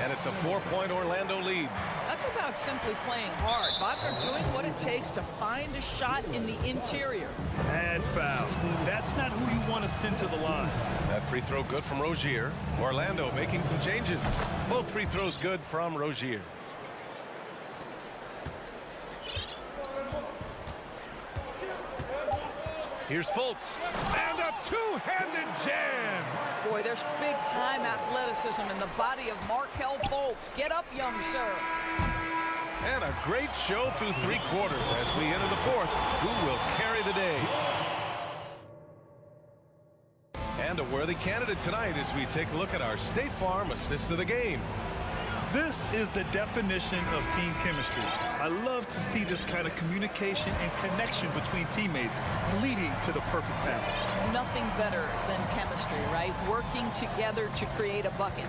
And it's a 4-point Orlando lead. That's about simply playing hard. Wagner doing what it takes to find a shot in the interior. And foul. That's not who you want to send to the line. That free throw good from Rozier. Orlando making some changes. Both free throws good from Rozier. Here's Fultz. And a two-handed jam. Boy, there's big-time athleticism in the body of Markelle Fultz. Get up, young sir. And a great show through 3 quarters as we enter the 4th. Who will carry the day? And a worthy candidate tonight as we take a look at our State Farm assist of the game. This is the definition of team chemistry. I love to see this kind of communication and connection between teammates leading to the perfect pass. Nothing better than chemistry, right? Working together to create a bucket.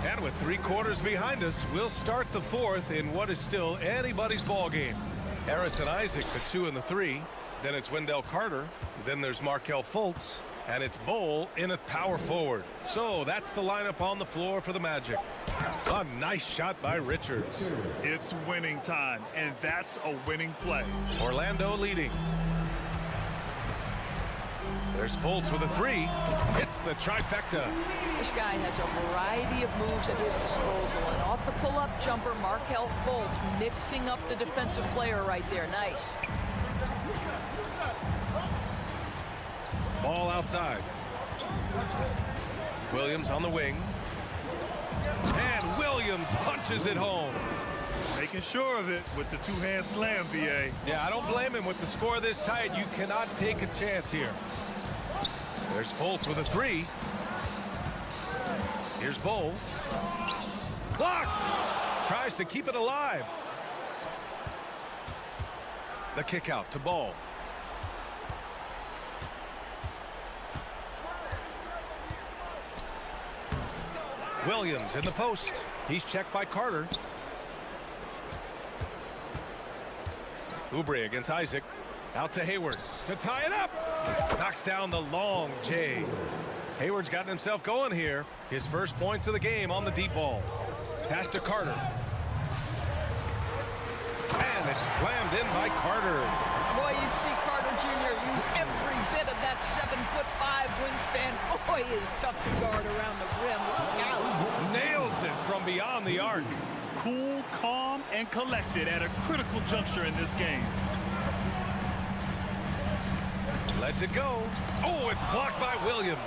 And with 3 quarters behind us, we'll start the 4th in what is still anybody's ball game. Harris and Isaac, the 2 and the 3. Then it's Wendell Carter. Then there's Markelle Fultz. And it's Bowl in at power forward. So that's the lineup on the floor for the Magic. A nice shot by Richards. It's winning time, and that's a winning play. Orlando leading. There's Fultz with a 3. Hits the trifecta. This guy has a variety of moves at his disposal. And off the pull-up jumper, Markelle Fultz mixing up the defensive player right there. Nice. Ball outside. Williams on the wing. And Williams punches it home. Making sure of it with the 2-hand slam, BA. Yeah, I don't blame him with the score this tight. You cannot take a chance here. There's Fultz with a 3. Here's Bowl. Blocked! Tries to keep it alive. The kick out to Ball. Williams in the post. He's checked by Carter. Oubre against Isaac. Out to Hayward to tie it up. Knocks down the long J. Hayward's gotten himself going here. His first points of the game on the deep ball. Pass to Carter. And it's slammed in by Carter. Boy, you see Carter Jr. use every bit of that 7'5" wingspan. Boy, is tough to guard around the rim. Look out. Nails it from beyond the arc. Cool, calm, and collected at a critical juncture in this game. Lets it go. Oh, it's blocked by Williams.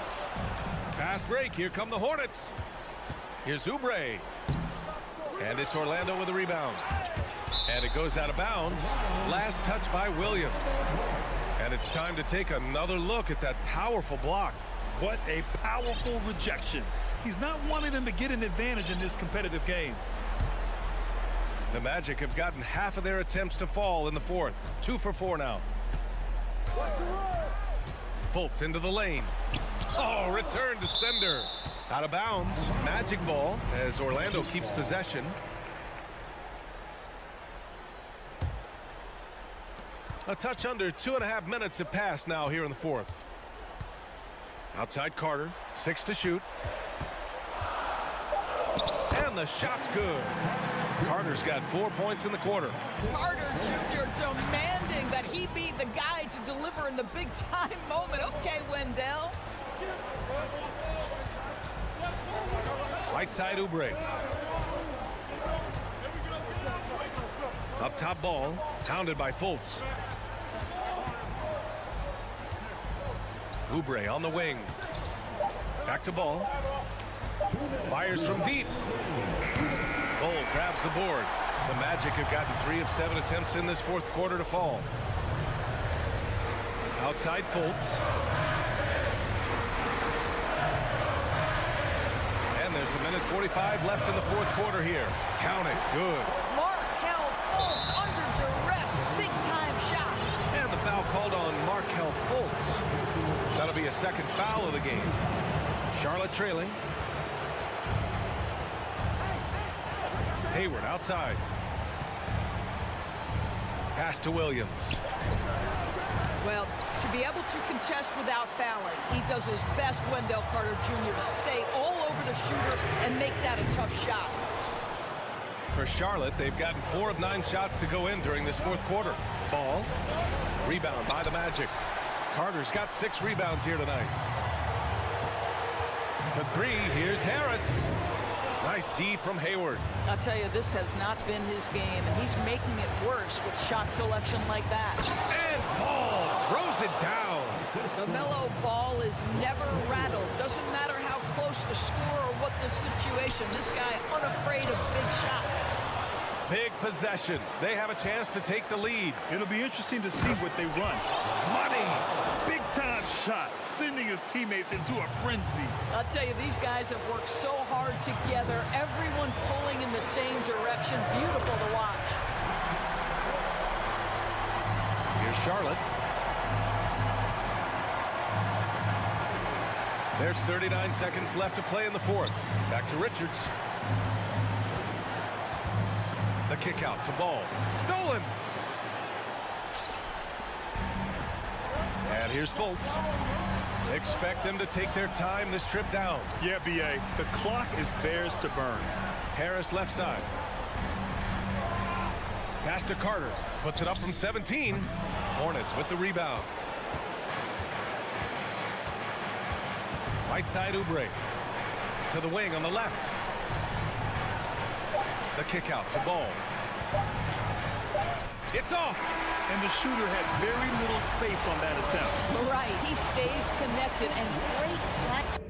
Fast break. Here come the Hornets. Here's Oubre. And it's Orlando with a rebound. And it goes out of bounds. Last touch by Williams. And it's time to take another look at that powerful block. What a powerful rejection. He's not wanting them to get an advantage in this competitive game. The Magic have gotten half of their attempts to fall in the 4th. 2 for 4 now. Fultz into the lane. Oh, return to sender. Out of bounds. Magic ball as Orlando keeps possession. A touch under 2.5 minutes have passed now here in the 4th. Outside Carter. 6 to shoot. And the shot's good. Carter's got 4 points in the quarter. Carter Jr. demanding that he be the guy to deliver in the big-time moment. Okay, Wendell. Right side Oubre. Up top Ball. Pounded by Fultz. Oubre on the wing. Back to Ball. Fires from deep. Ball grabs the board. The Magic have gotten 3 of 7 attempts in this 4th quarter to fall. Outside Fultz. And there's 1:45 left in the 4th quarter here. Count it. Good. Markelle Fultz under duress. Big-time shot. And the foul called on Markelle Fultz. That'll be a second foul of the game. Charlotte trailing. Hayward outside. Pass to Williams. Well, to be able to contest without fouling, he does his best, Wendell Carter Jr., to stay all over the shooter and make that a tough shot. For Charlotte, they've gotten 4 of 9 shots to go in during this 4th quarter. Ball. Rebound by the Magic. Carter's got 6 rebounds here tonight. For 3, here's Harris. Nice D from Hayward. I'll tell you, this has not been his game, and he's making it worse with shot selection like that. And Ball throws it down. The mellow ball is never rattled. Doesn't matter how close the score or what the situation. This guy unafraid of big shots. Big possession. They have a chance to take the lead. It'll be interesting to see what they run. Money! Big-time shot, sending his teammates into a frenzy. I'll tell you, these guys have worked so hard together. Everyone pulling in the same direction. Beautiful to watch. Here's Charlotte. There's 39 seconds left to play in the fourth. Back to Richards. The kick out to Ball. Stolen. And here's Fultz. Expect them to take their time this trip down. Yeah, B.A., the clock is theirs to burn. Harris left side. Pass to Carter. Puts it up from 17. Hornets with the rebound. Right side Oubre. To the wing on the left. The kick out to Ball. It's off. And the shooter had very little space on that attempt. Right, he stays connected and great tackle.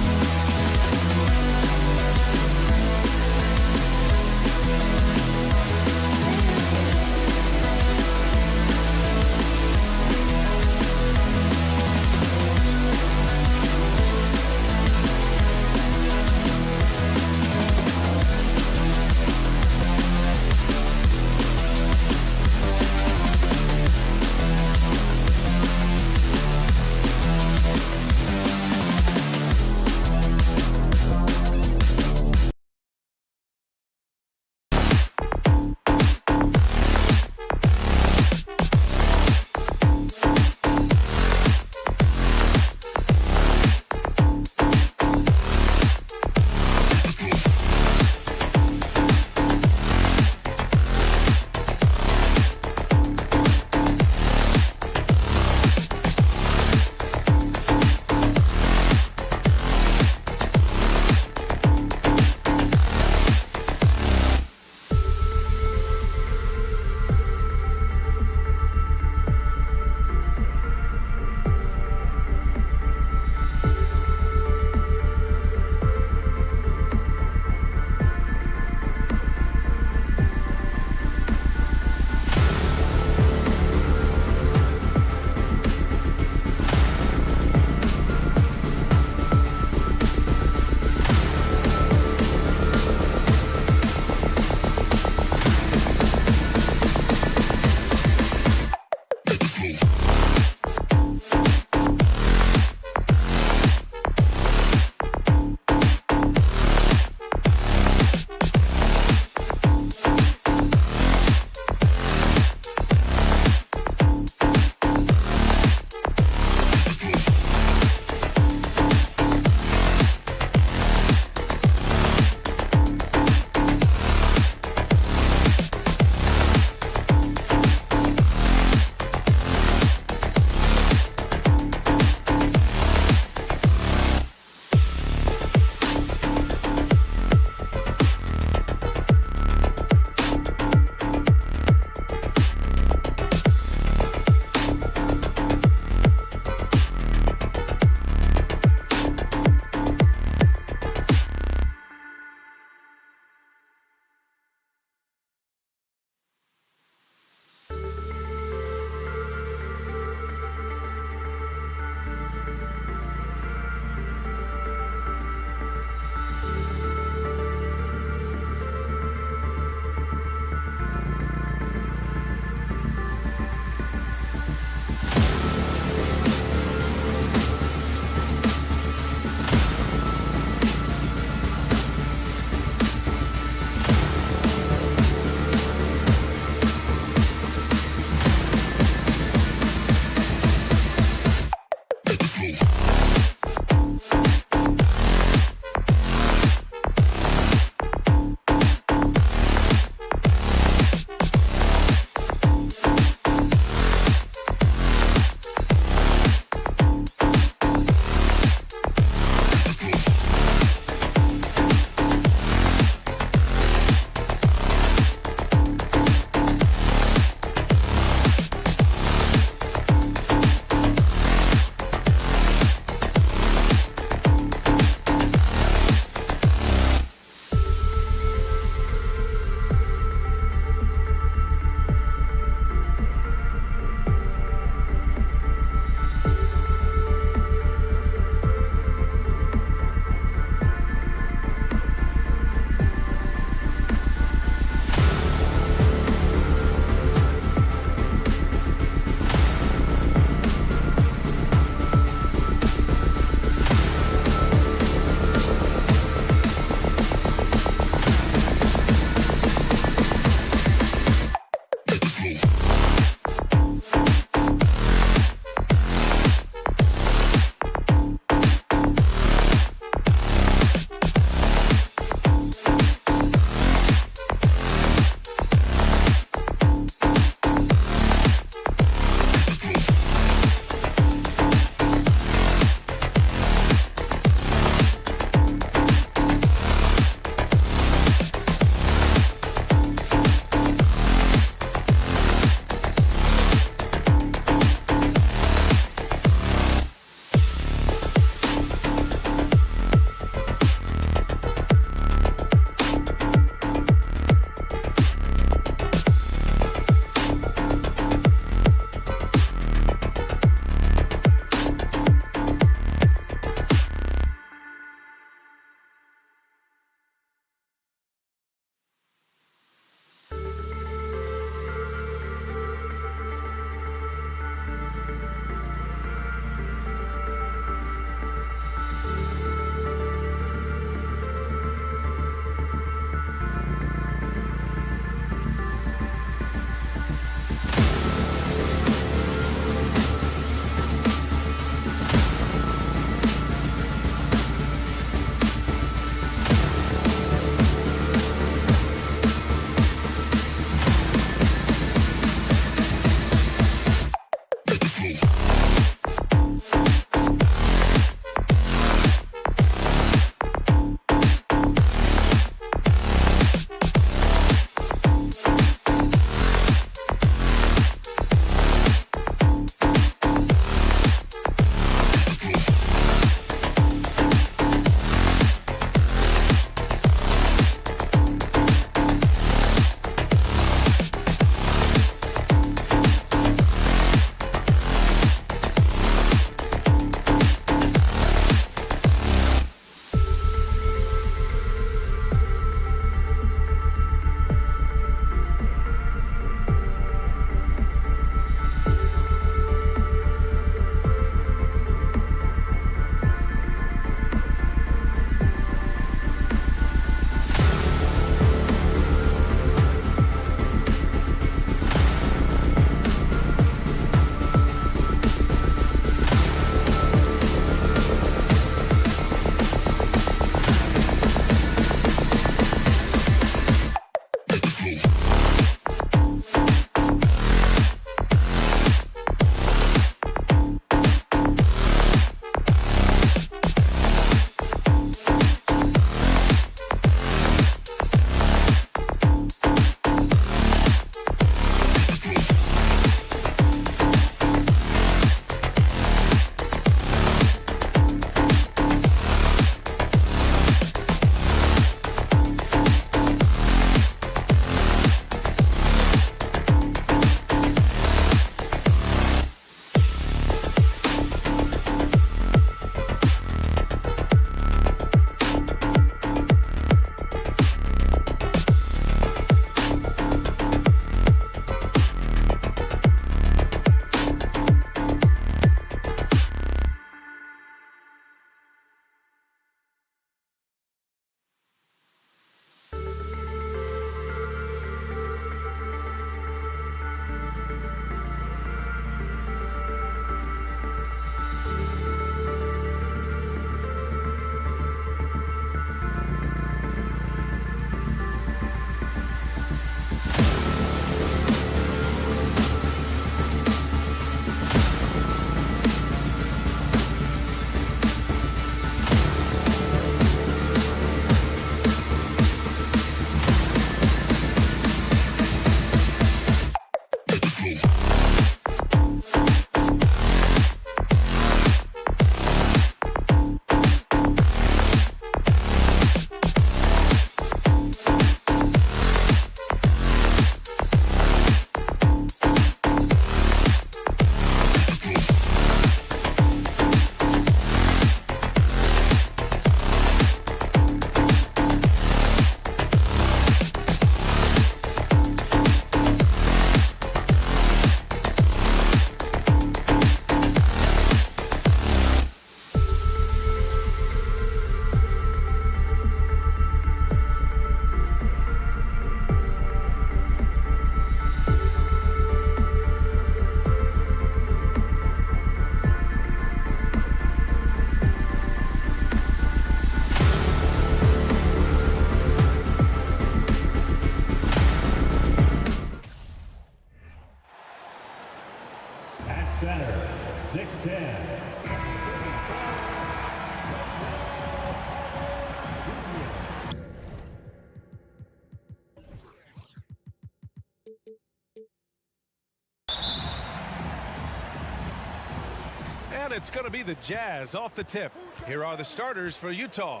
And it's going to be the Jazz off the tip. Here are the starters for Utah.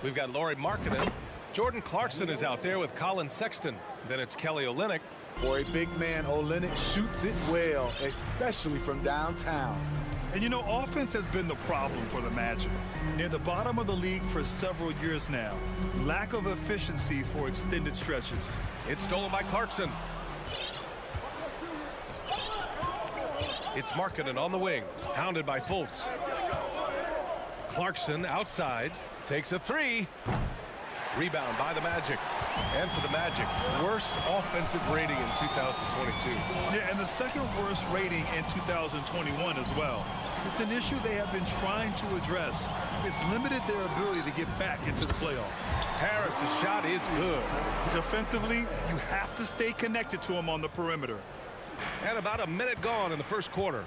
We've got Lauri Markkanen. Jordan Clarkson is out there with Colin Sexton. Then it's Kelly Olynyk. For a big man, Olynyk shoots it well, especially from downtown. And you know, offense has been the problem for the Magic. Near the bottom of the league for several years now. Lack of efficiency for extended stretches. It's stolen by Clarkson. It's Markkanen on the wing, hounded by Fultz. Clarkson outside, takes a three. Rebound by the Magic. And for the Magic, worst offensive rating in 2022. Yeah, and the second worst rating in 2021 as well. It's an issue they have been trying to address. It's limited their ability to get back into the playoffs. Harris's shot is good. Defensively, you have to stay connected to him on the perimeter. And about a minute gone in the first quarter.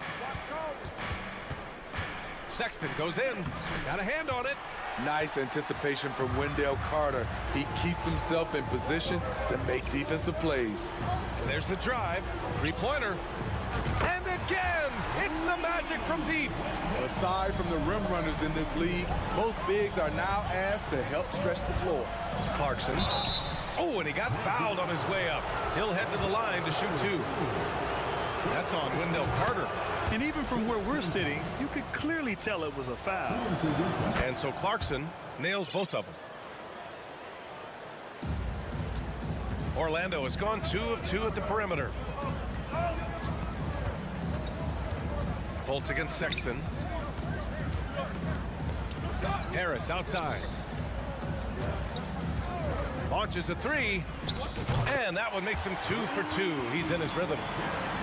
Sexton goes in. Got a hand on it. Nice anticipation from Wendell Carter. He keeps himself in position to make defensive plays. And there's the drive. Three-pointer. And again, it's the Magic from deep. Aside from the rim runners in this league, most bigs are now asked to help stretch the floor. Clarkson. Oh, and he got fouled on his way up. He'll head to the line to shoot two. That's on Wendell Carter. And even from where we're sitting, you could clearly tell it was a foul. And so Clarkson nails both of them. Orlando has gone 2 of 2 at the perimeter. Fultz against Sexton. Harris outside. Launches a three. And that one makes him 2 for 2. He's in his rhythm.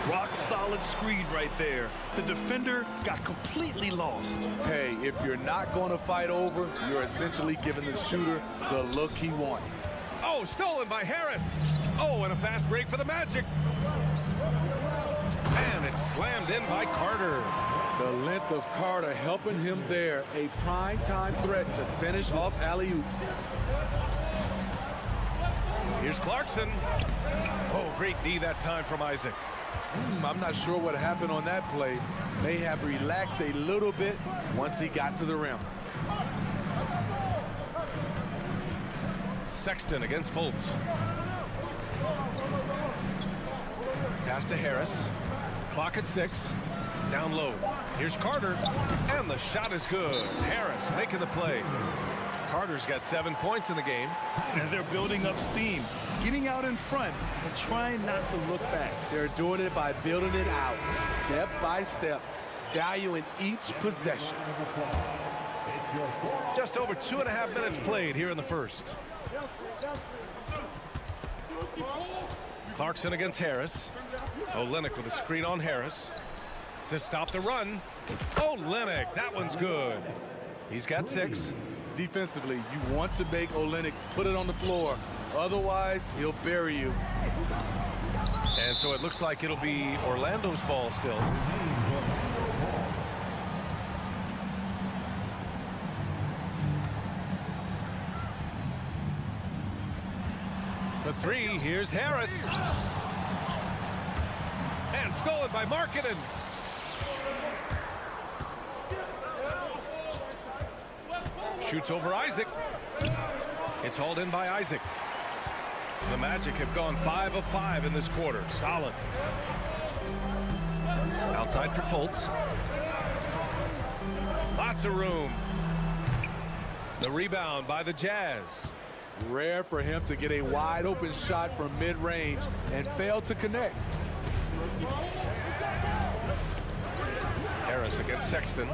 Rock solid screen right there. The defender got completely lost. Hey, if you're not going to fight over, you're essentially giving the shooter the look he wants. Oh, stolen by Harris. Oh, and a fast break for the Magic. And it's slammed in by Carter. The length of Carter helping him there. A prime-time threat to finish off alley-oops. Here's Clarkson. Oh, great D that time from Isaac. I'm not sure what happened on that play. May have relaxed a little bit once he got to the rim. Sexton against Fultz. Pass to Harris. Clock at 6. Down low. Here's Carter. And the shot is good. Harris making the play. Carter's got 7 points in the game. And they're building up steam, getting out in front and trying not to look back. They're doing it by building it out, step by step, valuing each possession. Just over 2.5 minutes played here in the first. Clarkson against Harris. Olynyk with a screen on Harris to stop the run. Olynyk, that one's good. He's got 6. Defensively, you want to make Olynyk put it on the floor. Otherwise, he'll bury you. And so it looks like it'll be Orlando's ball still. For 3, here's Harris. And stolen by Markkanen. Shoots over Isaac. It's hauled in by Isaac. The Magic have gone 5 of 5 in this quarter. Solid. Outside for Fultz. Lots of room. The rebound by the Jazz. Rare for him to get a wide open shot from mid-range and fail to connect. Harris against Sexton.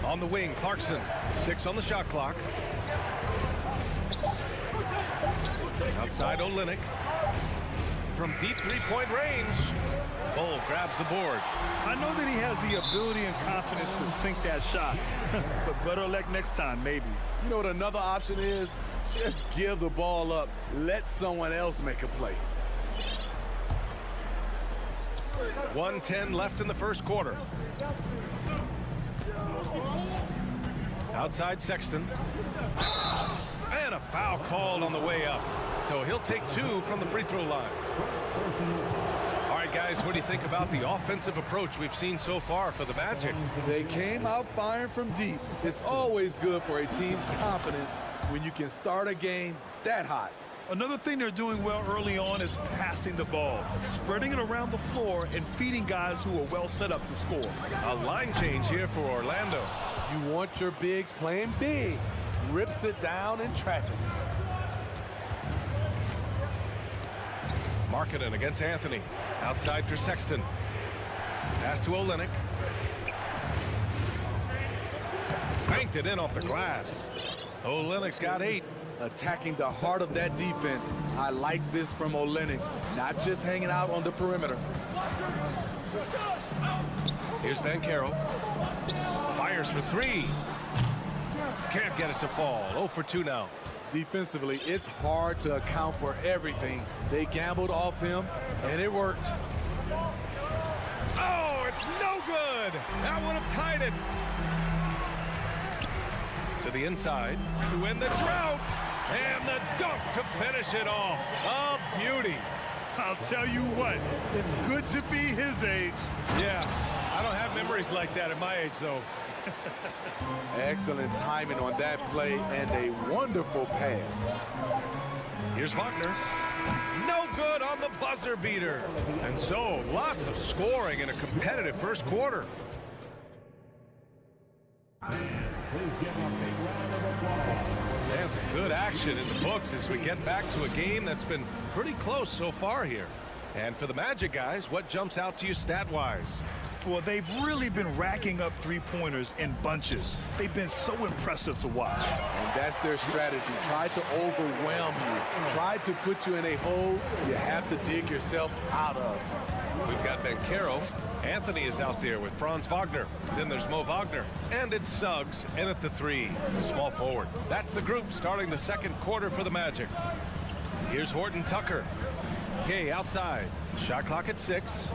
On the wing, Clarkson. 6 on the shot clock. Outside Olynyk. From deep three-point range. Bull grabs the board. I know that he has the ability and confidence to sink that shot. But better luck next time, maybe. You know what another option is? Just give the ball up. Let someone else make a play. 1:10 left in the first quarter. Outside Sexton. And a foul called on the way up. So he'll take 2 from the free throw line. All right, right, guys, what do you think about the offensive approach we've seen so far for the Magic? They came out firing from deep. It's always good for a team's confidence when you can start a game that hot. Another thing they're doing well early on is passing the ball, spreading it around the floor and feeding guys who are well set up to score. A line change here for Orlando. You want your bigs playing big. Rips it down in traffic. Markkanen against Anthony. Outside for Sexton. Pass to Olynyk. Banked it in off the glass. Olynyk's got 8. Attacking the heart of that defense. I like this from Olynyk. Not just hanging out on the perimeter. Here's Banchero. Fires for 3. Can't get it to fall. 0 for 2 now. Defensively, it's hard to account for everything. They gambled off him, and it worked. Oh, it's no good. That would have tied it. To the inside to win the drought. And the dunk to finish it off. A beauty. I'll tell you what, it's good to be his age. Yeah, I don't have memories like that at my age, though. Excellent timing on that play and a wonderful pass. Here's Wagner. No good on the buzzer beater. And so, lots of scoring in a competitive first quarter. And some good action in the books as we get back to a game that's been pretty close so far here. And for the Magic guys, what jumps out to you stat-wise? Well, they've really been racking up three-pointers in bunches. They've been so impressive to watch. And that's their strategy. Try to overwhelm you. Try to put you in a hole you have to dig yourself out of. We've got Banchero. Anthony is out there with Franz Wagner. Then there's Mo Wagner. And it's Suggs in at the 3, the small forward. That's the group starting the second quarter for the Magic. Here's Horton Tucker. Gay outside. Shot clock at 6.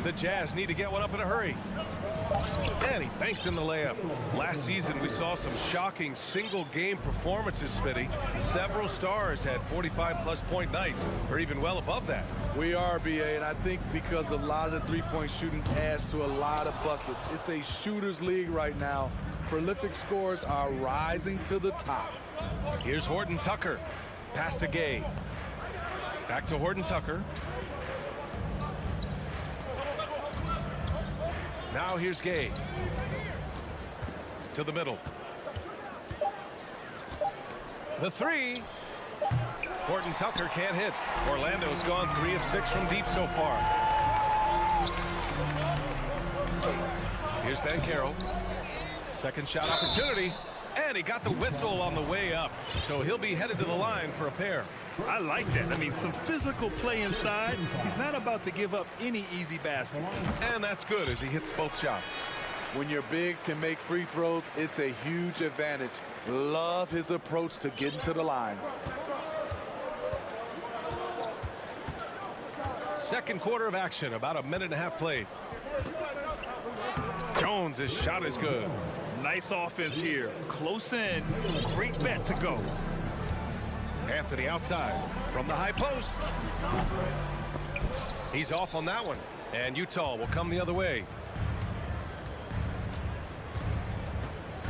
The Jazz need to get one up in a hurry. And he banks in the layup. Last season, we saw some shocking single-game performances, Spitty. Several stars had 45-plus point nights, or even well above that. We are, BA, and I think because a lot of the three-point shooting adds to a lot of buckets. It's a shooter's league right now. Prolific scores are rising to the top. Here's Horton Tucker. Pass to Gay. Back to Horton Tucker. Now here's Gay. To the middle. The 3. Horton Tucker can't hit. Orlando's gone 3 of 6 from deep so far. Here's Banchero. Second shot opportunity. And he got the whistle on the way up. So he'll be headed to the line for a pair. I like that. I mean, some physical play inside. He's not about to give up any easy baskets. And that's good as he hits both shots. When your bigs can make free throws, it's a huge advantage. Love his approach to getting to the line. Second quarter of action, about a minute and a half played. Jones, his shot is good. Nice offense here. Close in. Great bet to go. Anthony outside from the high post. He's off on that one. And Utah will come the other way.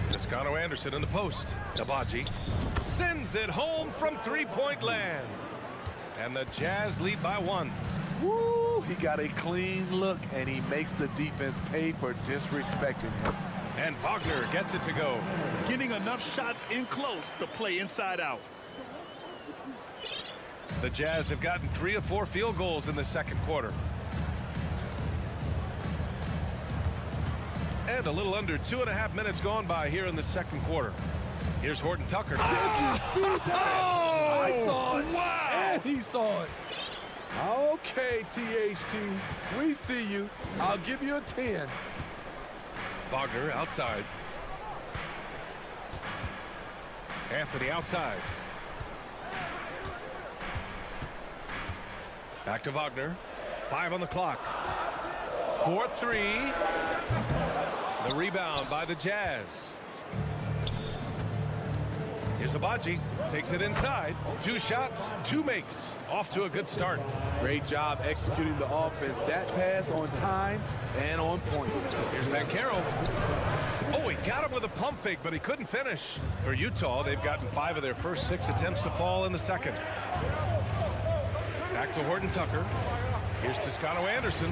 Toscano Anderson in the post. Nabaji sends it home from three-point land. And the Jazz lead by 1. Woo! He got a clean look, and he makes the defense pay for disrespecting him. And Wagner gets it to go. Getting enough shots in close to play inside out. The Jazz have gotten 3 of 4 field goals in the second quarter. And a little under 2.5 minutes gone by here in the second quarter. Here's Horton Tucker. Did you see that? I saw it. Wow! And he saw it. Okay, THT, we see you. I'll give you a 10. Wagner outside. Anthony outside. Back to Wagner. 5 on the clock. 4-3. The rebound by the Jazz. Here's Abaji. Takes it inside. 2 shots, 2 makes. Off to a good start. Great job executing the offense. That pass on time and on point. Here's Bancaro. Oh, he got him with a pump fake, but he couldn't finish. For Utah, they've gotten 5 of their first 6 attempts to fall in the second. Back to Horton Tucker. Here's Toscano Anderson.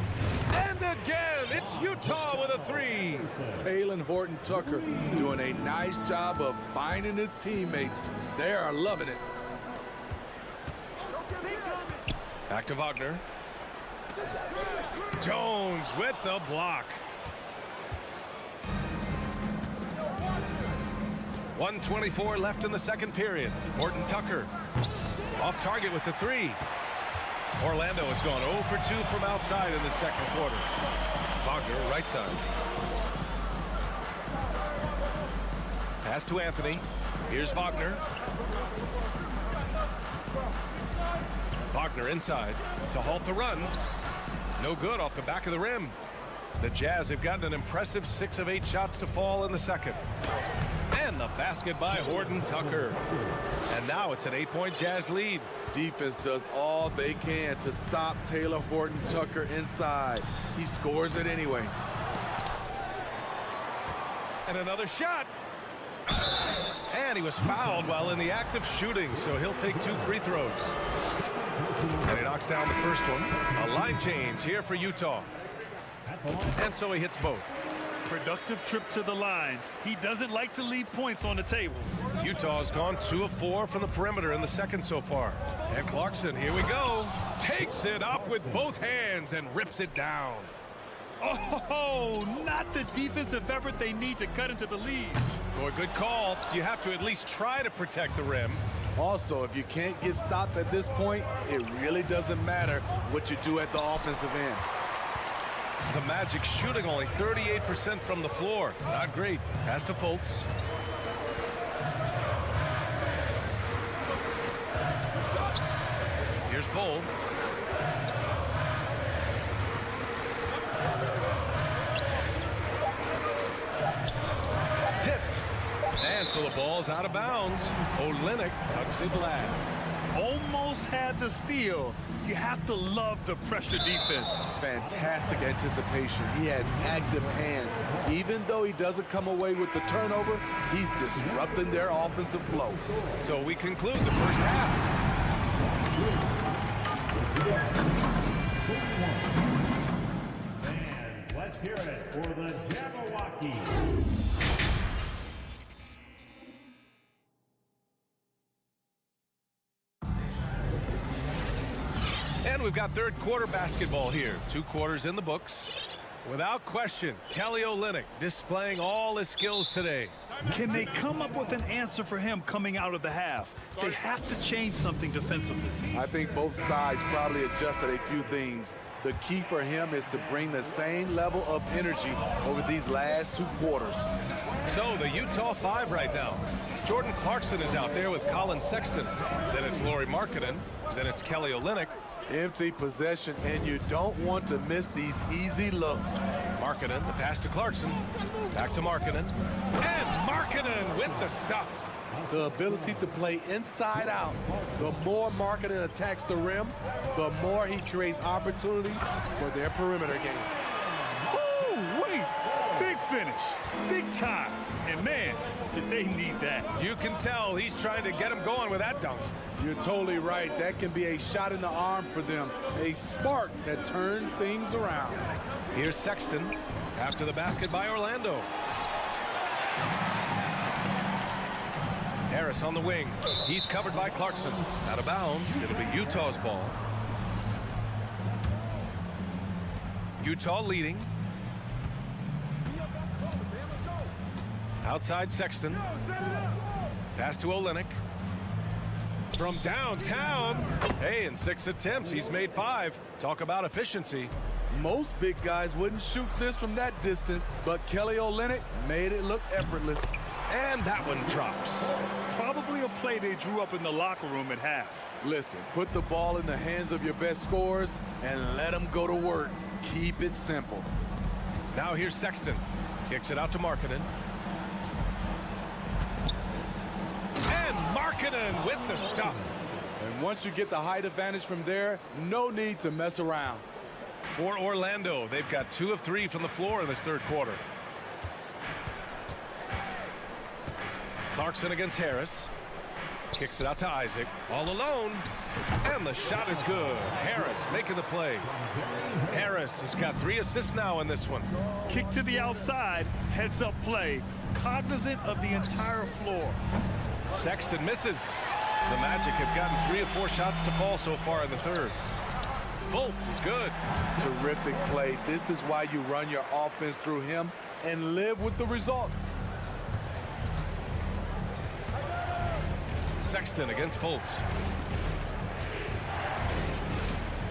And again, it's Utah with a 3. Taylor Horton Tucker doing a nice job of finding his teammates. They are loving it. Back to Wagner. Jones with the block. 1:24 left in the second period. Horton Tucker off target with the 3. Orlando has gone 0 for 2 from outside in the second quarter. Wagner, right side. Pass to Anthony. Here's Wagner. Wagner inside to halt the run. No good off the back of the rim. The Jazz have gotten an impressive 6 of 8 shots to fall in the second. And the basket by Horton Tucker. And now it's an 8-point Jazz lead. Defense does all they can to stop Taylor Horton Tucker inside. He scores it anyway. And another shot. And he was fouled while in the act of shooting, so he'll take 2 free throws. And he knocks down the first one. A line change here for Utah. And so he hits both. Productive trip to the line. He doesn't like to leave points on the table. Utah's gone 2 of 4 from the perimeter in the second so far. And Clarkson, here we go. Takes it up with both hands and rips it down. Oh, not the defensive effort they need to cut into the lead. Boy, good call. You have to at least try to protect the rim. Also, if you can't get stops at this point, it really doesn't matter what you do at the offensive end. The Magic shooting only 38% from the floor. Not great. Pass to Fultz. Here's Bull. Tipped. And so the ball's out of bounds. Olynyk touched it last. Almost had the steal. You have to love the pressure defense. Fantastic anticipation. He has active hands. Even though he doesn't come away with the turnover, he's disrupting their offensive flow. So we conclude the first half. And let's hear it for the Jabberwocky. And we've got third quarter basketball here. 2 quarters in the books. Without question, Kelly Olynyk displaying all his skills today. Can they come up with an answer for him coming out of the half? They have to change something defensively. I think both sides probably adjusted a few things. The key for him is to bring the same level of energy over these last 2 quarters. So the Utah 5 right now. Jordan Clarkson is out there with Colin Sexton. Then it's Lauri Markkanen. Then it's Kelly Olynyk. Empty possession, and you don't want to miss these easy looks. Markkanen, the pass to Clarkson. Back to Markkanen. And Markkanen with the stuff. The ability to play inside out. The more Markkanen attacks the rim, the more he creates opportunities for their perimeter game. Oh, wait. Big finish. Big time. And man, did they need that. You can tell he's trying to get him going with that dunk. You're totally right. That can be a shot in the arm for them. A spark that turns things around. Here's Sexton after the basket by Orlando. Harris on the wing. He's covered by Clarkson. Out of bounds. It'll be Utah's ball. Utah leading. Outside Sexton. Pass to Olynyk. From downtown. Hey, in 6 attempts, he's made 5. Talk about efficiency. Most big guys wouldn't shoot this from that distance, but Kelly Olynyk made it look effortless. And that one drops. Probably a play they drew up in the locker room at half. Listen, put the ball in the hands of your best scorers and let them go to work. Keep it simple. Now here's Sexton. Kicks it out to Markkanen. And Markkanen with the stuff. And once you get the height advantage from there, no need to mess around. For Orlando, they've got 2 of 3 from the floor in this third quarter. Clarkson against Harris. Kicks it out to Isaac. All alone. And the shot is good. Harris making the play. Harris has got 3 assists now in this one. Kick to the outside, heads up play, cognizant of the entire floor. Sexton misses. The Magic have gotten 3 of 4 shots to fall so far in the third. Fultz is good. Terrific play. This is why you run your offense through him and live with the results. Sexton against Fultz.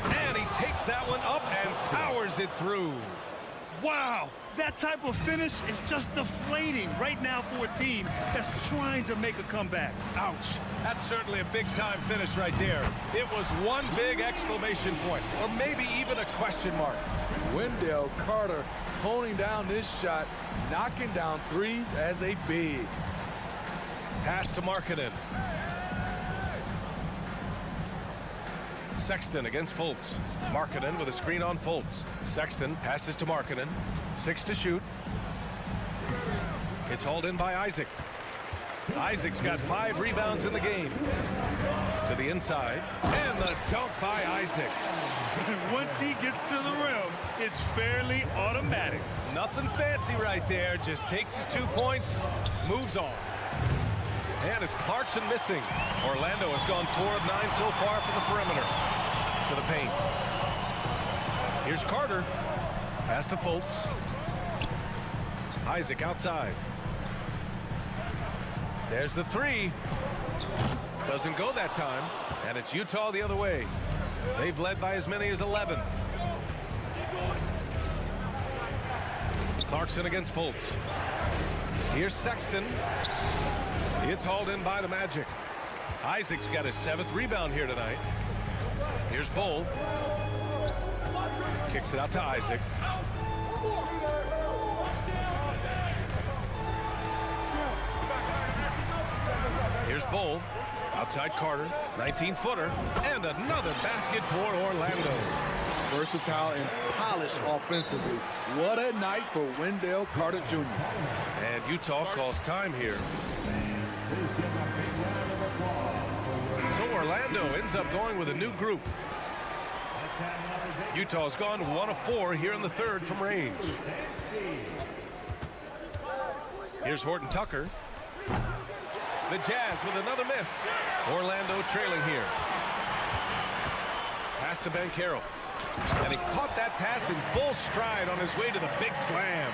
And he takes that one up and powers it through. Wow, that type of finish is just deflating right now for a team that's trying to make a comeback. Ouch. That's certainly a big-time finish right there. It was one big exclamation point, or maybe even a question mark. Wendell Carter holding down this shot, knocking down threes as a big. Pass to Markkanen. Sexton against Fultz. Markkanen with a screen on Fultz. Sexton passes to Markkanen. 6 to shoot. It's hauled in by Isaac. Isaac's got 5 rebounds in the game. To the inside. And the dunk by Isaac. Once he gets to the rim, it's fairly automatic. Nothing fancy right there. Just takes his 2 points, moves on. And it's Clarkson missing. Orlando has gone 4 of 9 so far from the perimeter. To the paint. Here's Carter. Pass to Fultz. Isaac outside. There's the 3. Doesn't go that time. And it's Utah the other way. They've led by as many as 11. Clarkson against Fultz. Here's Sexton. It's hauled in by the Magic. Isaac's got his 7th rebound here tonight. Here's Bull. Kicks it out to Isaac. Here's Bull. Outside Carter. 19-footer. And another basket for Orlando. Versatile and polished offensively. What a night for Wendell Carter Jr. And Utah calls time here. So Orlando ends up going with a new group. Utah's gone 1 of 4 here in the third from range. Here's Horton Tucker. The Jazz with another miss. Orlando trailing here. Pass to Banchero. And he caught that pass in full stride on his way to the big slam.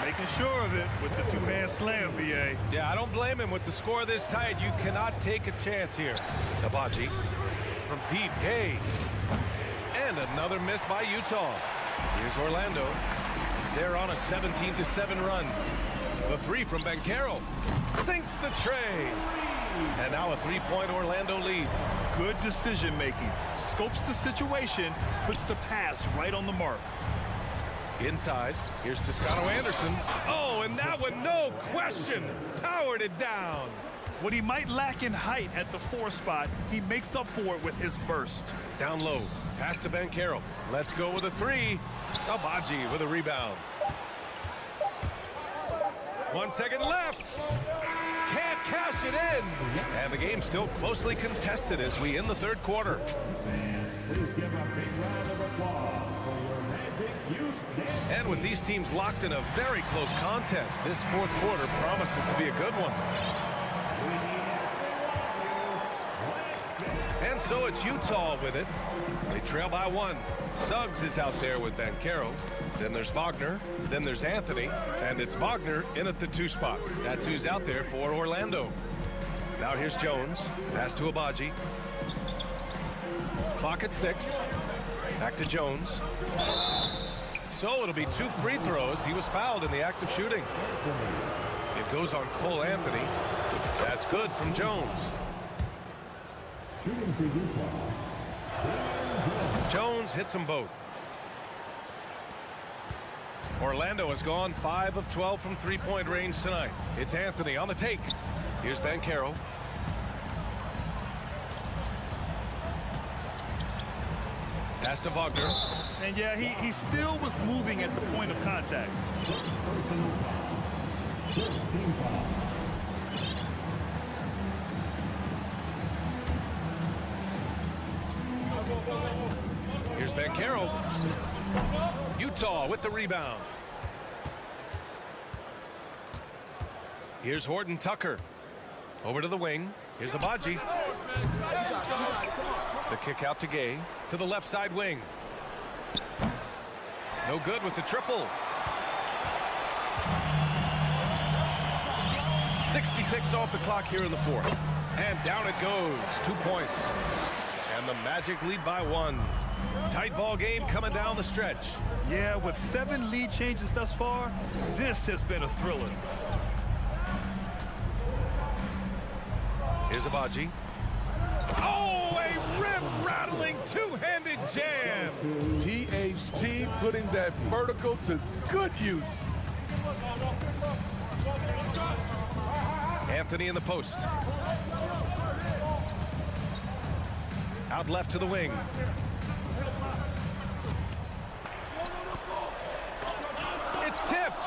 Making sure of it with the 2-hand slam, B.A. Yeah, I don't blame him. With the score this tight, you cannot take a chance here. Abaji from deep. Gay. And another miss by Utah. Here's Orlando. They're on a 17-7 run. The 3 from Banchero. Sinks the tray. And now a 3-point Orlando lead. Good decision making. Scopes the situation, puts the pass right on the mark. Inside, here's Toscano Anderson. Oh, and that one, no question, powered it down. What he might lack in height at the 4 spot, he makes up for it with his burst. Down low, pass to Banchero. Let's go with a 3. Abaji with a rebound. 1 second left. Can't cash it in. And the game's still closely contested as we end the third quarter. And with these teams locked in a very close contest, this fourth quarter promises to be a good one. And so it's Utah with it. They trail by 1. Suggs is out there with Banchero. Then there's Wagner. Then there's Anthony. And it's Wagner in at the 2 spot. That's who's out there for Orlando. Now here's Jones. Pass to Abaji. Clock at 6. Back to Jones. So it'll be 2 free throws. He was fouled in the act of shooting. It goes on Cole Anthony. That's good from Jones. Jones hits them both. Orlando has gone 5 of 12 from 3-point range tonight. It's Anthony on the take. Here's Banchero. Pass to Wagner. And yeah, he still was moving at the point of contact. Here's Banchero. Utah with the rebound. Here's Horton Tucker. Over to the wing. Here's Abaji. The kick out to Gay. To the left side wing. No good with the triple. 60 ticks off the clock here in the fourth. And down it goes. 2 points. And the Magic lead by 1. Tight ball game coming down the stretch. Yeah, with 7 lead changes thus far, this has been a thriller. Here's Abaji. Oh, a rim-rattling two-handed jam. THT putting that vertical to good use. Anthony in the post. Out left to the wing. It's tipped.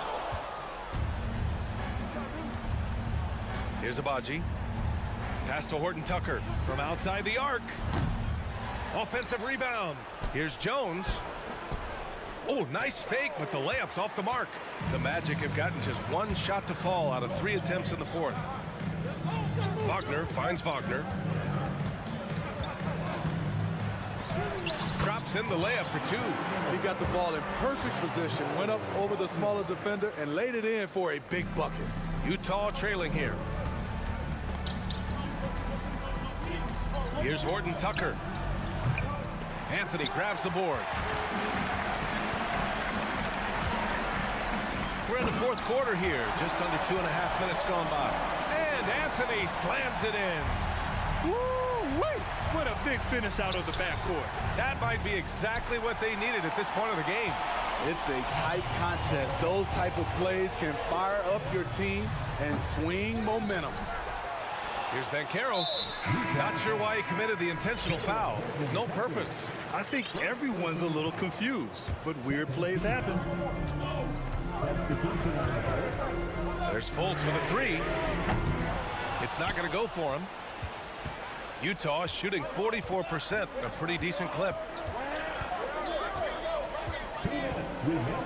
Here's Abaji. Pass to Horton Tucker from outside the arc. Offensive rebound. Here's Jones. Oh, nice fake, but the layup's off the mark. The Magic have gotten just 1 shot to fall out of 3 attempts in the fourth. Wagner finds Wagner. Drops in the layup for 2. He got the ball in perfect position, went up over the smaller defender, and laid it in for a big bucket. Utah trailing here. Here's Horton Tucker. Anthony grabs the board. We're in the fourth quarter here, just under 2.5 minutes gone by. And Anthony slams it in. Woo-wee! What a big finish out of the backcourt. That might be exactly what they needed at this point of the game. It's a tight contest. Those type of plays can fire up your team and swing momentum. Here's Banchero. Not sure why he committed the intentional foul. No purpose. I think everyone's a little confused, but weird plays happen. There's Fultz with a 3. It's not going to go for him. Utah shooting 44%, a pretty decent clip.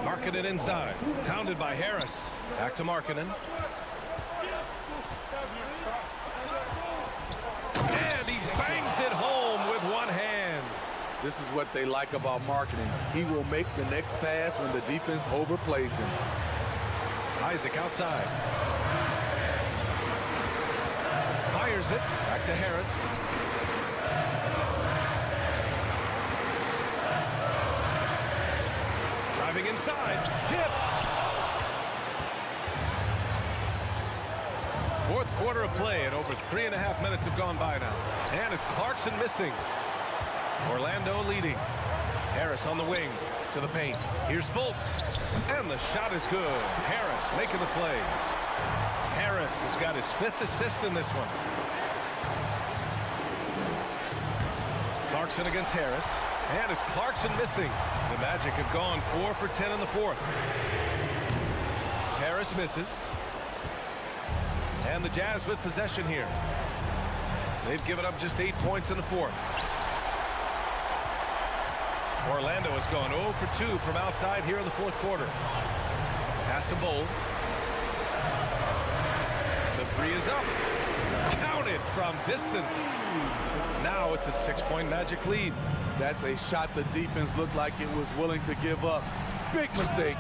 Markkanen inside, pounded by Harris. Back to Markkanen. And he bangs it home with one hand. This is what they like about Markkanen. He will make the next pass when the defense overplays him. Isaac outside. Fires it. Back to Harris. Driving inside. Tipped. Fourth quarter of play, and over 3.5 minutes have gone by now. And it's Clarkson missing. Orlando leading. Harris on the wing to the paint. Here's Fultz. And the shot is good. Harris making the play. Harris has got his 5th assist in this one. Clarkson against Harris. And it's Clarkson missing. The Magic have gone 4 for 10 in the fourth. Harris misses. And the Jazz with possession here. They've given up just 8 points in the fourth. Orlando has gone 0 for 2 from outside here in the fourth quarter. Pass to Bull. The 3 is up. Counted from distance. Now it's a 6-point Magic lead. That's a shot the defense looked like it was willing to give up. Big mistake.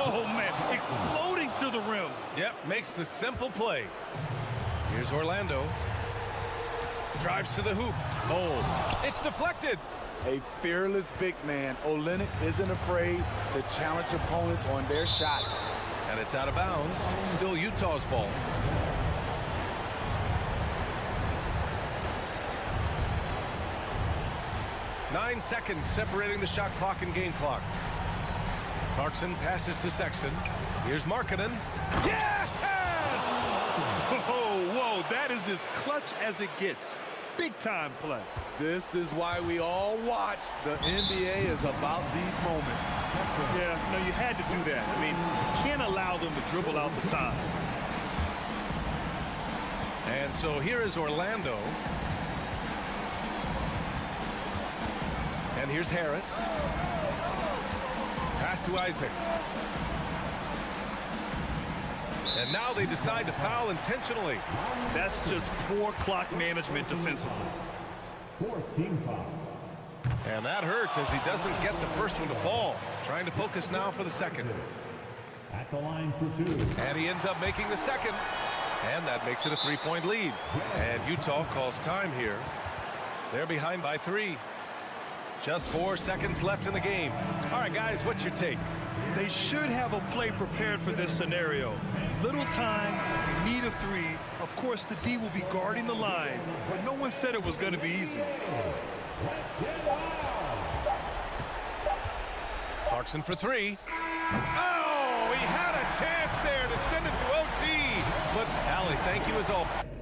Oh, man, exploding to the rim. Yep, makes the simple play. Here's Orlando. Drives to the hoop. Bold. It's deflected. A fearless big man. Olynyk isn't afraid to challenge opponents on their shots. And it's out of bounds. Still Utah's ball. Nine seconds separating the shot clock and game clock. Clarkson passes to Sexton. Here's Markkanen. Yes! Oh, whoa, that is as clutch as it gets. Big-time play. This is why we all watch. The NBA is about these moments. Yeah, no, you had to do that. I mean, you can't allow them to dribble out the time. And so here is Orlando. And here's Harris. Pass to Isaac. And now they decide to foul intentionally. That's just poor clock management defensively. 4th team foul. And that hurts as he doesn't get the first one to fall. Trying to focus now for the second. At the line for 2. And he ends up making the second. And that makes it a 3-point lead. And Utah calls time here. They're behind by 3. Just 4 seconds left in the game. All right, guys, what's your take? They should have a play prepared for this scenario. Little time, need a 3. Of course, the D will be guarding the line, but no one said it was going to be easy. Clarkson for 3. Oh, he had a chance there to send it to OT. But, Allie, thank you as always.